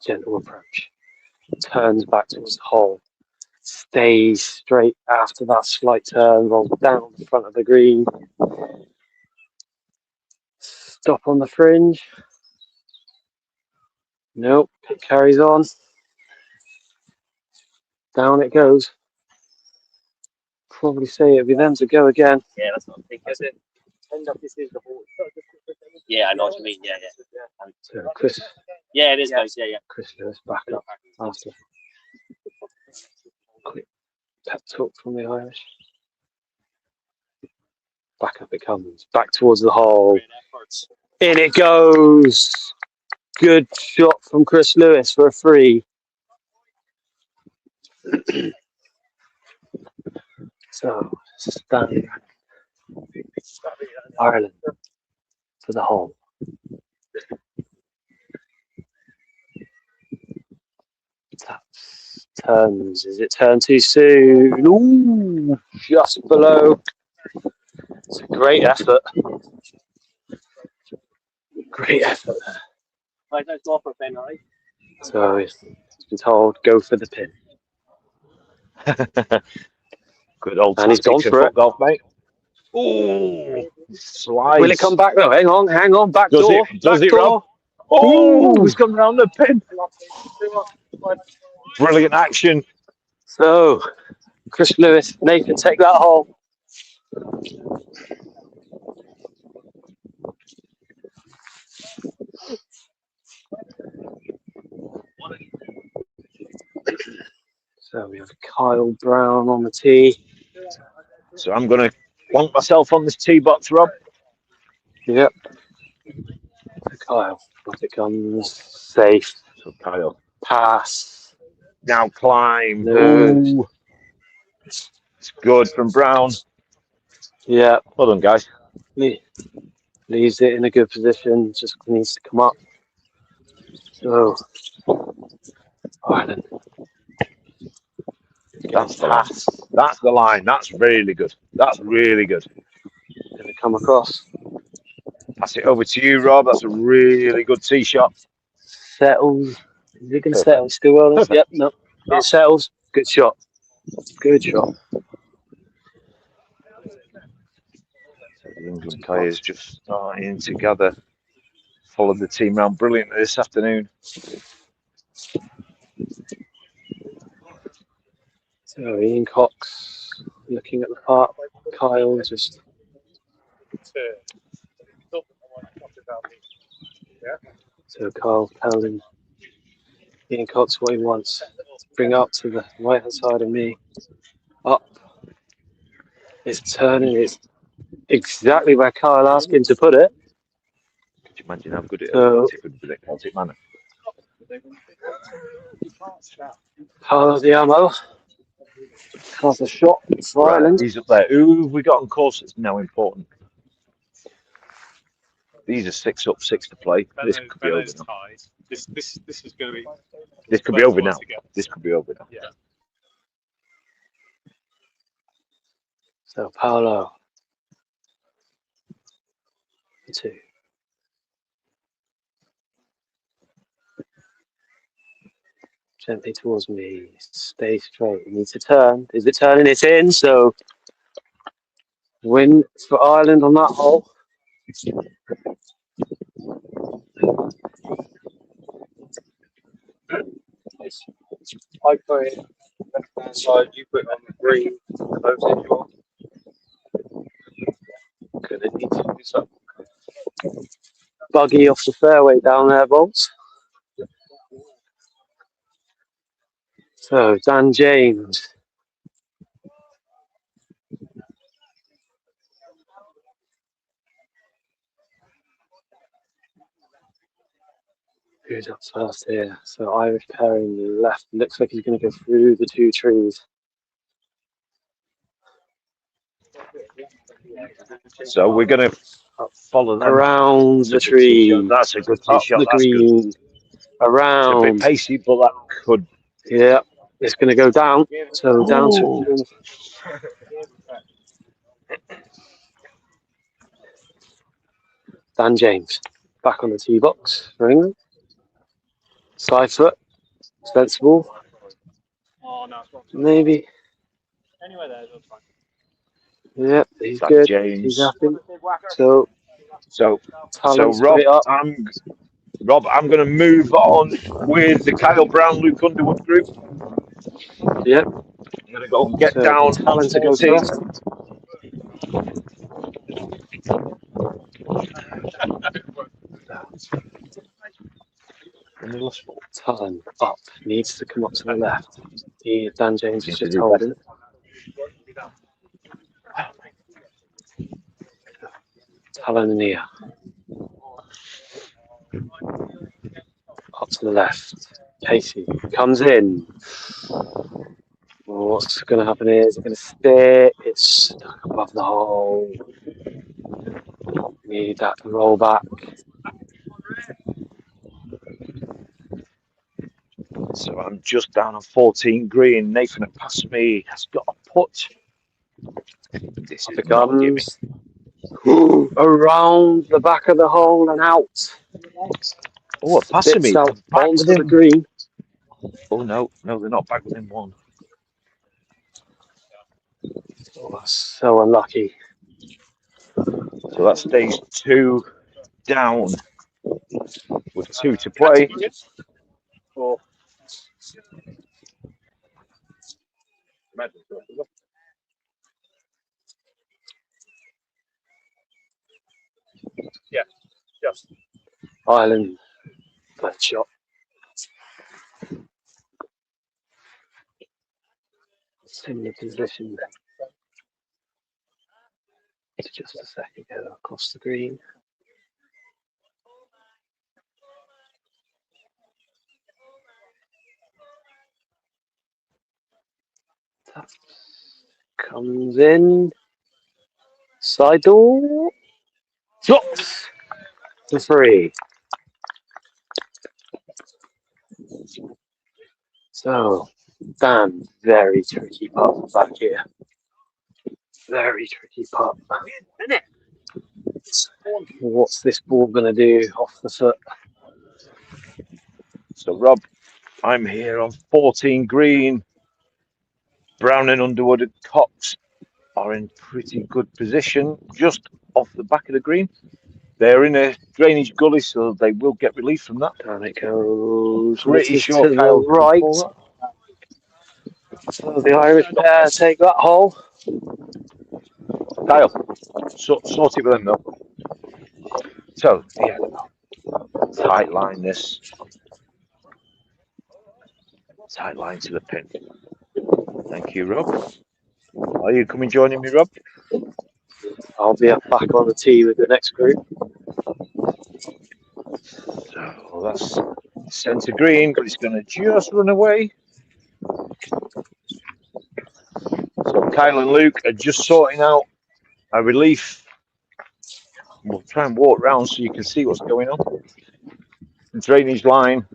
Gentle approach. Turns back towards the hole. Stays straight after that slight turn. Rolls down the front of the green. Stop on the fringe. Nope, it carries on. Down it goes. Probably say it'll be them to go again. Yeah, that's what I'm thinking. Is it? End up, this is the ball. Yeah, I know what you mean. Yeah. So Chris Yeah, it is, guys. Yeah. Lewis back up after quick pep talk from the Irish. Back up it comes. Back towards the hole. In it goes. Good shot from Chris Lewis for a free. So, standing Ireland for the hole. Taps, turns. Is it turn too soon? Ooh, just below. It's a great effort. Great effort. Right, let's go for a pen, right? So he's been told, go for the pin. Good old And he's gone tactics in for foot it. golf, mate. Ooh, slides. Will it come back though? Hang on, back Does door. it? Does back it, door. Rob? Oh, he's come round the pin. Brilliant action. So, Chris Lewis, Nathan, take that hole. So we have Kyle Brown on the tee. So I'm going to plonk myself on this tee box, Rob. Yep. So Kyle, off it comes. Safe. So Kyle, Pass. now climb. No. Ooh. It's good from Brown. Yeah. Well done, guys. Leaves it in a good position. Just needs to come up. So, Ireland. That's the line. That's the line. That's really good. That's really good. Going to come across. Pass it over to you, Rob. That's a really good tee shot. Settles. Is it going to settle? Still well? Perfect. Yep. No. It settles. Good shot. Good shot. So the England players just starting to gather. Followed the team round brilliantly this afternoon. So Ian Cox looking at the park. Kyle just. So Kyle telling Ian Cox what he wants. Bring up to the right hand side of me. Up. It's turning. It's exactly where Kyle asked him to put it. Could you imagine how good it So, is with the Celtic manner? Kyle Diamo has a shot for Right, Ireland. he's up there. Who have we got on course that's now important? These are 6 up, 6 to play. This could be over now. This is going to be. This could be over now. This could be over now. Yeah. So Paolo. 2. Gently towards me. Stay straight. You need to turn. Is it turning? It's in. So win for Ireland on that hole. I put it left hand side, you put it on the green, close it your. Gonna need to do some buggy off the fairway down there, Bolts. So Dan James. Who's up first here? So Irish pairing left. Looks like he's going to go through the 2 trees. So we're going to follow them Around the That's a good tree. tee shot. That's a good tee Up shot. the That's good. green. It's a bit Around. pacey, but that could. Yeah, it's going to go down. So down to Dan James. Back on the tee box for England. Side foot. Sensible. Oh, no, it's wrong. Maybe. Anyway, that's fine. Yeah, he's Dan good. James. He's happy. So talent Rob, straight up. I'm going to move on with the Kyle Brown, Luke Underwood group. Yep. I'm going to go and get So down talent to on go 14. first. Talent up. Needs to come up to the left. Dan James is just holding. Talon in here. Up to the left. Casey comes in. What's going to happen here? Is it going to stay? It's stuck above the hole. Need that to roll back. So I'm just down on 14 green. Nathan had passed me. Has got a putt. This Up is it not giving. comes. Around the back of the hole and out. Oh, a passing me. Out Back onto within. the green. Oh no, they're not back within one. Oh, so unlucky. So that stays 2 down with 2 to play. Or yeah, just Ireland. Flat shot. Similar position. It's just a second go across the green. That comes in. Side door. Drops. The 3. So, Dan, very tricky putt back here. Very tricky putt. What's this ball going to do off the foot? So Rob, I'm here on 14 green. Brown and Underwood and Cox are in pretty good position, just off the back of the green. They're in a drainage gully, so they will get relief from that. Down it goes. Pretty sure to Kyle the right. So the Irish pair take that hole. Kyle, sort it with them though. So, yeah, tight line this. Tight line to the pin. Thank you, Rob. Are you coming joining me, Rob? I'll be up back on the tee with the next group. So that's centre green, but it's going to just run away. So Kyle and Luke are just sorting out a relief. We'll try and walk round so you can see what's going on. The drainage line.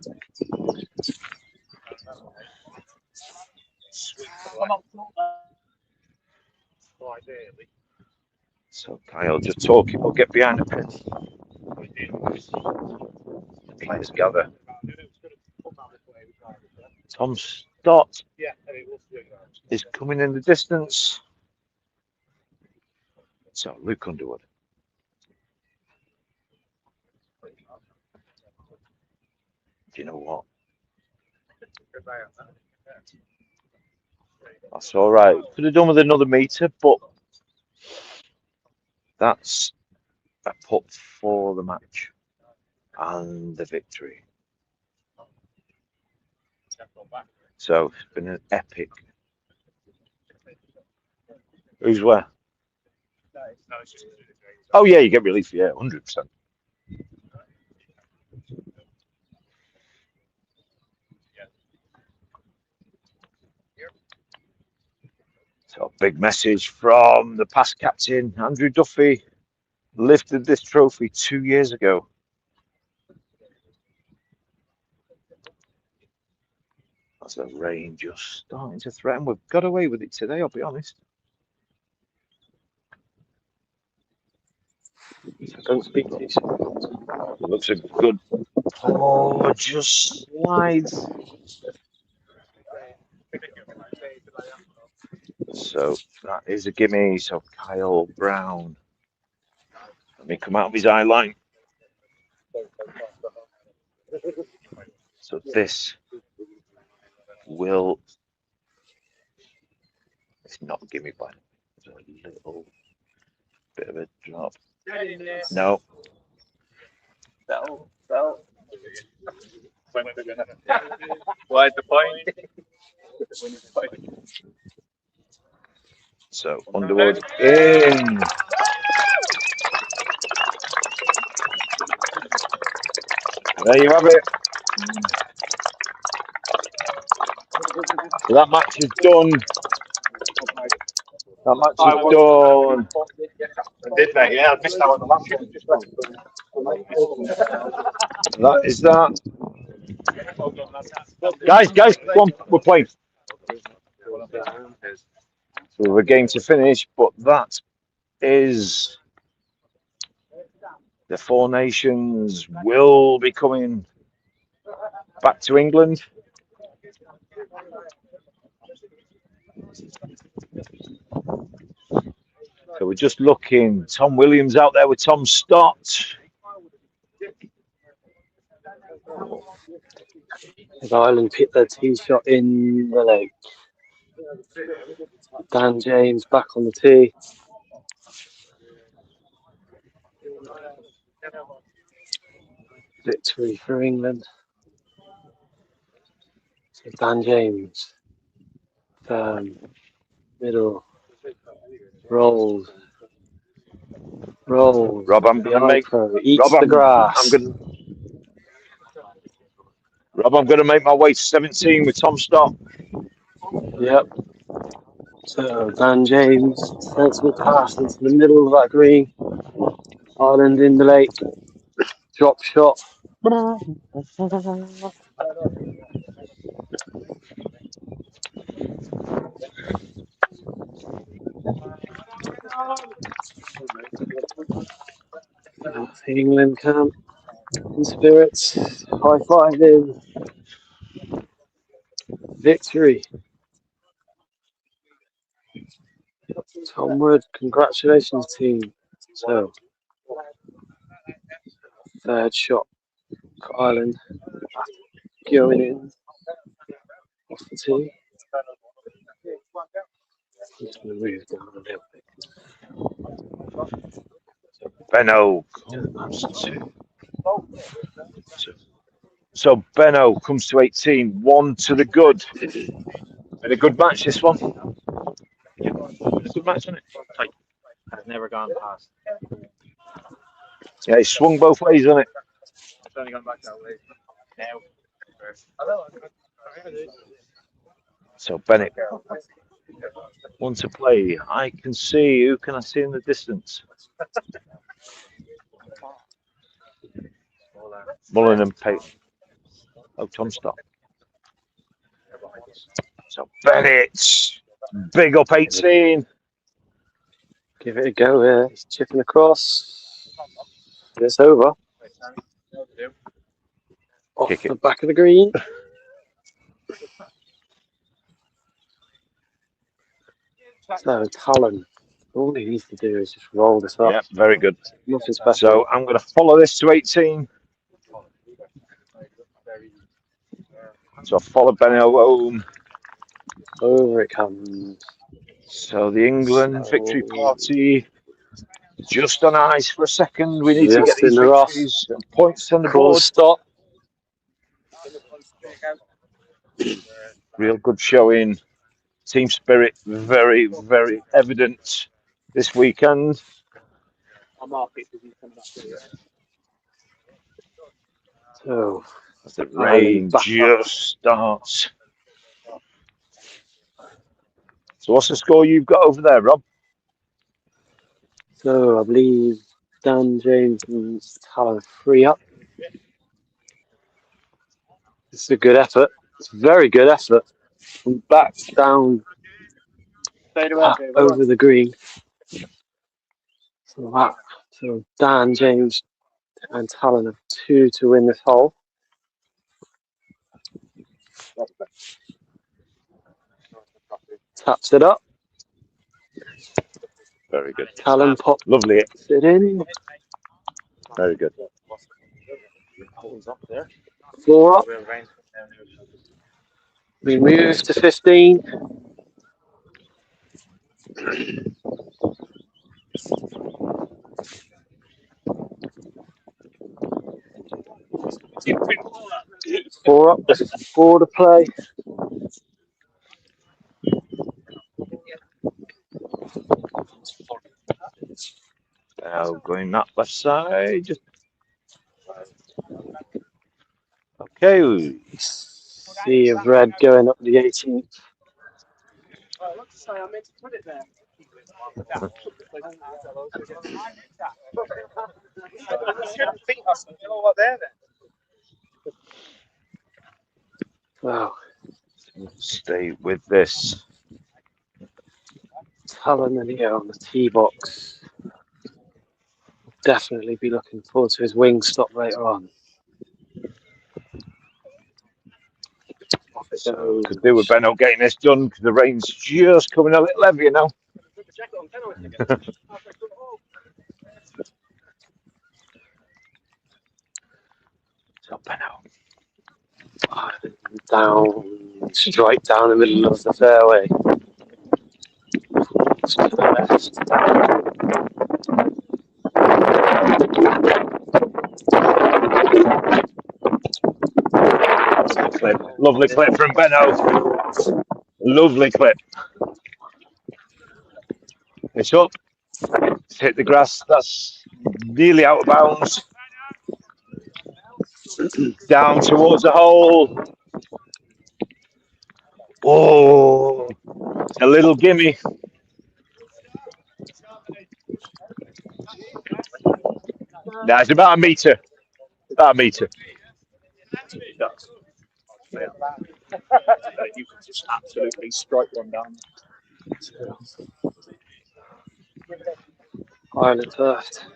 So Kyle just talking. We'll get behind the pin. The players gather. Tom Stott is coming in the distance. So Luke Underwood. Do you know what? That's all right. Could have done with another meter, but that's a putt for the match and the victory. So it's been an epic. Who's where? Oh yeah, you get relief. Yeah, 100%. So big message from the past captain, Andrew Duffy, lifted this trophy 2 years ago. So rain just starting to threaten. We've got away with it today, I'll be honest. Don't speak to each other. Looks a good. Oh, just slides. So that is a gimme. So Kyle Brown. Let me come out of his eye line. So this will. It's not a gimme, but it's a little bit of a drop. No. Bell. Wide the point. So Underwood in. There you have it. So that match is done. That match is done. Did they? Yeah, I missed out on the last one. That is that. Guys, come on, we're playing. So we have a game to finish, but that is the Four Nations will be coming back to England. So we're just looking. Tom Williams out there with Tom Stott. If Ireland picked their tee shot in the lake. Dan James back on the tee. Victory for England. So Dan James. Middle. Rolls. Rob, I'm going to make. Eats the grass. I'm going to make my way to 17 with Tom Stott. Yep. So Dan James, sensible pass into the middle of that green. Ireland in the lake. Drop shot. England camp in spirits. High five in. Victory. Tom Wood, congratulations team. So, third shot for Ireland. Going in. Off the tee. Just going to move down a little bit. Benno comes to. So Benno comes to 18. 1 to the good. Been a good match, this one. Been a good match, hasn't it? Like, I've never gone past. Yeah, he swung both ways, hasn't it? It's only gone back that way. Now. So Bennett, one to play. I can see. Who can I see in the distance? Mullen and Payton. Oh, Tom Stott. So Bennett, big up 18. Give it a go here. He's chipping across. It's over. Off Kick the it. back of the green. So Talon, all he needs to do is just roll this up. Yeah, very good. Nothing special. So I'm going to follow this to 18. So I follow Bennett home. Over it comes. So the England victory party just on ice for a second. We need to get these victories and points on the board. Stop. Real good showing. Team spirit very, very evident this weekend. So as the rain just starts. So what's the score you've got over there, Rob? So I believe Dan James and Talon 3 up. This is a good effort. It's very good effort. From back down over the green. So Dan, James, and Talon have 2 to win this hole. Taps it up. Very good. Talon pops Lovely. it in. Very good. 4 up. We move to 15. Four up. This is 4 to play. Now going that left side. Okay. Sea of red going up the 18th. Wow. Stay with this. Talon and here on the tee box. Definitely be looking forward to his wing stop later on. So could do with Benno getting this done because the rain's just coming a little heavier now. So Benno. Down, straight down the middle of the fairway. To the left. Clip. Lovely clip from Benno. Lovely clip. It's up. It's hit the grass. That's nearly out of bounds. Down towards the hole. Oh, a little gimme. Nah, it's about a metre. About a metre. You can just absolutely strike one down. Ireland first.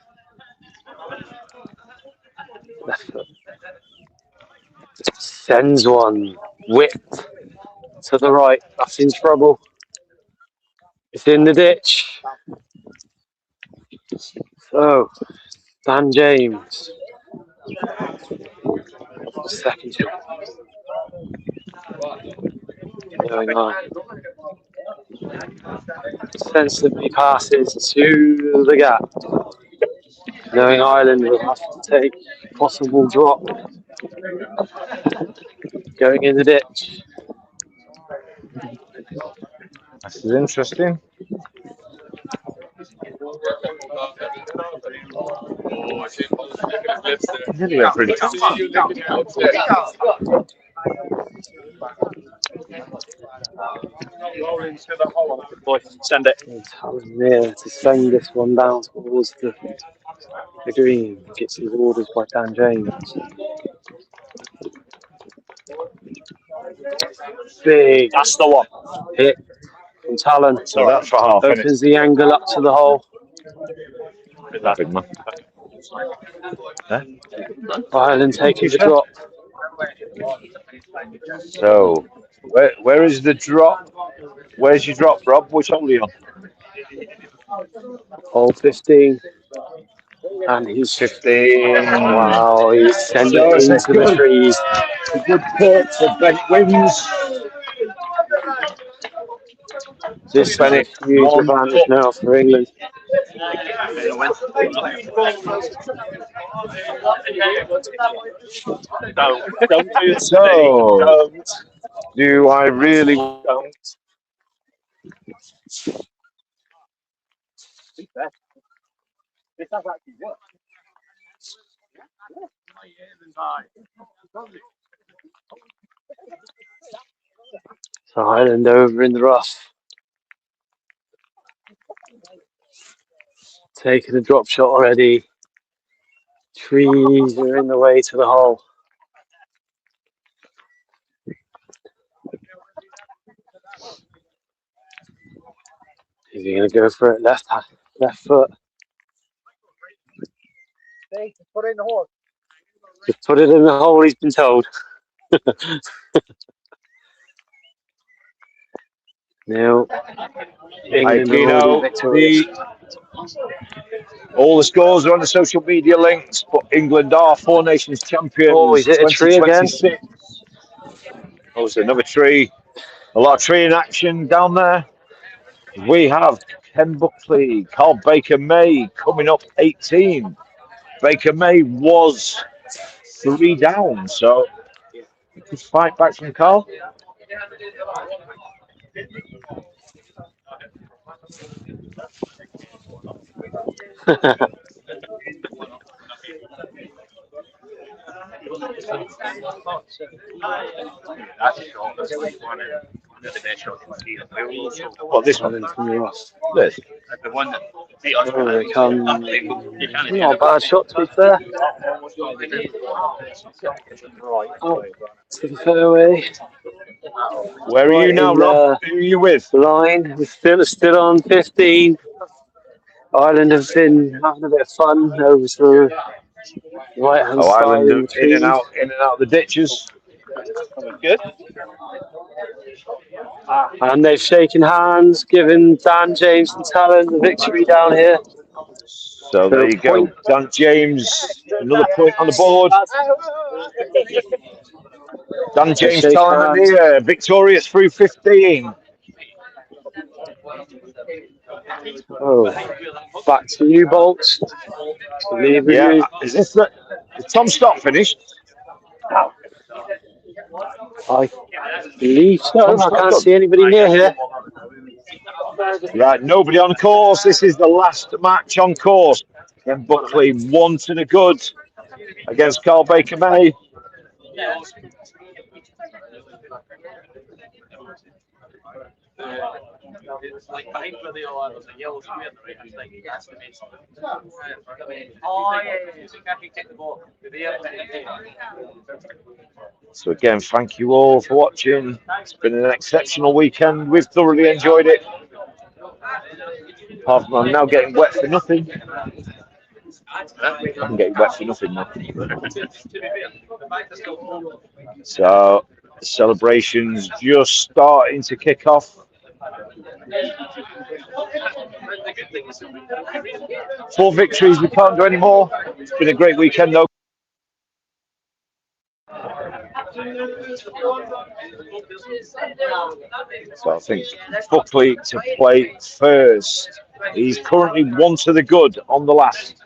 Left foot. Sends one. Whipped to the right. That's in trouble. It's in the ditch. So, Dan James. Second shot. Going on. Sensibly passes to the gap. Knowing Ireland will have to take possible drop. Going in the ditch. This is interesting. Nearly went through the Send it. Talon there to send this one down towards the green. Gets his orders by Dan James. Big. That's the one. Hit from Talon. So that's for half. Opens the angle up to the hole. Big man. Ireland taking the drop. So, where is the drop? Where's your drop, Rob? Which hole are you on? Hole 15. And he's 15. Wow, he's sending it into the trees. Good put for Ben wins. This is a huge advantage now for England. Don't do it. So, Don't. do I really? Don't. This has actually worked. So Ireland over in the rough. Taking a drop shot already. Trees are in the way to the hole. Is he going to go for it? Left foot. They put it in the hole. Just put it in the hole, he's been told. Now, England are already victorious. All the scores are on the social media links, but England are Four Nations champions. Oh, he's hit a tree again. Oh, it's another tree. A lot of tree in action down there. We have Ken Buckley, Carl Baker May coming up 18. Baker May was 3 down, so he could fight back from Carl. Well, this one from the Ross. This. The one that Oh, they come. Not a bad shot, to be fair. Oh, to the fairway. Where are you now, Rob? Who are you with? Line. We're still on 15. Ireland have been having a bit of fun over to the right-hand side. Ireland in in and out of the ditches. good. And they've shaken hands, giving Dan James and Talon the victory down here. So there you go. Dan James, another point on the board. Dan James Talon here, victorious through 15. Oh, back to you, Bolts. Yeah, is this the Tom Stott finished? I believe so. I can't see anybody near here. Right, nobody on course. This is the last match on course. Ken Buckley 1 to the good against Carl Baker May. So again, thank you all for watching. It's been an exceptional weekend. We've thoroughly enjoyed it. Apart from I'm now getting wet for nothing. I'm getting wet for nothing now. So the celebrations just starting to kick off. 4 victories, we can't do any more. It's been a great weekend though. So I think Buckley to play first. He's currently 1 to the good on the last.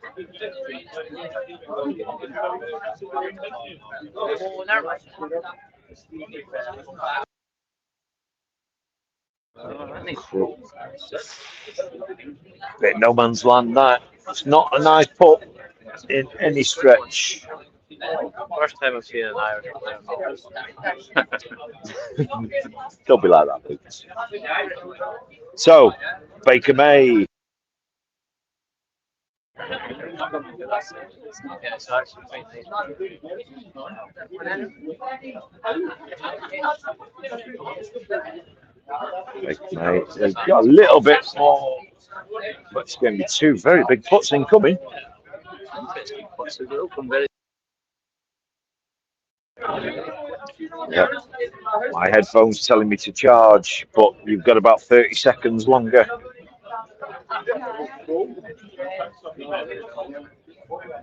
Bit no man's land that. It's not a nice putt in any stretch. First time I've seen an Irish player. Don't be like that, Lucas. So, Baker May. Baker May has got a little bit more, but it's going to be 2 very big putts incoming. Yep. My headphones telling me to charge, but you've got about 30 seconds longer.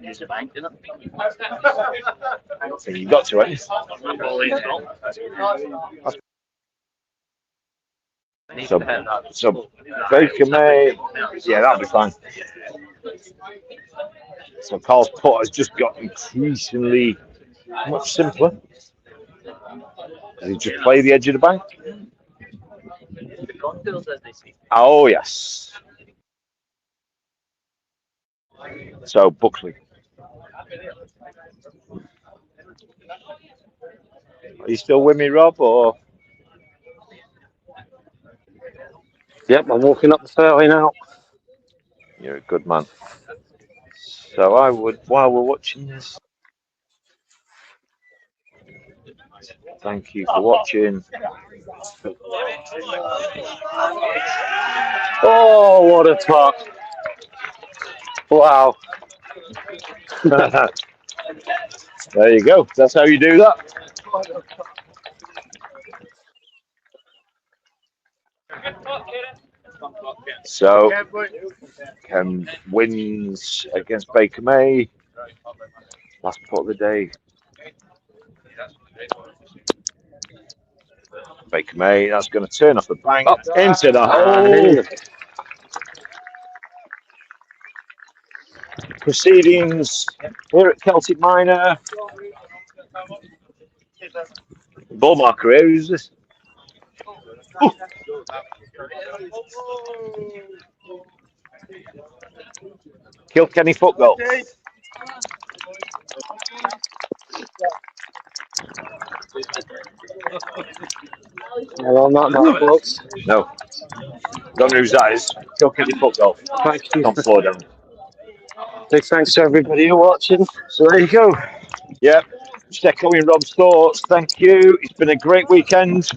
Use the bank, didn't I don't think you got to it. So Baker May, yeah, that'll be fine. So Carl's putt has just got increasingly much simpler. Does he just play the edge of the bank? Oh, yes. So Buckley. Are you still with me, Rob? Or Yep, I'm walking up the fairway now. you're a good man. So I would, while we're watching this, thank you for watching. Oh, what a top. Wow. There you go. That's how you do that. So, Ken wins against Baker May. Last putt of the day. Baker May, that's going to turn off the bank up into the hole. Proceedings here at Celtic Minor. Ball marker here, who's this? Ooh. Kilkenny football. Well, not that, folks. No. Don't know whose that is. Kilkenny football. Thank you. Don't slow down. Big thanks to everybody who watching. So there you go. Yeah. Just echoing Rob's thoughts. Thank you. It's been a great weekend.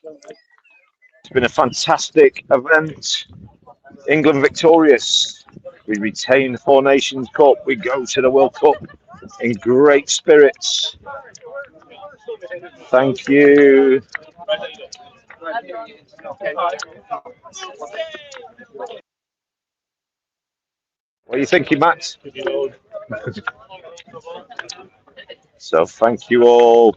It's been a fantastic event. England victorious. We retain the Four Nations Cup. We go to the World Cup in great spirits. Thank you. What are you thinking, Max? So thank you all.